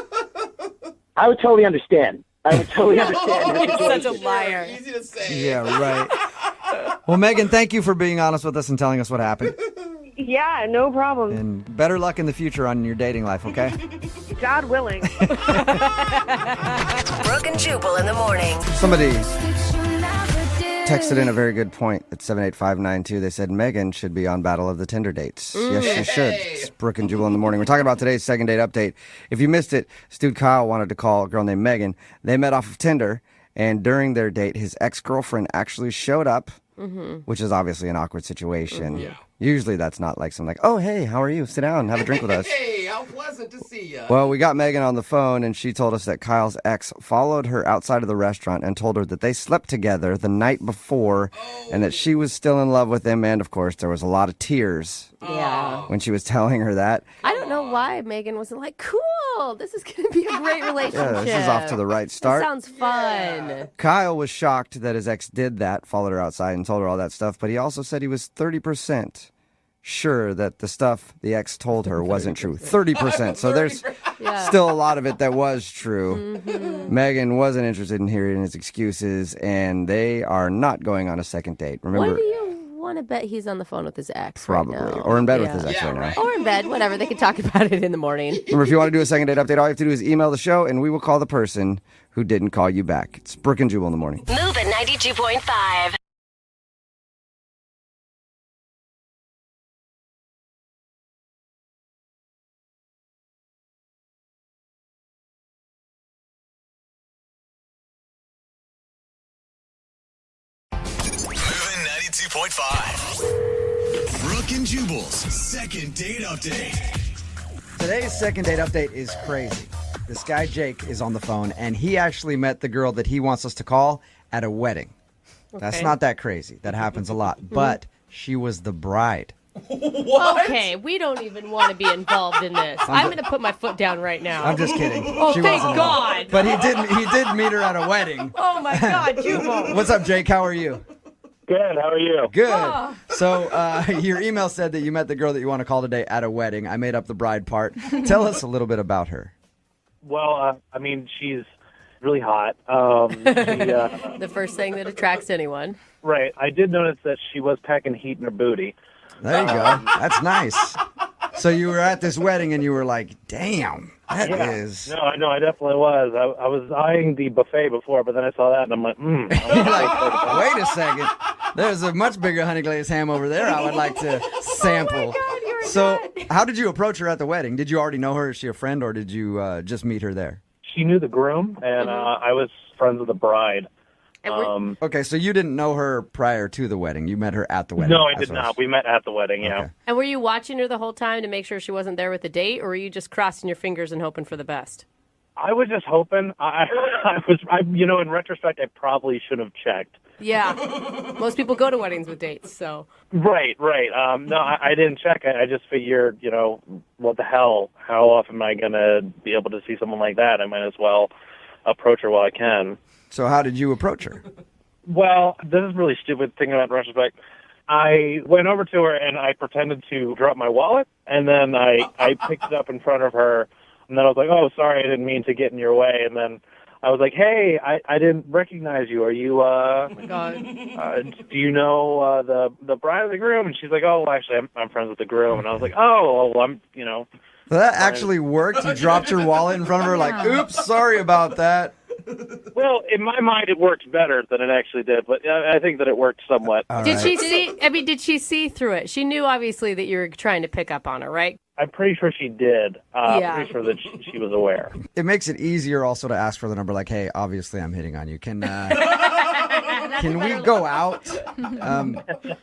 I would totally understand. I would totally understand. You're such a liar. Easy to say. Yeah, right. Well, Megan, thank you for being honest with us and telling us what happened. Yeah, no problem. And better luck in the future on your dating life, okay? God willing. Brooke and Jubal in the morning. Somebody texted in a very good point at 78592. They said Megan should be on Battle of the Tinder Dates. Yes, she should. It's Brooke and Jubal in the morning. We're talking about today's second date update. If you missed it, Stu Kyle wanted to call a girl named Megan. They met off of Tinder, and during their date, his ex-girlfriend actually showed up, which is obviously an awkward situation. Yeah. Usually that's not like something like, oh, hey, how are you? Sit down and have a drink with us. Hey, how pleasant to see you. Well, we got Megan on the phone, and she told us that Kyle's ex followed her outside of the restaurant and told her that they slept together the night before and that she was still in love with him. And, of course, there was a lot of tears when she was telling her that. I don't know why Megan wasn't like, cool, this is going to be a great relationship. Yeah, this is off to the right start. That sounds fun. Yeah. Kyle was shocked that his ex did that, followed her outside and told her all that stuff, but he also said he was 30% sure that the stuff the ex told her wasn't true. 30%. So there's still a lot of it that was true. Megan wasn't interested in hearing his excuses, and they are not going on a second date. Remember, What do you want to bet he's on the phone with his ex probably. right now? Or in bed with his ex right now. Right. Or in bed, whatever. They can talk about it in the morning. Remember, if you want to do a second date update, all you have to do is email the show, and we will call the person who didn't call you back. It's Brooke and Jubal in the morning. Move at 92.5. Moving 92.5. Brooke and Jubal's second date update. Today's second date update is crazy. This guy, Jake, is on the phone, and he actually met the girl that he wants us to call at a wedding. That's not that crazy. That happens a lot. But she was the bride. What? Okay, we don't even want to be involved in this. I'm going to put my foot down right now. I'm just kidding. Oh, She thank wasn't God. But he did meet her at a wedding. Oh, my God, Jubal. What's up, Jake? How are you? Good. How are you? Good. Oh. So your email said that you met the girl that you want to call today at a wedding. I made up the bride part. Tell us a little bit about her. Well, I mean, she's really hot. The first thing that attracts anyone. Right. I did notice that she was packing heat in her booty. There you go. That's nice. So you were at this wedding and you were like, damn, that is... No, I definitely was. I was eyeing the buffet before, but then I saw that and I'm like, Wait a second. There's a much bigger honey glazed ham over there I would like to sample. So how did you approach her at the wedding? Did you already know her? Is she a friend, or did you just meet her there? She knew the groom, and I was friends with the bride. Okay, so you didn't know her prior to the wedding. You met her at the wedding. No, I did not. We met at the wedding, yeah. Okay. And were you watching her the whole time to make sure she wasn't there with the date, or were you just crossing your fingers and hoping for the best? I was just hoping. In retrospect, I probably should have checked. Yeah. Most people go to weddings with dates, so. Right. No, I didn't check. I just figured, what the hell? How often am I going to be able to see someone like that? I might as well approach her while I can. So how did you approach her? Well, this is really stupid thinking about in retrospect. I went over to her and I pretended to drop my wallet, and then I picked it up in front of her, and then I was like, oh, sorry, I didn't mean to get in your way, and then I was like, hey, I didn't recognize you. Are you, oh my God. Do you know the bride of the groom? And she's like, oh, well, actually, I'm friends with the groom. And I was like, oh, well, I'm. So that actually worked? You dropped your wallet in front of her like, oops, sorry about that. Well, in my mind, it worked better than it actually did, but I think that it worked somewhat. Did she see through it? She knew, obviously, that you were trying to pick up on her, right? I'm pretty sure she did. I'm pretty sure that she was aware. It makes it easier also to ask for the number, like, hey, obviously I'm hitting on you. Can we go out?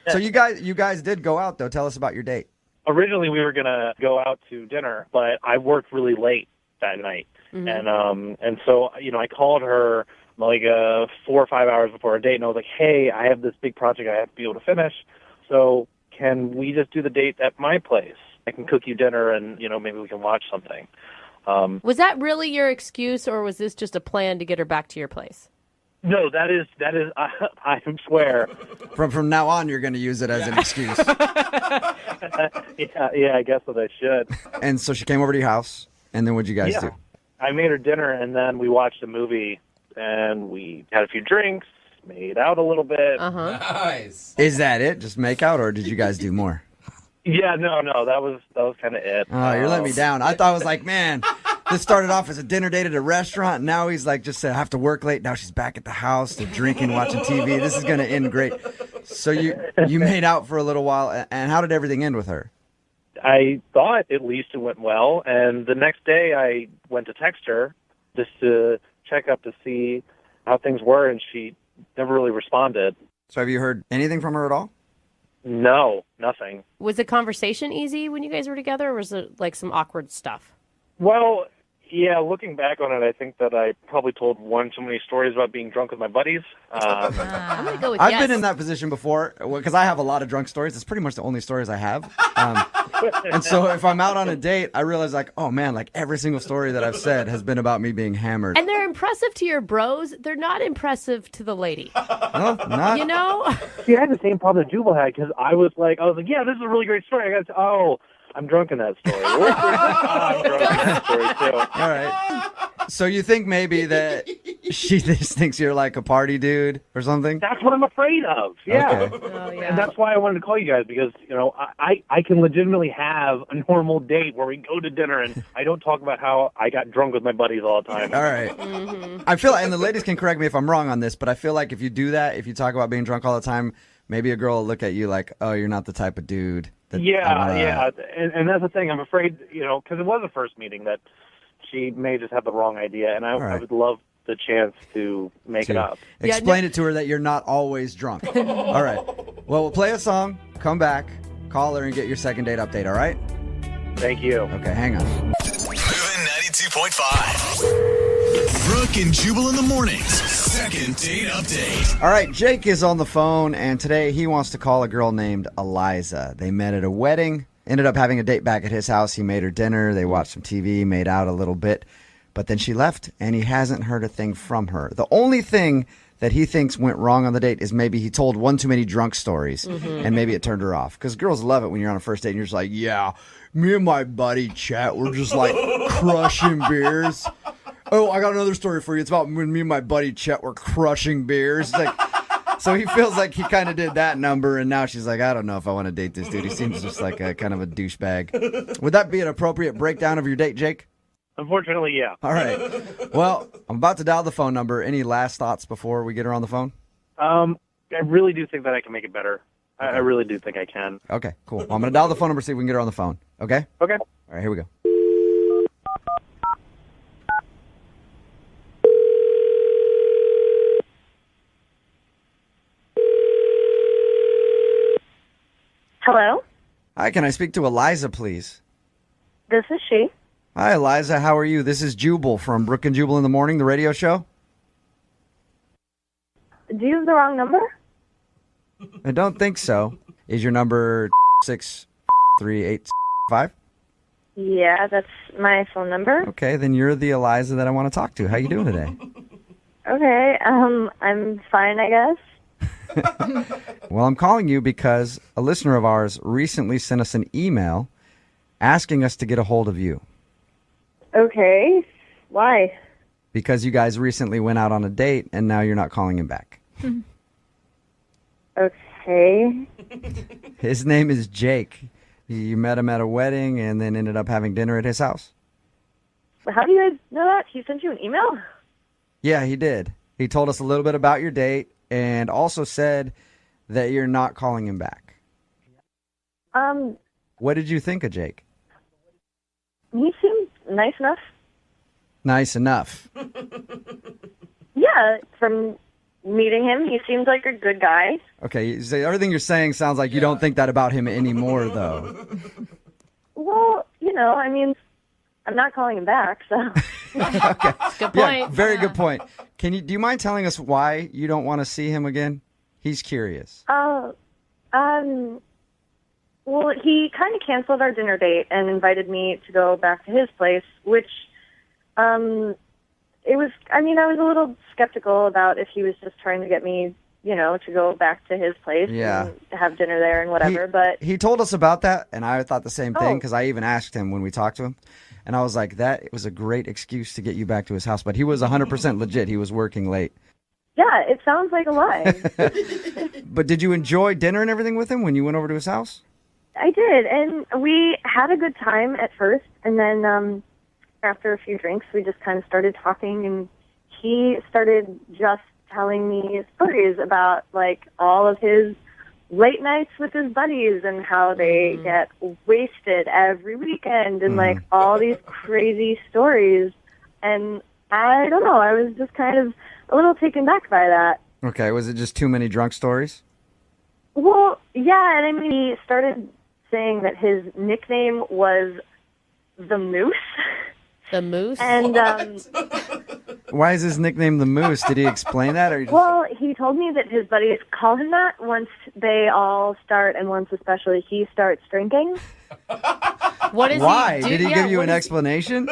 So you guys did go out, though. Tell us about your date. Originally, we were going to go out to dinner, but I worked really late that night. Mm-hmm. And so, I called her like 4 or 5 hours before our date, and I was like, hey, I have this big project I have to be able to finish, so can we just do the date at my place? I can cook you dinner, and, maybe we can watch something. Was that really your excuse, or was this just a plan to get her back to your place? No, that is. I swear. From now on, you're going to use it as an excuse. Yeah, I guess that I should. And so she came over to your house, and then what'd you guys do? I made her dinner, and then we watched a movie, and we had a few drinks, made out a little bit. Nice. Is that it? Just make out, or did you guys do more? Yeah, no, that was kind of it. Oh, you're letting me down. I thought I was like, man, this started off as a dinner date at a restaurant, and now he's like, just said, I have to work late. Now she's back at the house. They're drinking, watching TV. This is going to end great. So you made out for a little while, and how did everything end with her? I thought at least it went well, and the next day I went to text her just to check up to see how things were, and she never really responded. So have you heard anything from her at all? No, nothing. Was the conversation easy when you guys were together, or was it like some awkward stuff? Well, yeah, looking back on it, I think that I probably told one too many stories about being drunk with my buddies. I'm going to go with I've been in that position before, because I have a lot of drunk stories. It's pretty much the only stories I have. And so if I'm out on a date, I realize like, oh man, like every single story that I've said has been about me being hammered. And they're impressive to your bros. They're not impressive to the lady. No, not. See, I had the same problem that Jubal had, because I was like, yeah, this is a really great story. I got I'm drunk in that story. I'm drunk in that story too. All right. So you think maybe that she just thinks you're like a party dude or something? That's what I'm afraid of. Yeah. Okay. Oh, yeah. And that's why I wanted to call you guys, because, I can legitimately have a normal date where we go to dinner and I don't talk about how I got drunk with my buddies all the time. All right. Mm-hmm. I feel like, and the ladies can correct me if I'm wrong on this, but I feel like if you do that, if you talk about being drunk all the time, maybe a girl will look at you like, oh, you're not the type of dude. Yeah. And that's the thing. I'm afraid, because it was a first meeting, that she may just have the wrong idea, and I would love the chance to make it up. Explain it to her that you're not always drunk. All right. Well, we'll play a song, come back, call her, and get your second date update, all right? Thank you. Okay, hang on. Moving 92.5. Brooke and Jubal in the mornings. Second date update. All right, Jake is on the phone, and today he wants to call a girl named Eliza. They met at a wedding, ended up having a date back at his house. He made her dinner. They watched some TV, made out a little bit. But then she left, and he hasn't heard a thing from her. The only thing that he thinks went wrong on the date is maybe he told one too many drunk stories, and maybe it turned her off. Because girls love it when you're on a first date, and you're just like, yeah, me and my buddy Chet, we're just like crushing beers. Oh, I got another story for you. It's about when me and my buddy Chet were crushing beers. It's like, So he feels like he kind of did that number, and now she's like, I don't know if I want to date this dude. He seems just like a kind of a douchebag. Would that be an appropriate breakdown of your date, Jake? Unfortunately, yeah. All right. Well, I'm about to dial the phone number. Any last thoughts before we get her on the phone? I really do think that I can make it better. I really do think I can. Okay, cool. Well, I'm going to dial the phone number, see if we can get her on the phone. Okay? Okay. All right, here we go. Hello? Hi, can I speak to Eliza, please? This is she. Hi, Eliza. How are you? This is Jubal from Brooke And Jubal in the Morning, the radio show. Do you have the wrong number? I don't think so. Is your number 63855? Yeah, that's my phone number. Okay, then you're the Eliza that I want to talk to. How you doing today? Okay, I'm fine, I guess. Well, I'm calling you because a listener of ours recently sent us an email asking us to get a hold of you. Okay, why? Because you guys recently went out on a date and now you're not calling him back. Okay. His name is Jake. You met him at a wedding and then ended up having dinner at his house. How do you guys know that? He sent you an email? Yeah, he did. He told us a little bit about your date and also said that you're not calling him back. What did you think of Jake? He seemed nice enough. Nice enough. Yeah, from meeting him, he seems like a good guy. Okay, so everything you're saying sounds like you don't think that about him anymore, though. Well, I mean, I'm not calling him back, so. Okay. Good point. Yeah, very good point. Do you mind telling us why you don't want to see him again? He's curious. Well, he kind of canceled our dinner date and invited me to go back to his place, which, I was a little skeptical about if he was just trying to get me, to go back to his place and have dinner there and whatever, but. He told us about that, and I thought the same thing, Oh. because I even asked him when we talked to him, and I was like, that was a great excuse to get you back to his house, but he was 100% legit. He was working late. Yeah, it sounds like a lie. But did you enjoy dinner and everything with him when you went over to his house? I did, and we had a good time at first, and then after a few drinks, we just kind of started talking, and he started just telling me stories about, like, all of his late nights with his buddies and how they get wasted every weekend and, like, all these crazy stories. And I don't know, I was just kind of a little taken back by that. Okay, was it just too many drunk stories? Well, yeah, and I mean, he started saying that his nickname was the Moose. The Moose? And, Why is his nickname the Moose? Did he explain that? Or well, he told me that his buddies call him that once they all start, and once especially he starts drinking. What is Why? he do? Did he Yeah, give you what an is- explanation?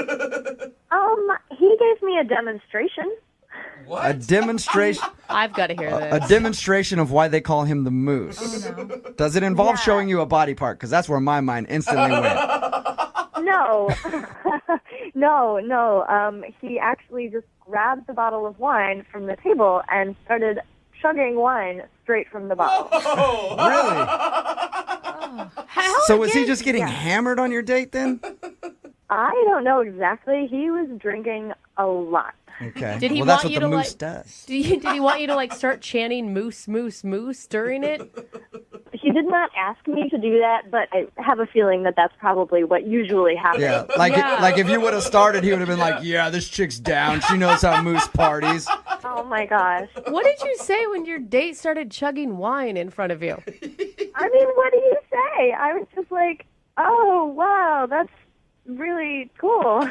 He gave me a demonstration. A demonstration? I've got to hear A this. demonstration of why they call him the Moose. Does it involve showing you a body part? Because that's where my mind instantly went. No. No. He actually just grabbed the bottle of wine from the table and started chugging wine straight from the bottle. Really? So was he just getting hammered on your date then? I don't know exactly. He was drinking a lot. Okay. Did he well, that's want what you the to Moose like? does. Did he want you to like start chanting "moose, moose, moose" during it? He did not ask me to do that, but I have a feeling that that's probably what usually happens. Yeah, like if you would have started, he would have been like, "Yeah, this chick's down. She knows how Moose parties." Oh my gosh. What did you say when your date started chugging wine in front of you? I mean, what do you say? I was just like, "Oh wow, that's really cool."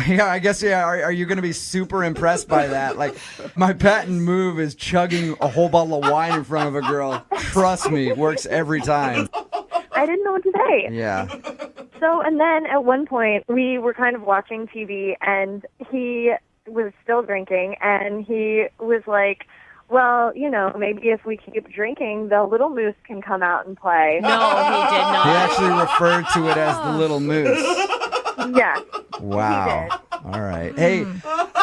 Yeah, I guess, yeah. Are you going to be super impressed by that? Like, my patent move is chugging a whole bottle of wine in front of a girl. Trust me, it works every time. I didn't know what to say. Yeah. So, and then at one point, we were kind of watching TV, and he was still drinking, and he was like, well, maybe if we keep drinking, the little moose can come out and play. No, he did not. He actually referred to it as the little moose. Yeah. Wow. All right. Hey,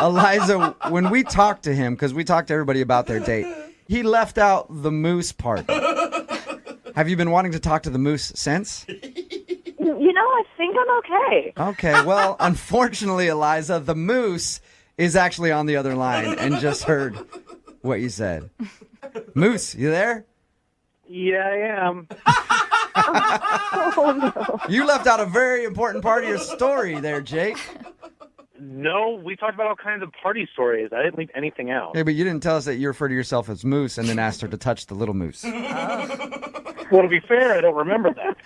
Eliza, when we talked to him, because we talked to everybody about their date, he left out the moose part. Have you been wanting to talk to the moose since? I think I'm okay. Okay. Well, unfortunately, Eliza, the moose is actually on the other line and just heard what you said. Moose, you there? Yeah, I am. Oh, no. You left out a very important part of your story there, Jake. No, we talked about all kinds of party stories. I didn't leave anything out. Yeah, but you didn't tell us that you refer to yourself as Moose and then asked her to touch the little moose. Well, to be fair, I don't remember that.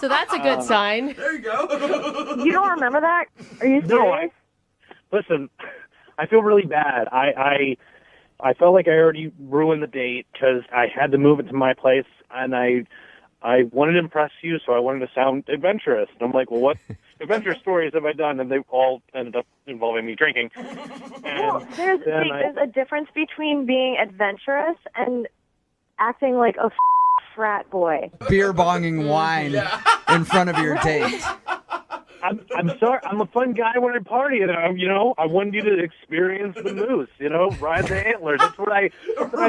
So that's a good sign. There you go. You don't remember that? Are you serious? No, listen, I feel really bad. I felt like I already ruined the date because I had to move it to my place, and I wanted to impress you, so I wanted to sound adventurous. And I'm like, well, what adventure stories have I done? And they've all ended up involving me drinking. Well, there's a difference between being adventurous and acting like a frat boy. Beer bonging wine in front of your date. I'm sorry. I'm a fun guy when I party, and I wanted you to experience the moose. Ride the antlers. That's what I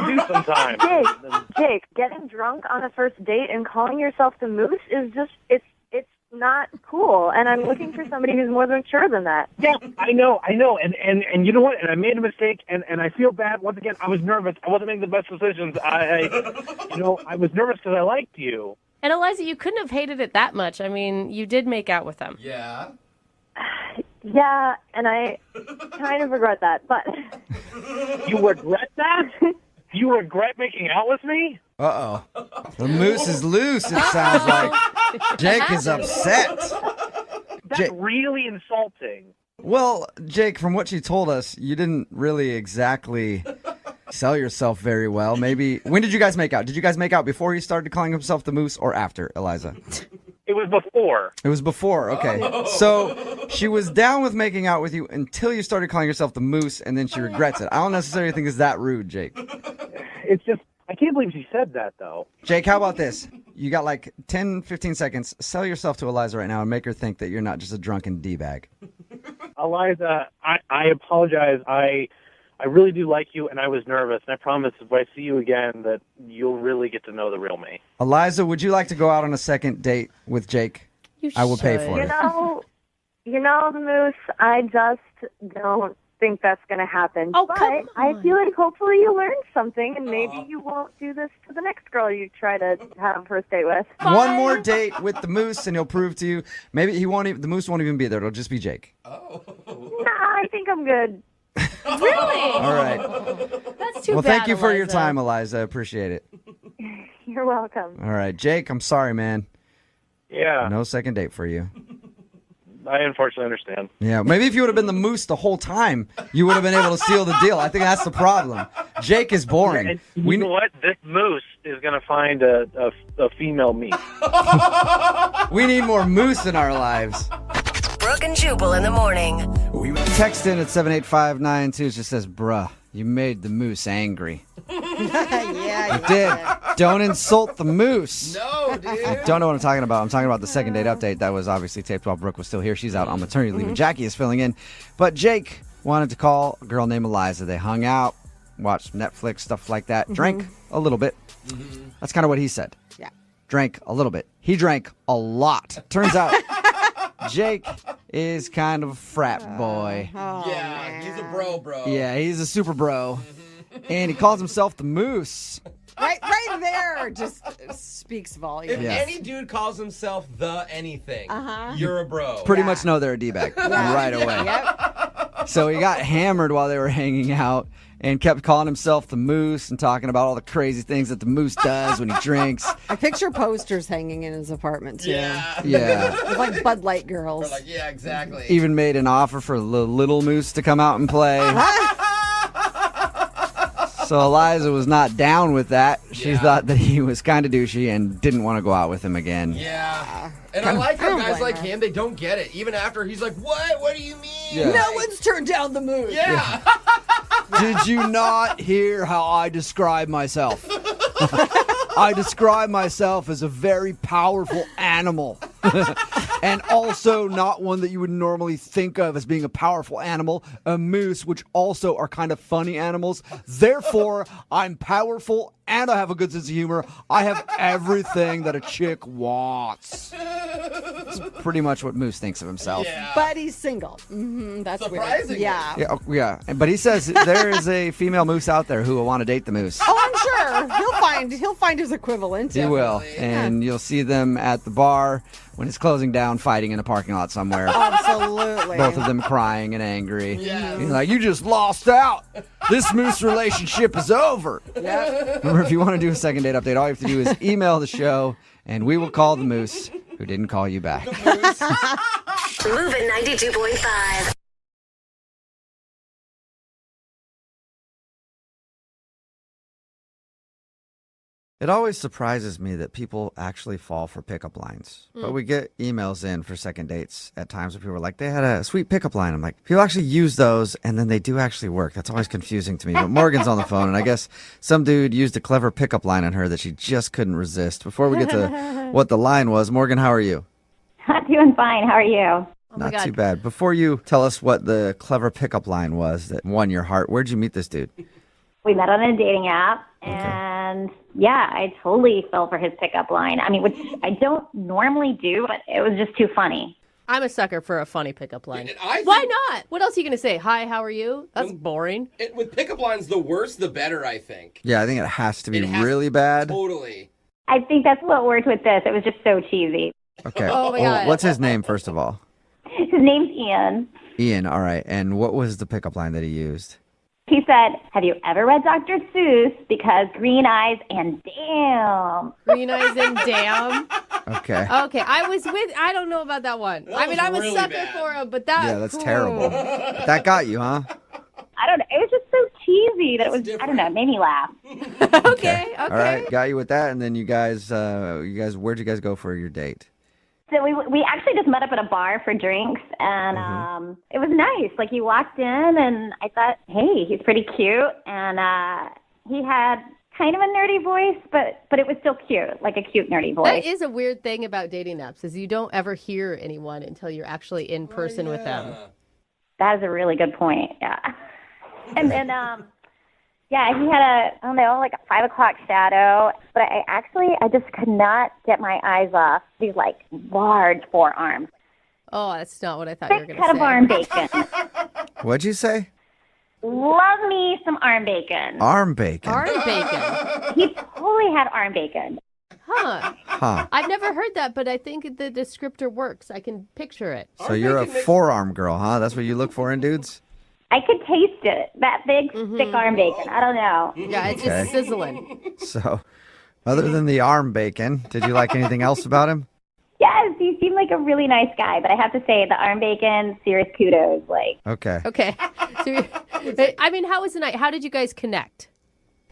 do sometimes. Jake, getting drunk on a first date and calling yourself the moose is just it's not cool. And I'm looking for somebody who's more mature than that. Yeah, I know. And you know what? And I made a mistake, and I feel bad. Once again, I was nervous. I wasn't making the best decisions. I was nervous because I liked you. And Eliza, you couldn't have hated it that much. I mean, you did make out with them. Yeah. Yeah, and I kind of regret that, but... You regret that? You regret making out with me? Uh-oh. The moose is loose, it sounds like. Jake is upset. That's really insulting. Well, Jake, from what you told us, you didn't really exactly sell yourself very well. Maybe. When did you guys make out? Did you guys make out before he started calling himself the moose or after, Eliza? It was before. It was before, okay. Oh. So she was down with making out with you until you started calling yourself the moose, and then she regrets it. I don't necessarily think it's that rude, Jake. It's just, I can't believe she said that, though. Jake, how about this? You got like 10, 15 seconds. Sell yourself to Eliza right now and make her think that you're not just a drunken D-bag. Eliza, I apologize. I really do like you, and I was nervous. And I promise if I see you again that you'll really get to know the real me. Eliza, would you like to go out on a second date with Jake? I will pay for it. You know, the moose, I just don't think that's going to happen. Oh, but come on. I feel like hopefully you learned something, and maybe you won't do this to the next girl you try to have a first date with. One more date with the moose, and he'll prove to you. Maybe the moose won't even be there. It'll just be Jake. Nah, I think I'm good. Really? All right. That's too bad, Well, thank you for your Eliza. time, Eliza. I appreciate it. You're welcome. All right, Jake, I'm sorry, man. Yeah. No second date for you. I unfortunately understand. Yeah, maybe if you would have been the moose the whole time, you would have been able to seal the deal. I think that's the problem. Jake is boring. And you know what? This moose is going to find a female me. We need more moose in our lives. Brooke and Jubal in the morning. Text in at 78592 just says, bruh, you made the moose angry. Yeah, You did. Don't insult the moose. No, dude. I don't know what I'm talking about. I'm talking about the second date update that was obviously taped while Brooke was still here. She's out on maternity leave, and Jackie is filling in. But Jake wanted to call a girl named Eliza. They hung out, watched Netflix, stuff like that. Drank a little bit. That's kind of what he said. Yeah. Drank a little bit. He drank a lot. Turns out Jake is kind of a frat boy. Yeah, he's a bro. Yeah, he's a super bro. And he calls himself the Moose. Right there just speaks volumes. If any dude calls himself the anything, you're a bro. Pretty much know they're a D-bag right away. Yep. So he got hammered while they were hanging out and kept calling himself the Moose and talking about all the crazy things that the Moose does when he drinks. I picture posters hanging in his apartment, too. Yeah. With like Bud Light girls. Yeah, exactly. Even made an offer for the little Moose to come out and play. So Eliza was not down with that. She thought that he was kind of douchey and didn't want to go out with him again. Yeah. And I like how guys like him, they don't get it. Even after he's like, what? What do you mean? Yeah. No one's turned down the Moose. Yeah. Did you not hear how I describe myself? I describe myself as a very powerful animal. and also not one that you would normally think of as being a powerful animal, a moose, which also are kind of funny animals. Therefore, I'm powerful and I have a good sense of humor. I have everything that a chick wants. That's pretty much what Moose thinks of himself. Yeah. But he's single. That's surprising. weird. Yeah. Yeah. But he says there is a female moose out there who will want to date the moose. Oh, I'm sure. He'll find his equivalent. He will. And you'll see them at the bar when it's closing down, fighting in a parking lot somewhere. Absolutely. Both of them crying and angry. Yes. He's like, you just lost out. This moose relationship is over. Yep. Remember, if you want to do a second date update, all you have to do is email the show, and we will call the moose who didn't call you back. Moving 92.5. It always surprises me that people actually fall for pickup lines. But we get emails in for second dates at times where people are like, they had a sweet pickup line. I'm like, people actually use those, and then they do actually work. That's always confusing to me. But Morgan's on the phone, and I guess some dude used a clever pickup line on her that she just couldn't resist. Before we get to what the line was, Morgan, how are you? I'm doing fine. How are you? Not too bad. Before you tell us what the clever pickup line was that won your heart, where'd you meet this dude? We met on a dating app, and yeah, I totally fell for his pickup line. I mean, which I don't normally do, but it was just too funny. I'm a sucker for a funny pickup line. Why not? What else are you going to say? Hi, how are you? That's boring. With pickup lines, the worse, the better, I think. Yeah, I think it has to be really bad. Totally. I think that's what worked with this. It was just so cheesy. Okay. Oh, my God. What's his name, first of all? His name's Ian. Ian, all right. And what was the pickup line that he used? He said, have you ever read Dr. Seuss? Because green eyes and damn. Green eyes and damn. Okay. Okay, I don't know about that one. I mean, I'm a sucker for him, but that. Yeah, that's terrible. That got you, huh? I don't know. It was just so cheesy that it was, I don't know, it made me laugh. Okay. All right, got you with that. And then you guys, where'd you guys go for your date? So we actually just met up at a bar for drinks, and it was nice. Like, you walked in, and I thought, hey, he's pretty cute, and he had kind of a nerdy voice, but it was still cute, like a cute nerdy voice. That is a weird thing about dating apps, is you don't ever hear anyone until you're actually in person with them. That is a really good point, yeah. And then, yeah, he had like a 5 o'clock shadow, but I just could not get my eyes off these, like, large forearms. Oh, that's not what I thought you were going to say. Cut of arm bacon. What'd you say? Love me some arm bacon. Arm bacon. Arm bacon. He totally had arm bacon. Huh. I've never heard that, but I think the descriptor works. I can picture it. So you're a forearm girl, huh? That's what you look for in dudes? I could taste it. That big, thick arm bacon. I don't know. Yeah, it's just sizzling. So, other than the arm bacon, did you like anything else about him? Yes, he seemed like a really nice guy, but I have to say, the arm bacon, serious kudos. Like, Okay. So, I mean, how was the night? How did you guys connect?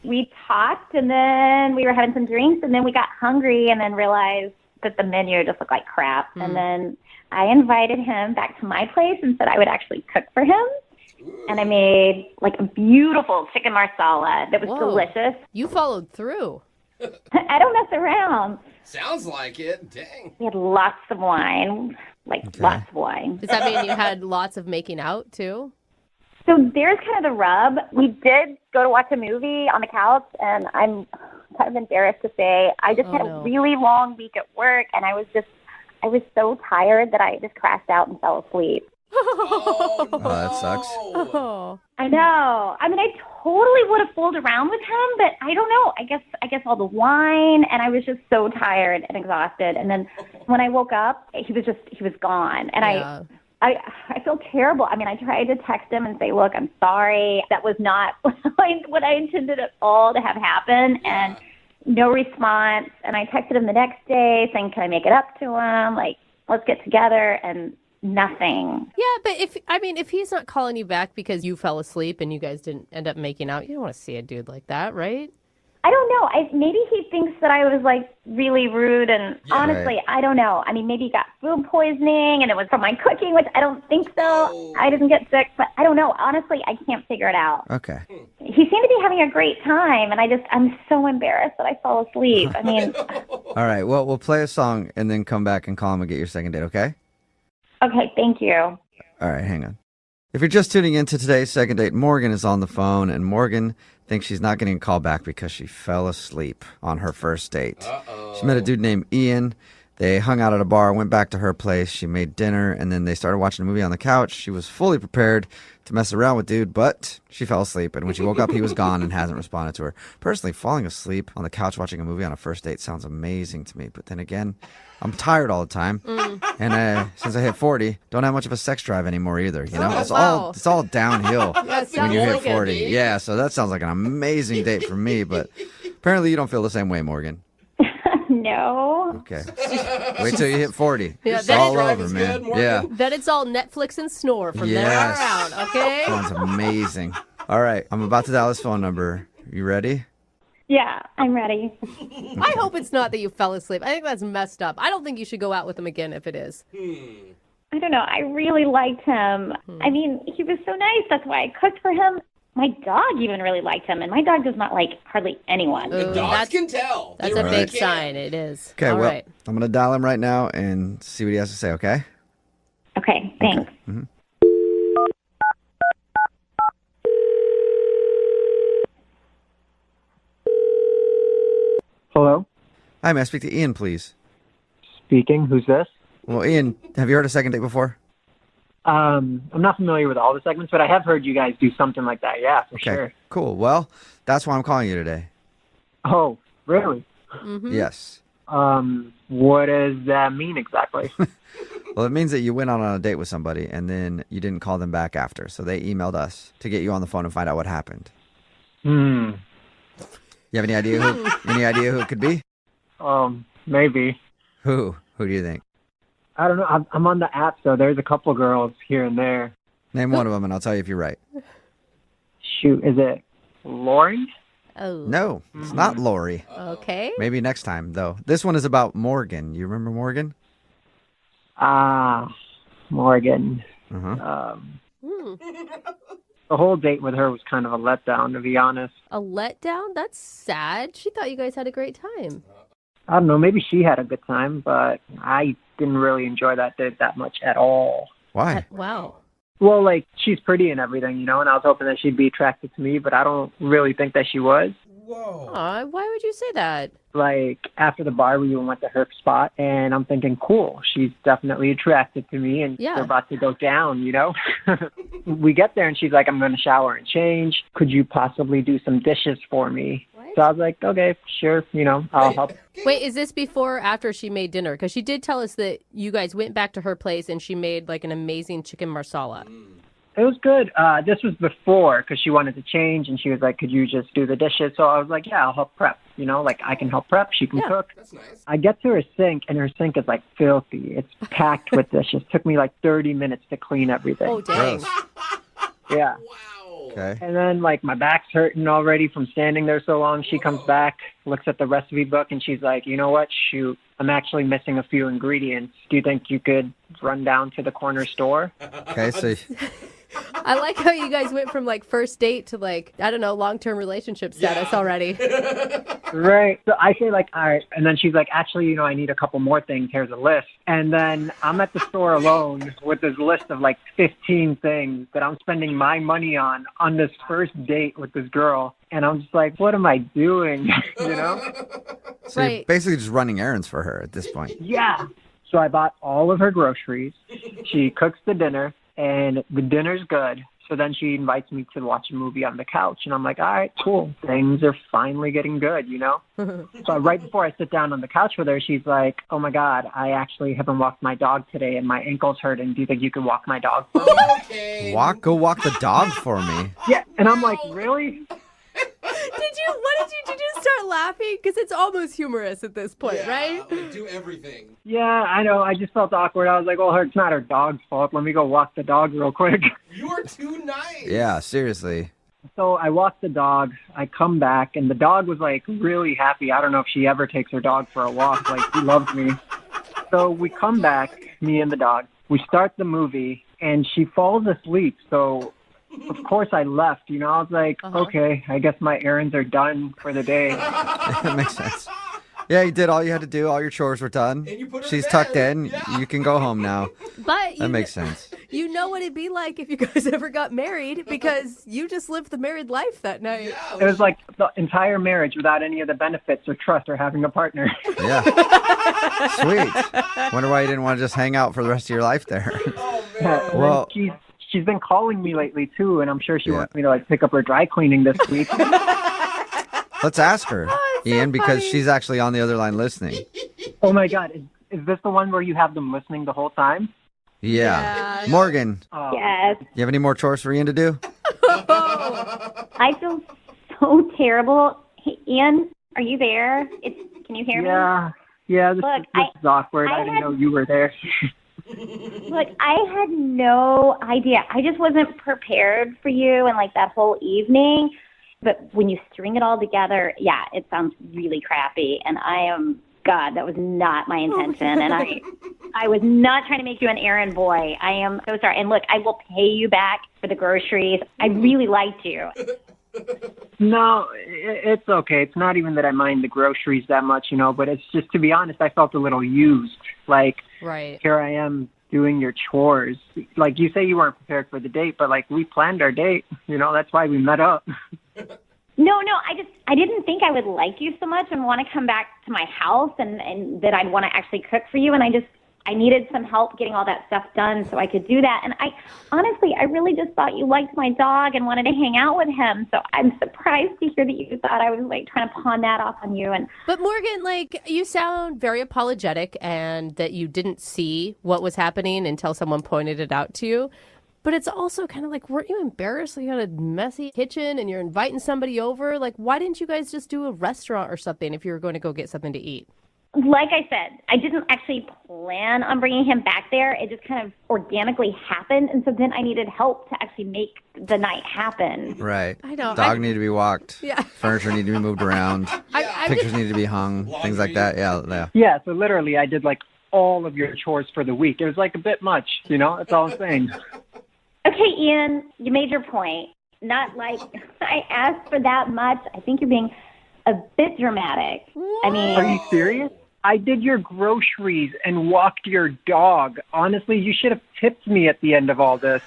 we talked, and then we were having some drinks, and then we got hungry, and then realized that the menu just looked like crap. And then I invited him back to my place and said I would actually cook for him. And I made like a beautiful chicken marsala that was delicious. You followed through. I don't mess around. Sounds like it. Dang. We had lots of wine, lots of wine. Does that mean you had lots of making out too? So there's kind of the rub. We did go to watch a movie on the couch, and I'm kind of embarrassed to say I just had a really long week at work, and I was so tired that I just crashed out and fell asleep. Oh, that sucks. I know. I mean, I totally would have fooled around with him, but I don't know. I guess all the wine, and I was just so tired and exhausted. And then when I woke up, he was gone. And I feel terrible. I mean, I tried to text him and say, look, I'm sorry. That was not what I intended at all to have happen. And no response. And I texted him the next day saying, can I make it up to him? Like, let's get together. And nothing. Yeah, but if he's not calling you back because you fell asleep and you guys didn't end up making out, you don't want to see a dude like that, right? I don't know. Maybe he thinks that I was like really rude, and honestly, I don't know. I mean, maybe he got food poisoning and it was from my cooking, which I don't think so. I didn't get sick, but I don't know. Honestly, I can't figure it out. Okay. He seemed to be having a great time, and I'm so embarrassed that I fell asleep. I mean, All right. Well, we'll play a song and then come back and call him and get your second date, okay? okay, thank you. All right, hang on. If you're just tuning into today's second date, Morgan is on the phone, and Morgan thinks she's not getting a call back because she fell asleep on her first date. She met a dude named Ian. They hung out at a bar, went back to her place. She made dinner, and then they started watching a movie on the couch. She was fully prepared to mess around with dude, but she fell asleep. And when she woke up, he was gone and hasn't responded to her. Personally, falling asleep on the couch watching a movie on a first date sounds amazing to me. But then again, I'm tired all the time. And since I hit 40, don't have much of a sex drive anymore either. You know, it's all downhill when you hit 40. Yeah, so that sounds like an amazing date for me. But apparently you don't feel the same way, Morgan. No. Okay. Wait till you hit 40. Yeah, It's all over, man. Yeah. Then it's all Netflix and snore from there Yes. around, okay? Sounds amazing. All right, I'm about to dial his phone number. You ready? Yeah, I'm ready. I hope it's not that you fell asleep. I think that's messed up. I don't think you should go out with him again if it is. I don't know. I really liked him. I mean, he was so nice. That's why I cooked for him. My dog even really liked him, and my dog does not like hardly anyone. The dogs can tell. That's They a really big can. sign. It is. Okay, All well, right. I'm going to dial him right now and see what he has to say, okay? Okay, thanks. Hello? Hi, may I speak to Ian, please? Speaking. Who's this? Well, Ian, have you heard of Second Date before? I'm not familiar with all the segments, but I have heard you guys do something like that. Yeah, for Okay, sure. cool. Well, that's why I'm calling you today. Oh, really? Yes. What does that mean exactly? Well, it means that you went on a date with somebody and then you didn't call them back after. So they emailed us to get you on the phone and find out what happened. You have any idea who it could be? Maybe. Who? Who do you think? I don't know. I'm on the app, so there's a couple girls here and there. Name one of them and I'll tell you if you're right. Shoot, is it Lori? Oh. No, it's not Lori. Okay. Maybe next time, though. This one is about Morgan. You remember Morgan? Morgan. Uh-huh. The whole date with her was kind of a letdown, to be honest. A letdown? That's sad. She thought you guys had a great time. I don't know. Maybe she had a good time, but I didn't really enjoy that date that much at all. Why? Wow. Well, like, she's pretty and everything, you know, and I was hoping that she'd be attracted to me, but I don't really think that she was. Aw, why would you say that? Like, after the bar, we went to her spot, and I'm thinking, cool, she's definitely attracted to me, and Yeah. we're about to go down, you know? We get there, and she's like, I'm going to shower and change. Could you possibly do some dishes for me? So I was like, okay, sure, you know, I'll help. Wait, is this before or after she made dinner? Because she did tell us that you guys went back to her place and she made like an amazing chicken marsala. It was good. This was before because she wanted to change, and she was like, could you just do the dishes? So I was like, yeah, I'll help prep. You know, like I can help prep. She can cook. That's nice. I get to her sink, and her sink is like filthy. It's packed with dishes. Took me like 30 minutes to clean everything. Oh, dang. Yeah. Okay. And then, like, my back's hurting already from standing there so long. She comes back, looks at the recipe book, and she's like, you know what? Shoot, I'm actually missing a few ingredients. Do you think you could run down to the corner store? Okay, so I like how you guys went from like first date to like, I don't know, long-term relationship status already. Right. So I say like, all right. And then she's like, actually, you know, I need a couple more things. Here's a list. And then I'm at the store alone with this list of like 15 things that I'm spending my money on this first date with this girl. And I'm just like, what am I doing? You know? So you're basically just running errands for her at this point. Yeah. So I bought all of her groceries. She cooks the dinner, and the dinner's good. So then she invites me to watch a movie on the couch, and I'm like, all right, cool. Things are finally getting good, you know? So right before I sit down on the couch with her, she's like, oh, my God, I actually haven't walked my dog today, and my ankle's hurting. Do you think you can walk my dog for me? Go walk the dog for me. Yeah, and I'm like, really? What did you just start laughing? Because it's almost humorous at this point, right? Do everything. Yeah, I know. I just felt awkward. I was like, well, it's not her dog's fault. Let me go walk the dog real quick. You're too nice. Yeah, seriously. So I walked the dog. I come back, and the dog was like really happy. I don't know if she ever takes her dog for a walk. Like, he loves me. So we come back, me and the dog. We start the movie, and she falls asleep. So, of course, I left. You know, I was like, okay, I guess my errands are done for the day. That makes sense. Yeah, you did all you had to do. All your chores were done. She's tucked in. Yeah. You can go home now. But that makes sense. You know what it'd be like if you guys ever got married because you just lived the married life that night. It was like the entire marriage without any of the benefits or trust or having a partner. Yeah. Sweet. Wonder why you didn't want to just hang out for the rest of your life there. Well, she's been calling me lately too, and I'm sure she wants me to like pick up her dry cleaning this week. Let's ask her, Ian, because she's actually on the other line listening. Oh my God, is this the one where you have them listening the whole time? Yeah. Morgan. Yes. You have any more chores for Ian to do? I feel so terrible. Hey, Ian, are you there? Can you hear me? Yeah, this is awkward. I didn't know you were there. Look, I had no idea. I just wasn't prepared for you and like that whole evening. But when you string it all together, yeah, it sounds really crappy. And God, that was not my intention. And I was not trying to make you an errand boy. I am so sorry. And look, I will pay you back for the groceries. I really liked you. No, it's okay. It's not even that I mind the groceries that much, you know, but it's just, to be honest, I felt a little used. Like, here I am doing your chores. Like, you say you weren't prepared for the date, but like, we planned our date. You know, that's why we met up. No, I didn't think I would like you so much and want to come back to my house and that I'd want to actually cook for you. And I needed some help getting all that stuff done so I could do that. And I really just thought you liked my dog and wanted to hang out with him. So I'm surprised to hear that you thought I was like trying to pawn that off on you. But Morgan, like, you sound very apologetic and that you didn't see what was happening until someone pointed it out to you. But it's also kind of like, weren't you embarrassed? You got a messy kitchen and you're inviting somebody over. Like, why didn't you guys just do a restaurant or something if you were going to go get something to eat? Like I said, I didn't actually plan on bringing him back there. It just kind of organically happened. And so then I needed help to actually make the night happen. Right. I know. Dog needed to be walked. Yeah. Furniture needed to be moved around. Pictures needed to be hung. Things like that. Yeah. Yeah, so literally I did like all of your chores for the week. It was like a bit much, you know? That's all I'm saying. Okay, Ian, you made your point. Not like I asked for that much. I think you're being a bit dramatic. I mean, are you serious? I did your groceries and walked your dog. Honestly, you should have tipped me at the end of all this.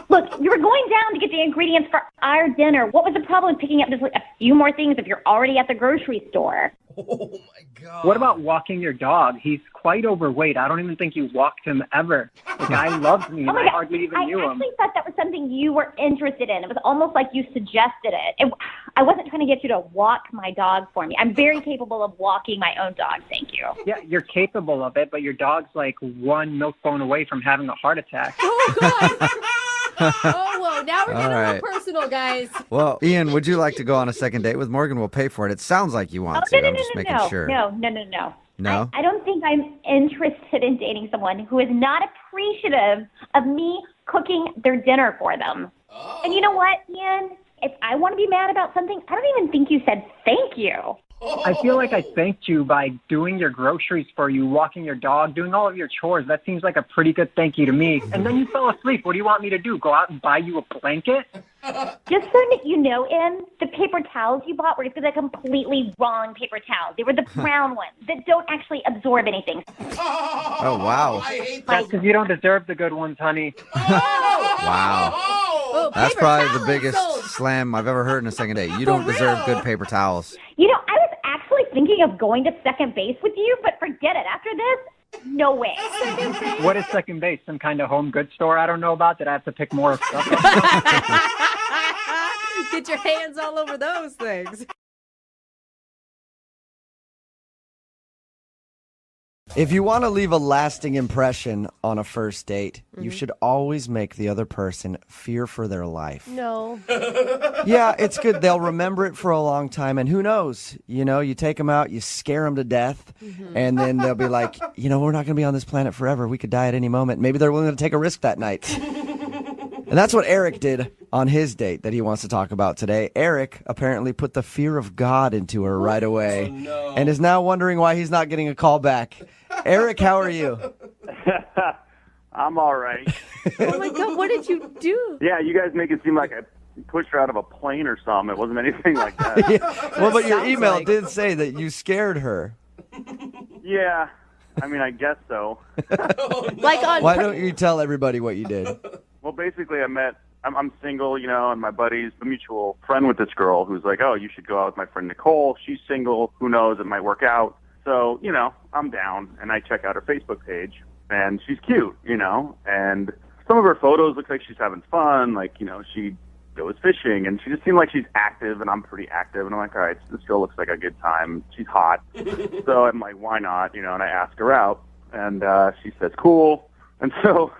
Look, you were going down to get the ingredients for our dinner. What was the problem with picking up just like a few more things if you're already at the grocery store? Oh, my God. What about walking your dog? He's quite overweight. I don't even think you walked him ever. The guy loves me, and I hardly even knew him. I actually thought that was something you were interested in. It was almost like you suggested it. I wasn't trying to get you to walk my dog for me. I'm very capable of walking my own dog, thank you. Yeah, you're capable of it, but your dog's like one milk bone away from having a heart attack. Oh, God. Oh, whoa. Now we're getting a little personal, guys. Well, Ian, would you like to go on a second date with Morgan? We'll pay for it. It sounds like you want to. I'm just making sure. No. No? I don't think I'm interested in dating someone who is not appreciative of me cooking their dinner for them. Oh. And you know what, Ian? If I want to be mad about something, I don't even think you said thank you. I feel like I thanked you by doing your groceries for you, walking your dog, doing all of your chores. That seems like a pretty good thank you to me. And then you fell asleep. What do you want me to do? Go out and buy you a blanket? Just so that you know, Em, the paper towels you bought were the completely wrong paper towels. They were the brown ones that don't actually absorb anything. Oh, wow. That's because you don't deserve the good ones, honey. Wow. Oh, that's probably the biggest slam I've ever heard in a second date. You don't deserve good paper towels. You know, I was actually thinking of going to second base with you, but forget it. After this, no way. What is second base? Some kind of home goods store I don't know about that I have to pick more stuff up? Get your hands all over those things. If you want to leave a lasting impression on a first date, you should always make the other person fear for their life. No. Yeah, it's good. They'll remember it for a long time. And who knows? You know, you take them out, you scare them to death, and then they'll be like, you know, we're not going to be on this planet forever. We could die at any moment. Maybe they're willing to take a risk that night. And that's what Eric did. on his date that he wants to talk about today. Eric apparently put the fear of God into her right away and is now wondering why he's not getting a call back. Eric, how are you? I'm all right. Oh, my God. What did you do? Yeah, you guys make it seem like I pushed her out of a plane or something. It wasn't anything like that. Yeah. Well, but your email did say that you scared her. Yeah, I mean, I guess so. Why don't you tell everybody what you did? Well, basically, I'm single, and my buddy's a mutual friend with this girl who's like, oh, you should go out with my friend Nicole. She's single. Who knows? It might work out. So, I'm down, and I check out her Facebook page, and she's cute, and some of her photos look like she's having fun, like, she goes fishing, and she just seemed like she's active, and I'm pretty active, and I'm like, all right, so this girl looks like a good time. She's hot. So I'm like, why not? And I ask her out, and she says, cool. And so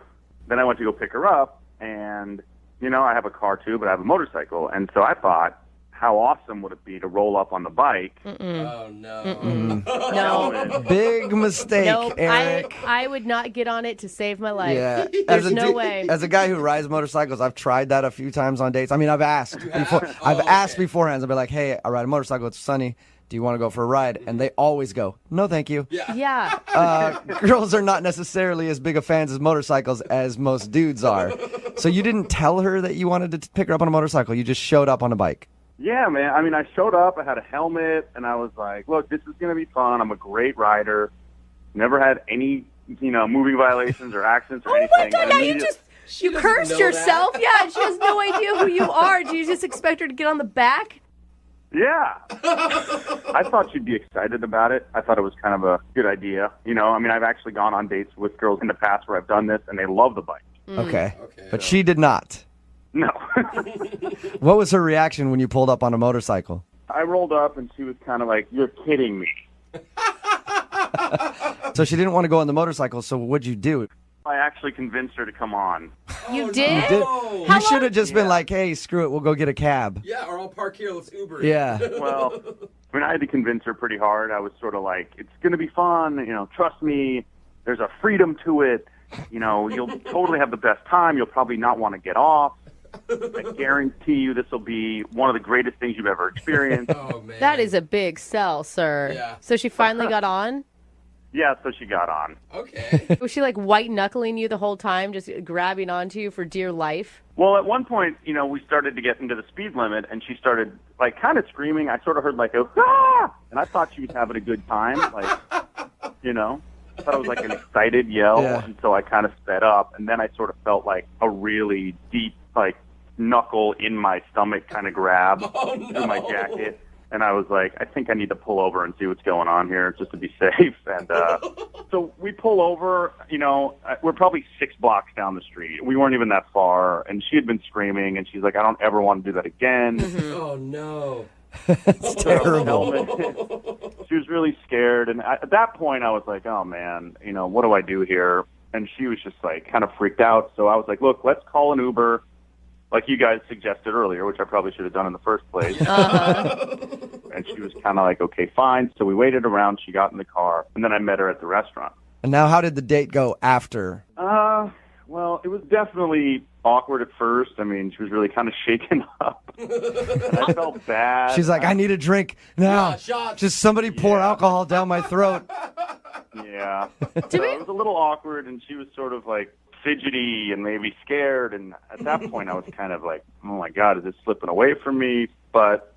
then I went to go pick her up, and, I have a car too, but I have a motorcycle. And so I thought, how awesome would it be to roll up on the bike? Oh, no. No. Big mistake, Nope. Eric. I would not get on it to save my life. Yeah. There's no way. As a guy who rides motorcycles, I've tried that a few times on dates. I mean, I've asked before. I've asked beforehand. I'll be like, hey, I ride a motorcycle. It's sunny. Do you want to go for a ride? And they always go, no, thank you. Yeah. Girls are not necessarily as big of fans of motorcycles as most dudes are. So you didn't tell her that you wanted to pick her up on a motorcycle. You just showed up on a bike. Yeah, man. I mean, I showed up. I had a helmet, and I was like, look, this is going to be fun. I'm a great rider. Never had any, moving violations or accidents or anything. Oh, my God. Now you cursed yourself. Yeah, and she has no idea who you are. Do you just expect her to get on the back? Yeah. I thought she'd be excited about it. I thought it was kind of a good idea. I've actually gone on dates with girls in the past where I've done this, and they love the bike. Okay. But she did not. No. What was her reaction when you pulled up on a motorcycle? I rolled up, and she was kind of like, you're kidding me. So she didn't want to go on the motorcycle, so what'd you do? I actually convinced her to come on. You did? You did? You should have just been like, hey, screw it, we'll go get a cab. Yeah, or I'll park here, let's Uber. Yeah. Well, I had to convince her pretty hard. I was sort of like, it's going to be fun, trust me, there's a freedom to it, you'll totally have the best time, you'll probably not want to get off. I guarantee you this will be one of the greatest things you've ever experienced. Oh, man. That is a big sell, sir. Yeah. So she finally got on? Yeah, so she got on. Okay. Was she like white knuckling you the whole time, just grabbing onto you for dear life? Well, at one point, we started to get into the speed limit, and she started like kind of screaming. I sort of heard like a ah, and I thought she was having a good time, like I thought it was like an excited yell, and so I kind of sped up, and then I sort of felt like a really deep like knuckle in my stomach kind of grab through my jacket. And I was like, I think I need to pull over and see what's going on here just to be safe. And so we pull over, we're probably 6 blocks down the street. We weren't even that far. And she had been screaming, and she's like, I don't ever want to do that again. Oh, no. It's terrible. She was really scared. And at that point, I was like, oh, man, what do I do here? And she was just like kind of freaked out. So I was like, look, let's call an Uber. Like you guys suggested earlier, which I probably should have done in the first place. And she was kind of like, okay, fine. So we waited around. She got in the car, and then I met her at the restaurant. And now how did the date go after? Well, it was definitely awkward at first. I mean, she was really kind of shaken up. And I felt bad. She's like, I need a drink now. Just somebody pour alcohol down my throat. Yeah. So it was a little awkward, and she was sort of like fidgety and maybe scared. And at that point, I was kind of like, oh, my God, is this slipping away from me? But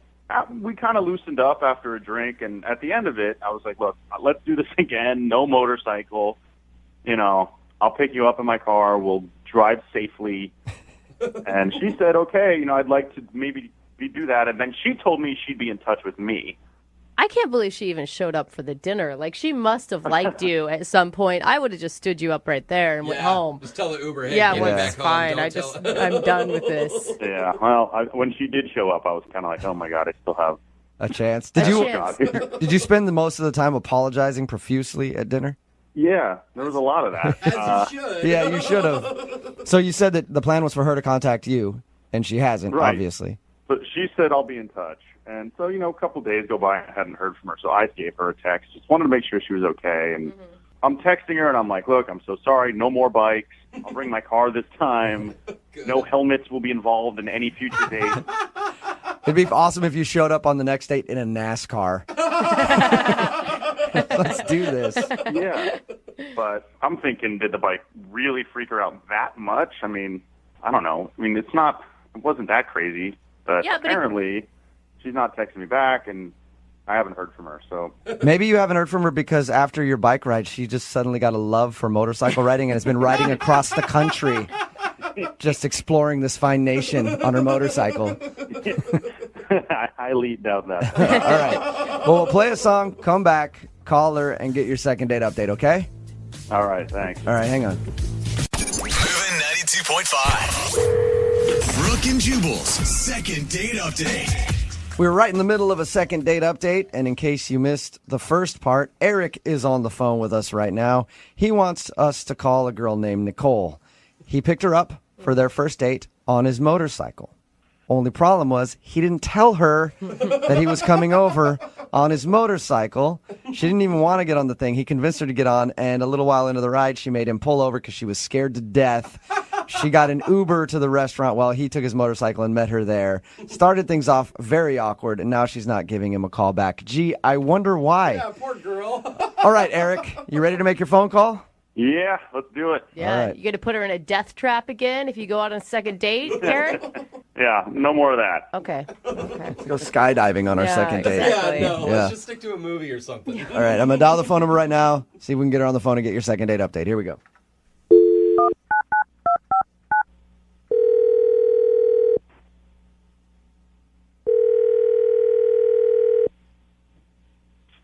we kind of loosened up after a drink. And at the end of it, I was like, look, let's do this again. No motorcycle. I'll pick you up in my car. We'll drive safely. And she said, okay, I'd like to maybe do that. And then she told me she'd be in touch with me. I can't believe she even showed up for the dinner. Like, she must have liked you at some point. I would have just stood you up right there and went home. Just tell the Uber, hey, get me back home. Fine. I'm done with this. Yeah, well, when she did show up, I was kind of like, oh, my God, I still have a chance. Did you spend the most of the time apologizing profusely at dinner? Yeah, there was a lot of that. As you should. Yeah, you should have. So you said that the plan was for her to contact you, and she hasn't, obviously. But she said, I'll be in touch. And so, a couple of days go by, and I hadn't heard from her. So I gave her a text. Just wanted to make sure she was okay. And I'm texting her, and I'm like, look, I'm so sorry. No more bikes. I'll bring my car this time. No helmets will be involved in any future date. It'd be awesome if you showed up on the next date in a NASCAR. Let's do this. Yeah. But I'm thinking, did the bike really freak her out that much? I mean, I don't know. I mean, it wasn't that crazy. But apparently, she's not texting me back, and I haven't heard from her. So maybe you haven't heard from her because after your bike ride, she just suddenly got a love for motorcycle riding and has been riding across the country, just exploring this fine nation on her motorcycle. I highly doubt that. All right. Well, we'll play a song, come back, call her, and get your second date update, okay? All right, thanks. All right, hang on. Moving 92.5. Brooke and Jubal's second date update. We're right in the middle of a second date update, and in case you missed the first part, Eric is on the phone with us right now. He wants us to call a girl named Nicole. He picked her up for their first date on his motorcycle. Only problem was he didn't tell her that he was coming over on his motorcycle. She didn't even want to get on the thing. He convinced her to get on, and a little while into the ride, she made him pull over because she was scared to death. She got an Uber to the restaurant while he took his motorcycle and met her there. Started things off very awkward, and now she's not giving him a call back. Gee, I wonder why. Yeah, poor girl. All right, Eric, you ready to make your phone call? Yeah, let's do it. Yeah, All right. you going to put her in a death trap again if you go out on a second date, Eric? Yeah, no more of that. Okay. Let's go skydiving on our second date. Yeah, no, let's just stick to a movie or something. All right, I'm going to dial the phone number right now, see if we can get her on the phone and get your second date update. Here we go.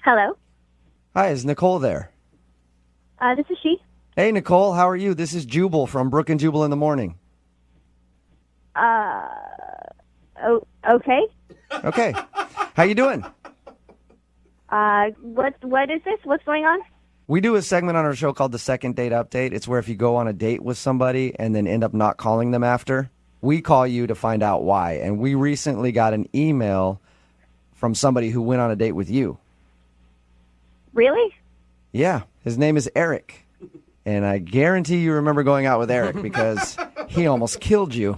Hello. Hi, is Nicole there? This is she. Hey, Nicole, how are you? This is Jubal from Brooke and Jubal in the Morning. Okay. Okay. How you doing? What is this? What's going on? We do a segment on our show called the Second Date Update. It's where if you go on a date with somebody and then end up not calling them after, we call you to find out why. And we recently got an email from somebody who went on a date with you. Really? Yeah, his name is Eric. And I guarantee you remember going out with Eric because he almost killed you.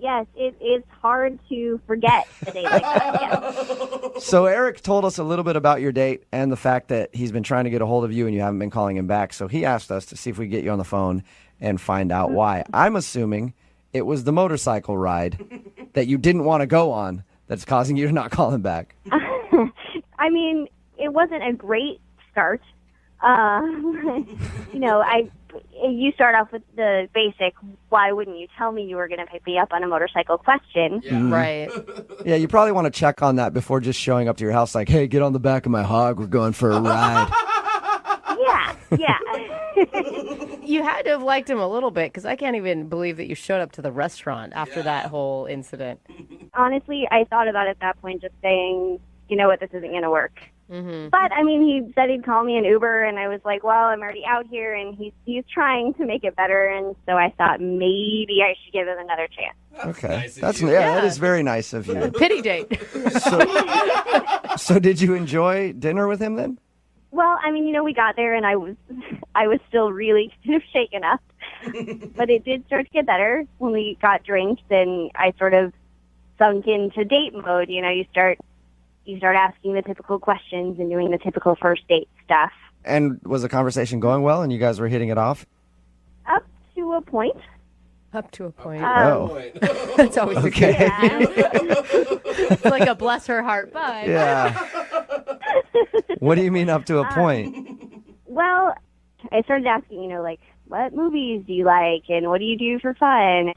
Yes, it is hard to forget a date like that. Yes. So Eric told us a little bit about your date and the fact that he's been trying to get a hold of you and you haven't been calling him back. So he asked us to see if we could get you on the phone and find out why. I'm assuming it was the motorcycle ride that you didn't want to go on that's causing you to not call him back. I mean, it wasn't a great start. You start off with the basic, why wouldn't you tell me you were going to pick me up on a motorcycle question? Yeah. Right. Yeah, you probably want to check on that before just showing up to your house like, hey, get on the back of my hog. We're going for a ride. Yeah. You had to have liked him a little bit because I can't even believe that you showed up to the restaurant after that whole incident. Honestly, I thought about it at that point just saying, you know what, this isn't going to work. Mm-hmm. But, I mean, he said he'd call me an Uber, and I was like, well, I'm already out here, and he's trying to make it better, and so I thought maybe I should give him another chance. Okay. That is very nice of you. Pity date. Oh, So did you enjoy dinner with him then? Well, I mean, we got there, and I was still really kind of shaken up. But it did start to get better when we got drinks, and I sort of sunk into date mode. You start asking the typical questions and doing the typical first date stuff. And was the conversation going well and you guys were hitting it off? Up to a point. Up to a point. That's always okay. It's like a bless her heart vibe. Yeah. What do you mean up to a point? Well, I started asking, what movies do you like and what do you do for fun?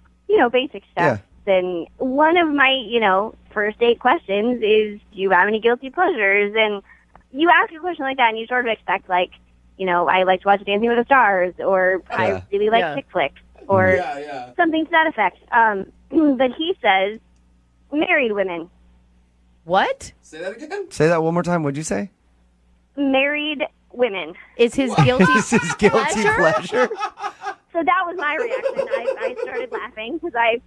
Basic stuff. Yeah. And one of my, first date questions is, do you have any guilty pleasures? And you ask a question like that and you sort of expect, I like to watch Dancing with the Stars, or I really like chick flicks, or something to that effect. But he says, married women. What? Say that again? Say that one more time. What'd you say? Married women. Is his guilty Is his guilty pleasure? So that was my reaction. I started laughing because I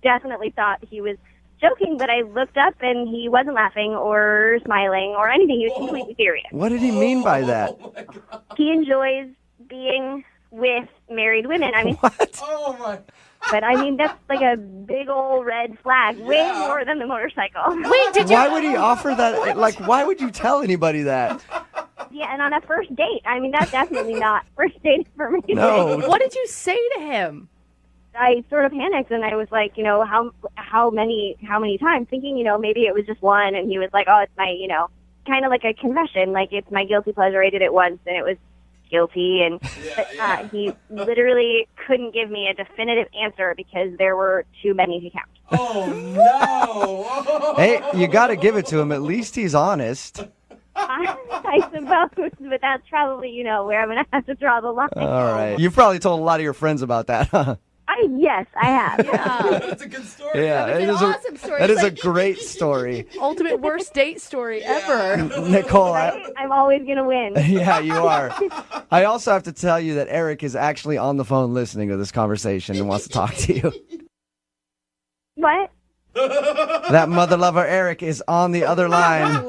definitely thought he was joking, but I looked up and he wasn't laughing or smiling or anything. He was completely serious. What did he mean by that? He enjoys being with married women. I mean, what? Oh my! But I mean, that's like a big old red flag, way more than the motorcycle. Wait, did you? Why would he offer that? Like, why would you tell anybody that? Yeah, and on a first date. I mean, that's definitely not first date for me. No. What did you say to him? I sort of panicked, and I was like, how many times? Thinking, maybe it was just one, and he was like, oh, it's my, kind of like a confession, like it's my guilty pleasure. I did it once, and it was guilty, and he literally couldn't give me a definitive answer because there were too many to count. Oh no! Hey, you got to give it to him. At least he's honest. I suppose, but that's probably, where I'm going to have to draw the line. All right. You've probably told a lot of your friends about that, huh? Yes, I have. Yeah. That's a good story. Yeah, That's an awesome story. That It's is a like- great story. Ultimate worst date story ever. Nicole, I'm always going to win. yeah, you are. I also have to tell you that Eric is actually on the phone listening to this conversation and wants to talk to you. What? That mother lover Eric is on the other line.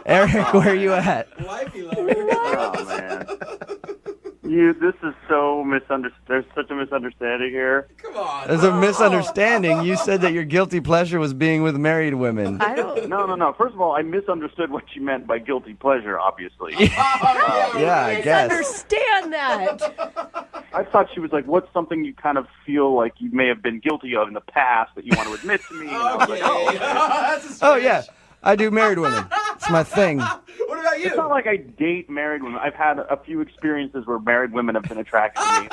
Eric, where are you at? Oh man, this is so misunderstood. There's such a misunderstanding here. Come on. There's a misunderstanding. You said that your guilty pleasure was being with married women. I don't. No. First of all, I misunderstood what you meant by guilty pleasure. Obviously, Yeah, I guess. Understand that. I thought she was like, "What's something you kind of feel like you may have been guilty of in the past that you want to admit to me?" And I was like, "Oh, That's a Oh, yeah. I do married women. It's my thing. What about you? It's not like I date married women. I've had a few experiences where married women have been attracted to me.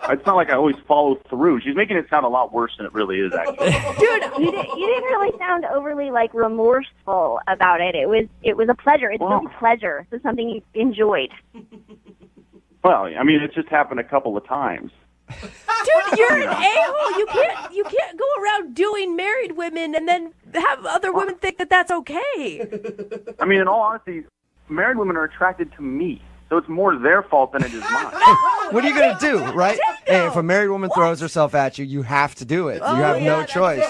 It's not like I always follow through. She's making it sound a lot worse than it really is, actually. Dude, you didn't really sound overly, remorseful about it. It was a pleasure. It's really pleasure. It's something you enjoyed. Well, I mean, it just happened a couple of times. Dude, you're an a-hole. You can't go around doing married women and then have other women think that that's okay. I mean, in all honesty, married women are attracted to me, so it's more their fault than it is mine. What are you going to do, right? Hey, if a married woman throws herself at you, you have to do it. You have no choice.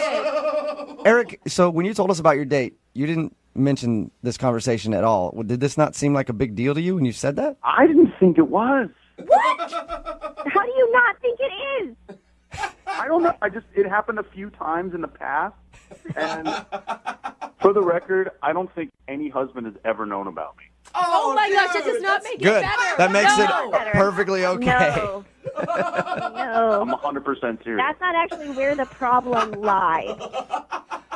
Eric, so when you told us about your date, you didn't mention this conversation at all. Did this not seem like a big deal to you when you said that? I didn't think it was. What? How do you not think it is? I don't know. It happened a few times in the past, and for the record, I don't think any husband has ever known about me. Oh my gosh, that does not make it Good. better. That makes No. it perfectly okay. No. I'm No. 100% serious. That's not actually where the problem lies.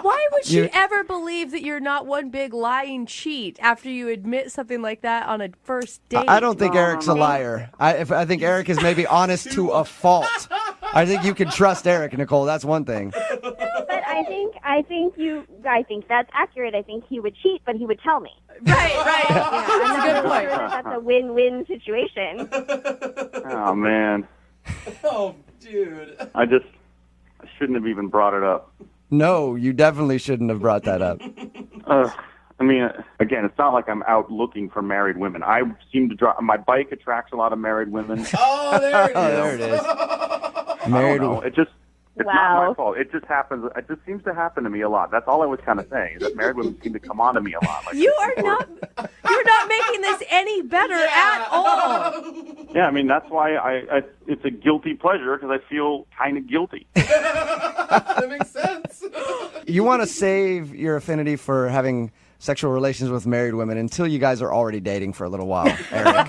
Why would she You- ever believe that you're not one big lying cheat after you admit something like that on a first date? I don't think Eric's a liar. I think Eric is maybe honest to a fault. I think you can trust Eric, Nicole. That's one thing. But I think that's accurate. I think he would cheat, but he would tell me. Right. Yeah, I'm not good really point. sure that that's a win-win situation. Oh, man. Oh, dude. I shouldn't have even brought it up. No, you definitely shouldn't have brought that up. I mean, again, it's not like I'm out looking for married women. I seem to drive. My bike attracts a lot of married women. Oh, there it is. Oh, there it is. I Married don't know. It's Wow. not my fault. It just happens. It just seems to happen to me a lot. That's all I was kind of saying. Is that married women seem to come on to me a lot. Like, You're not making this any better at all. yeah, I mean that's why it's a guilty pleasure because I feel kind of guilty. That makes sense. You want to save your affinity for having sexual relations with married women until you guys are already dating for a little while, Eric.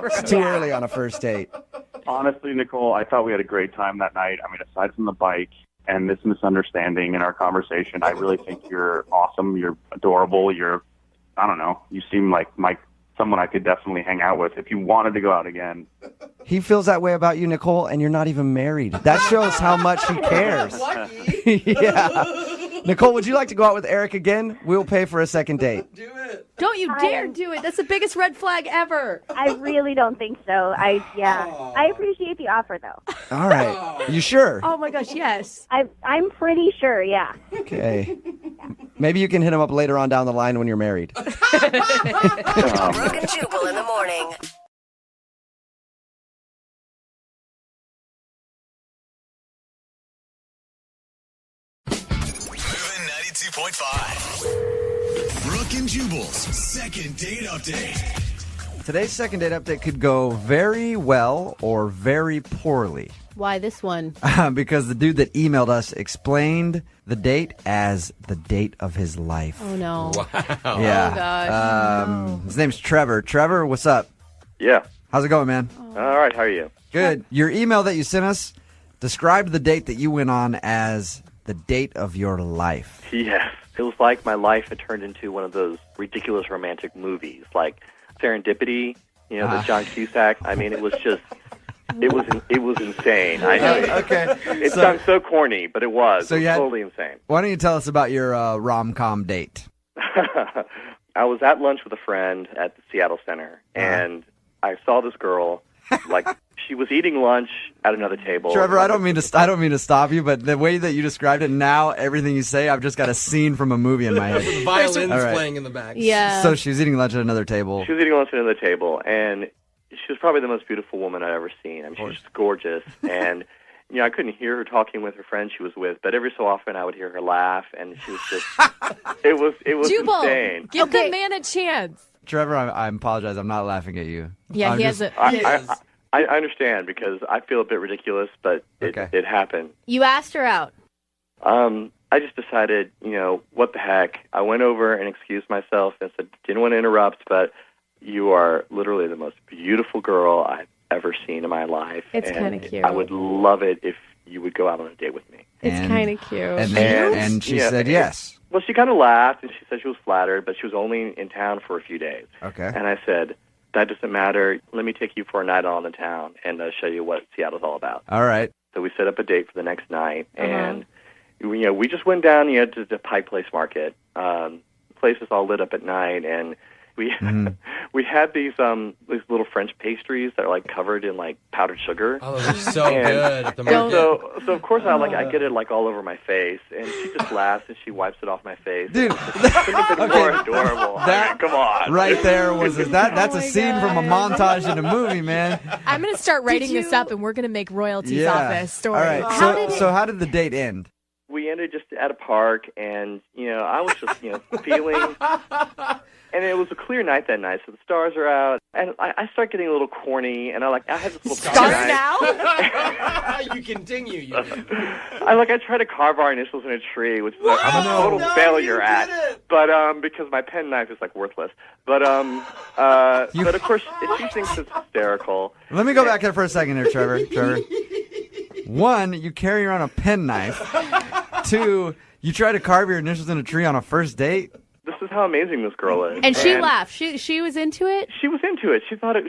It's too early on a first date. Honestly, Nicole, I thought we had a great time that night. I mean, aside from the bike and this misunderstanding in our conversation, I really think you're awesome. You're adorable. I don't know. You seem like someone I could definitely hang out with if you wanted to go out again. He feels that way about you, Nicole, and you're not even married. That shows how much he cares. Yeah. Nicole, would you like to go out with Eric again? We'll pay for a second date. Do it. Don't you dare do it. That's the biggest red flag ever. I really don't think so. I appreciate the offer though. All right. You sure? Oh my gosh, yes. I'm pretty sure. Yeah. Okay. Maybe you can hit him up later on down the line when you're married. Brooke and Jubal in the morning. Moving 92.5. Brooke and Jubal's second date update. Today's second date update could go very well or very poorly. Why this one? Because the dude that emailed us explained the date as the date of his life. Oh, no. Wow. Yeah. Oh, gosh. His name's Trevor. Trevor, what's up? Yeah. How's it going, man? All right. How are you? Good. Your email that you sent us described the date that you went on as the date of your life. Yes. It was like my life had turned into one of those ridiculous romantic movies, like Serendipity, the John Cusack. I mean, it was just, it was insane. I know. Okay. It sounds so corny, but it was. So it was totally insane. Why don't you tell us about your rom-com date? I was at lunch with a friend at the Seattle Center, and I saw this girl, like, she was eating lunch at another table. Trevor, I don't mean to stop you, but the way that you described it now, everything you say, I've just got a scene from a movie in my head. The violins playing in the back. Yeah. So she was eating lunch at another table. She was eating lunch at another table, and she was probably the most beautiful woman I've ever seen. I mean, she was just gorgeous, and I couldn't hear her talking with her friend she was with, but every so often I would hear her laugh, and she was just, it was Jubal, insane. give the man a chance. Trevor, I apologize. I'm not laughing at you. Yeah, he has a... I understand because I feel a bit ridiculous, but it happened. You asked her out. I just decided, what the heck. I went over and excused myself and said, didn't want to interrupt, but you are literally the most beautiful girl I've ever seen in my life. It's kind of cute. I would love it if you would go out on a date with me. It's kind of cute. And she said yes. Well, she kind of laughed, and she said she was flattered, but she was only in town for a few days. Okay. And I said, that doesn't matter. Let me take you for a night on the town and show you what Seattle's all about. All right. So we set up a date for the next night, and we just went down to the Pike Place Market. The place is all lit up at night, and we we had these little French pastries that are like covered in like powdered sugar. Oh, those are so good at the market. So of course I get it like all over my face, and she just laughs and she wipes it off my face. Dude, couldn't have been more adorable. Come on, right there was that's a scene from a montage in a movie, man. I'm gonna start writing this up, and we're gonna make royalties off this story. All right. So how did the date end? We ended just at a park, and I was just feeling. And it was a clear night that night, so the stars are out, and I start getting a little corny, and I had this little stars now. You continue. I try to carve our initials in a tree, which I'm a total failure at. But because my pen knife is worthless. But but of course she thinks it's hysterical. Let me go back there for a second there, Trevor. One, you carry around a pen knife. Two, you try to carve your initials in a tree on a first date. This is how amazing this girl is. And she laughed. She was into it? She was into it. She thought it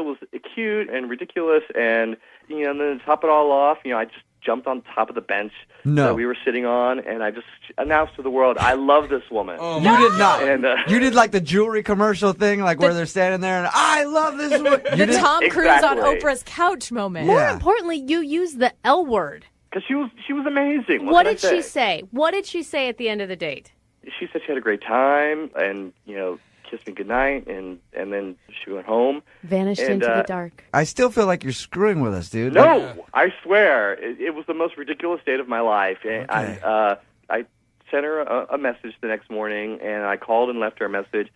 was cute and ridiculous, and and then to top it all off, I just jumped on top of the bench that we were sitting on, and I just announced to the world, I love this woman. Oh, you did not. And, you did the jewelry commercial thing, where they're standing there and, I love this woman. The Tom Cruise on Oprah's couch moment. More importantly, you used the L word. Because she was amazing. What did she say? What did she say at the end of the date? She said she had a great time, and kissed me goodnight, and then she went home. Vanished into the dark. I still feel like you're screwing with us, dude. No, I swear, it was the most ridiculous date of my life. Okay. I sent her a message the next morning, and I called and left her a message,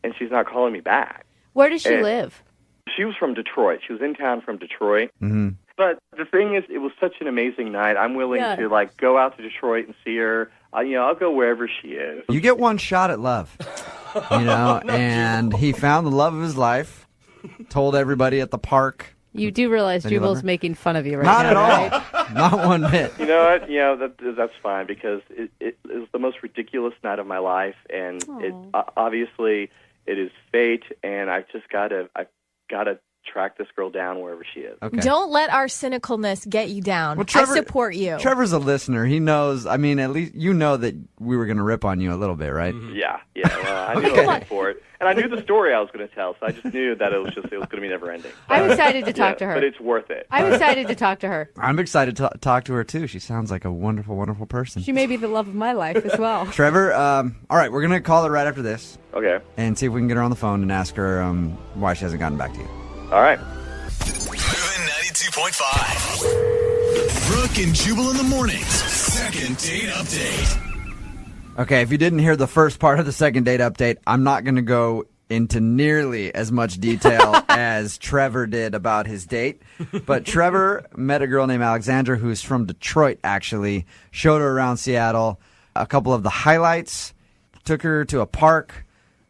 and she's not calling me back. Where does she live? She was from Detroit. She was in town from Detroit. Mm-hmm. But the thing is, it was such an amazing night. I'm willing to go out to Detroit and see her. I'll go wherever she is. You get one shot at love, and he found the love of his life, told everybody at the park. You do realize Jubal's making fun of you right now, Not at all. Right? Not one bit. You know what? That's fine, because it was the most ridiculous night of my life, and obviously it is fate, and I've got to track this girl down wherever she is. Okay. Don't let our cynicalness get you down. Well, Trevor, I support you. Trevor's a listener. He knows. I mean, at least you know that we were going to rip on you a little bit, right? Mm-hmm. Yeah. Well, I knew I was for it, and I knew the story I was going to tell, so I just knew that it was going to be never ending. I'm excited to talk to her. But it's worth it. I'm excited to talk to her. I'm excited to talk to her too. She sounds like a wonderful, wonderful person. She may be the love of my life as well. Trevor, all right, we're going to call her right after this. Okay. And see if we can get her on the phone and ask her why she hasn't gotten back to you. All right. Moving 92.5. Brooke and Jubal in the mornings. Second date update. Okay, if you didn't hear the first part of the second date update, I'm not going to go into nearly as much detail as Trevor did about his date. But Trevor met a girl named Alexandra who's from Detroit, actually. Showed her around Seattle. A couple of the highlights. Took her to a park.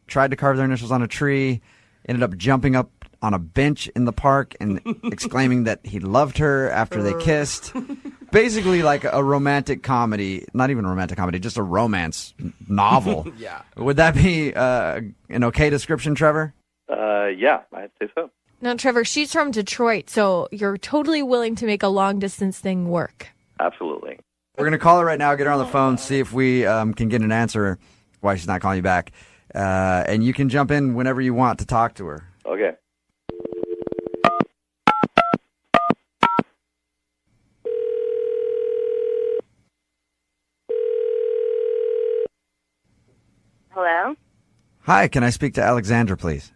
Tried to carve their initials on a tree. Ended up jumping up on a bench in the park and exclaiming that he loved her after they kissed. Basically like a romantic comedy. Not even a romantic comedy, just a romance novel. Yeah. Would that be an okay description, Trevor? Yeah, I'd say so. Now, Trevor, she's from Detroit, so you're totally willing to make a long-distance thing work. Absolutely. We're going to call her right now, get her on the phone, see if we can get an answer why she's not calling you back. And you can jump in whenever you want to talk to her. Okay. Hello? Hi, can I speak to Alexandra, please?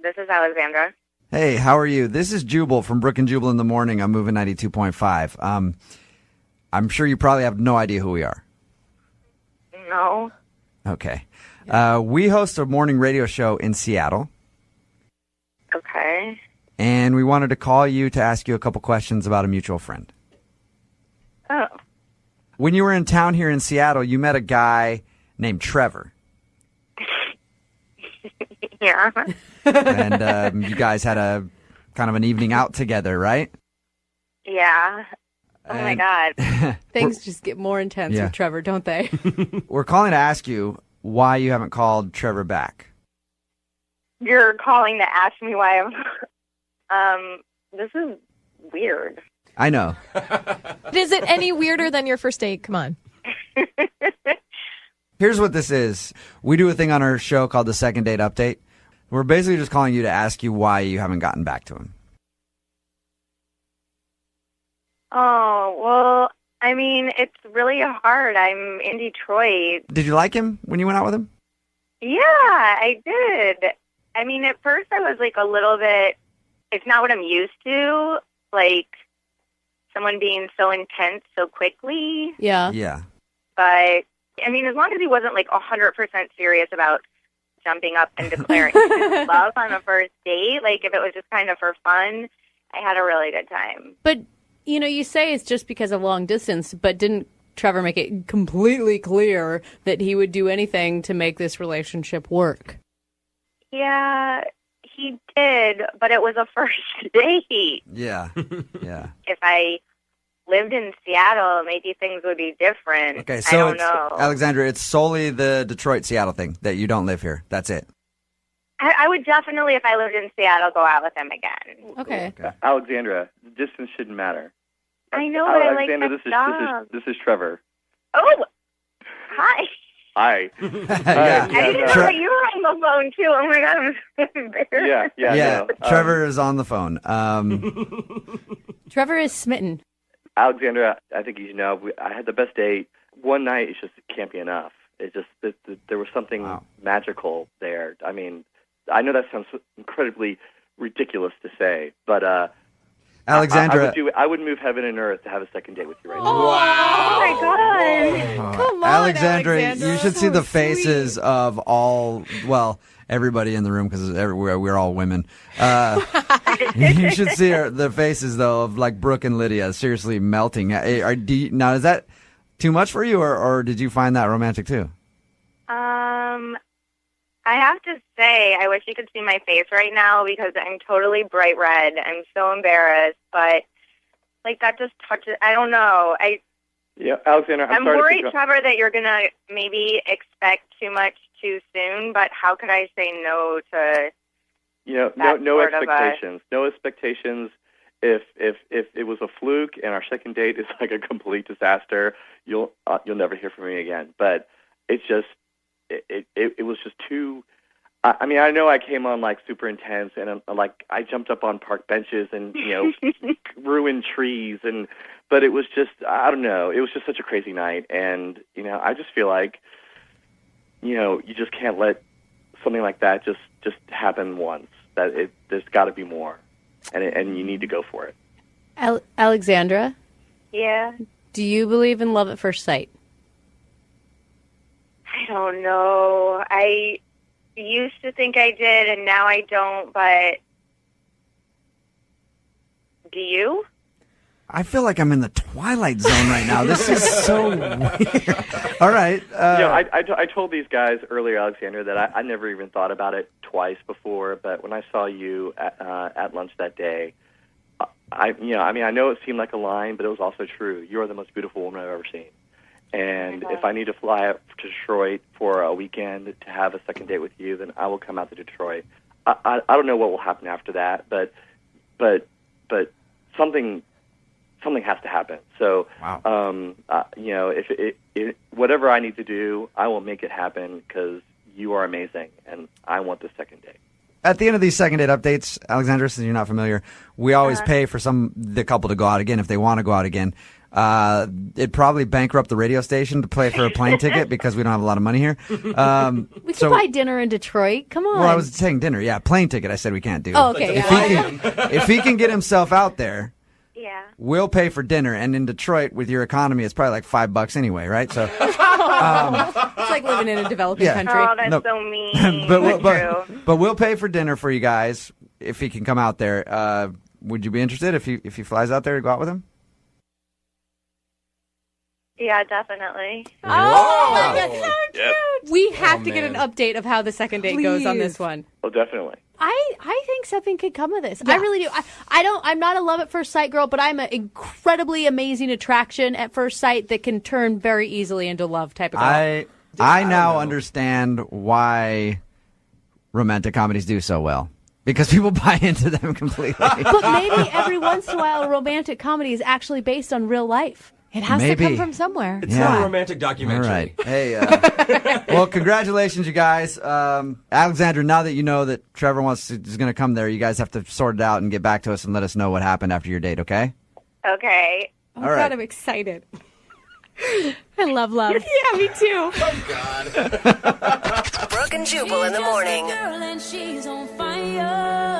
This is Alexandra. Hey, how are you? This is Jubal from Brooke and Jubal in the Morning. I'm moving 92.5. I'm sure you probably have no idea who we are. No. Okay. We host a morning radio show in Seattle, Okay. and we wanted to call you to ask you a couple questions about a mutual friend. Oh. When you were in town here in Seattle, you met a guy named Trevor, Yeah. and you guys had a kind of an evening out together, right? Yeah. Oh my God. Things just get more intense Yeah. with Trevor, don't they? We're calling to ask you why you haven't called Trevor back. You're calling to ask me why I'm. This is weird. I know. Is it any weirder than your first date? Come on. Here's what this is. We do a thing on our show called the Second Date Update. We're basically just calling you to ask you why you haven't gotten back to him. Oh, well, I mean, it's really hard. I'm in Detroit. Did you like him when you went out with him? Yeah, I did. I mean, at first I was like a little bit, it's not what I'm used to, like someone being so intense so quickly. Yeah. Yeah. But, I mean, as long as he wasn't like 100% serious about jumping up and declaring his love on a first date, like if it was just kind of for fun, I had a really good time. But, you know, you say it's just because of long distance, but didn't Trevor make it completely clear that he would do anything to make this relationship work? Yeah, he did, but it was a first date. Yeah. Yeah. If I lived in Seattle, maybe things would be different. Okay, I so don't it's, know. Alexandra, it's solely the Detroit-Seattle thing that you don't live here. That's it. I would definitely, if I lived in Seattle, go out with him again. Okay. Alexandra, distance shouldn't matter. I know, but I like Alexandra, that this job. is Trevor. Oh, hi. Hi. Yeah. I didn't know that you were on the phone, too. Oh, my God, I'm so embarrassed. Yeah. No, Trevor is on the phone. Trevor is smitten. Alexandra, I think you know, I had the best date. One night, it just can't be enough. It just there was something magical there. I mean, I know that sounds incredibly ridiculous to say, but Alexandra, I would move heaven and earth to have a second date with you right now. Oh, my God. Come on, Alexandra, Alexandra. you should see the faces of everybody in the room because we're all women. You should see the faces, though, of like Brooke and Lydia seriously melting. Now, is that too much for you, or did you find that romantic, too? I have to say, I wish you could see my face right now because I'm totally bright red. I'm so embarrassed, but like that just touches. I don't know. Yeah, Alexandra, I'm sorry worried, to pick Trevor, that you're gonna maybe expect too much too soon. But how could I say no to? No sort of expectations. No expectations. If it was a fluke and our second date is like a complete disaster, you'll never hear from me again. But it's just. It was just too. I mean, I know I came on like super intense, and like I jumped up on park benches and ruined trees, but it was just I don't know. It was just such a crazy night, and I just feel like you just can't let something like that just happen once. That there's got to be more, and you need to go for it. Alexandra, Yeah. do you believe in love at first sight? don't know. I used to think I did, and now I don't, but do you? I feel like I'm in the Twilight Zone right now. This is so weird. All right. I told these guys earlier, Alexander, that I never even thought about it twice before. But when I saw you at lunch that day, I know it seemed like a line, but it was also true. You are the most beautiful woman I've ever seen. And if I need to fly up to Detroit for a weekend to have a second date with you, then I will come out to Detroit. I don't know what will happen after that, but something has to happen. So, if whatever I need to do, I will make it happen because you are amazing, and I want the second date. At the end of these second date updates, Alexandra, since you're not familiar, we always pay for the couple to go out again if they want to go out again. It'd probably bankrupt the radio station to pay for a plane ticket because we don't have a lot of money here. We could buy dinner in Detroit. Come on. Well, I was saying dinner. Yeah, plane ticket I said we can't do. Oh, okay. If he can get himself out there, yeah, we'll pay for dinner. And in Detroit, with your economy, it's probably like $5 anyway, right? So it's like living in a developing country. Oh, that's so mean. but we'll pay for dinner for you guys if he can come out there. Would you be interested if he flies out there to go out with him? Yeah, definitely. Oh, that's so cute. Yes. We have to get an update of how the second date goes on this one. Oh, definitely. I think something could come of this. Yeah. I really do. I'm not a love at first sight girl, but I'm an incredibly amazing attraction at first sight that can turn very easily into love type of girl. I now understand why romantic comedies do so well. Because people buy into them completely. But maybe every once in a while a romantic comedy is actually based on real life. It has to come from somewhere. It's not a romantic documentary. All right. Hey, well, congratulations, you guys. Alexandra, now that you know that Trevor is going to come there, you guys have to sort it out and get back to us and let us know what happened after your date, okay? Okay. Oh, my God, I'm excited. I love love. Yeah, me too. Oh, God. Brooke and Jubal in the morning. Girl and she's on fire.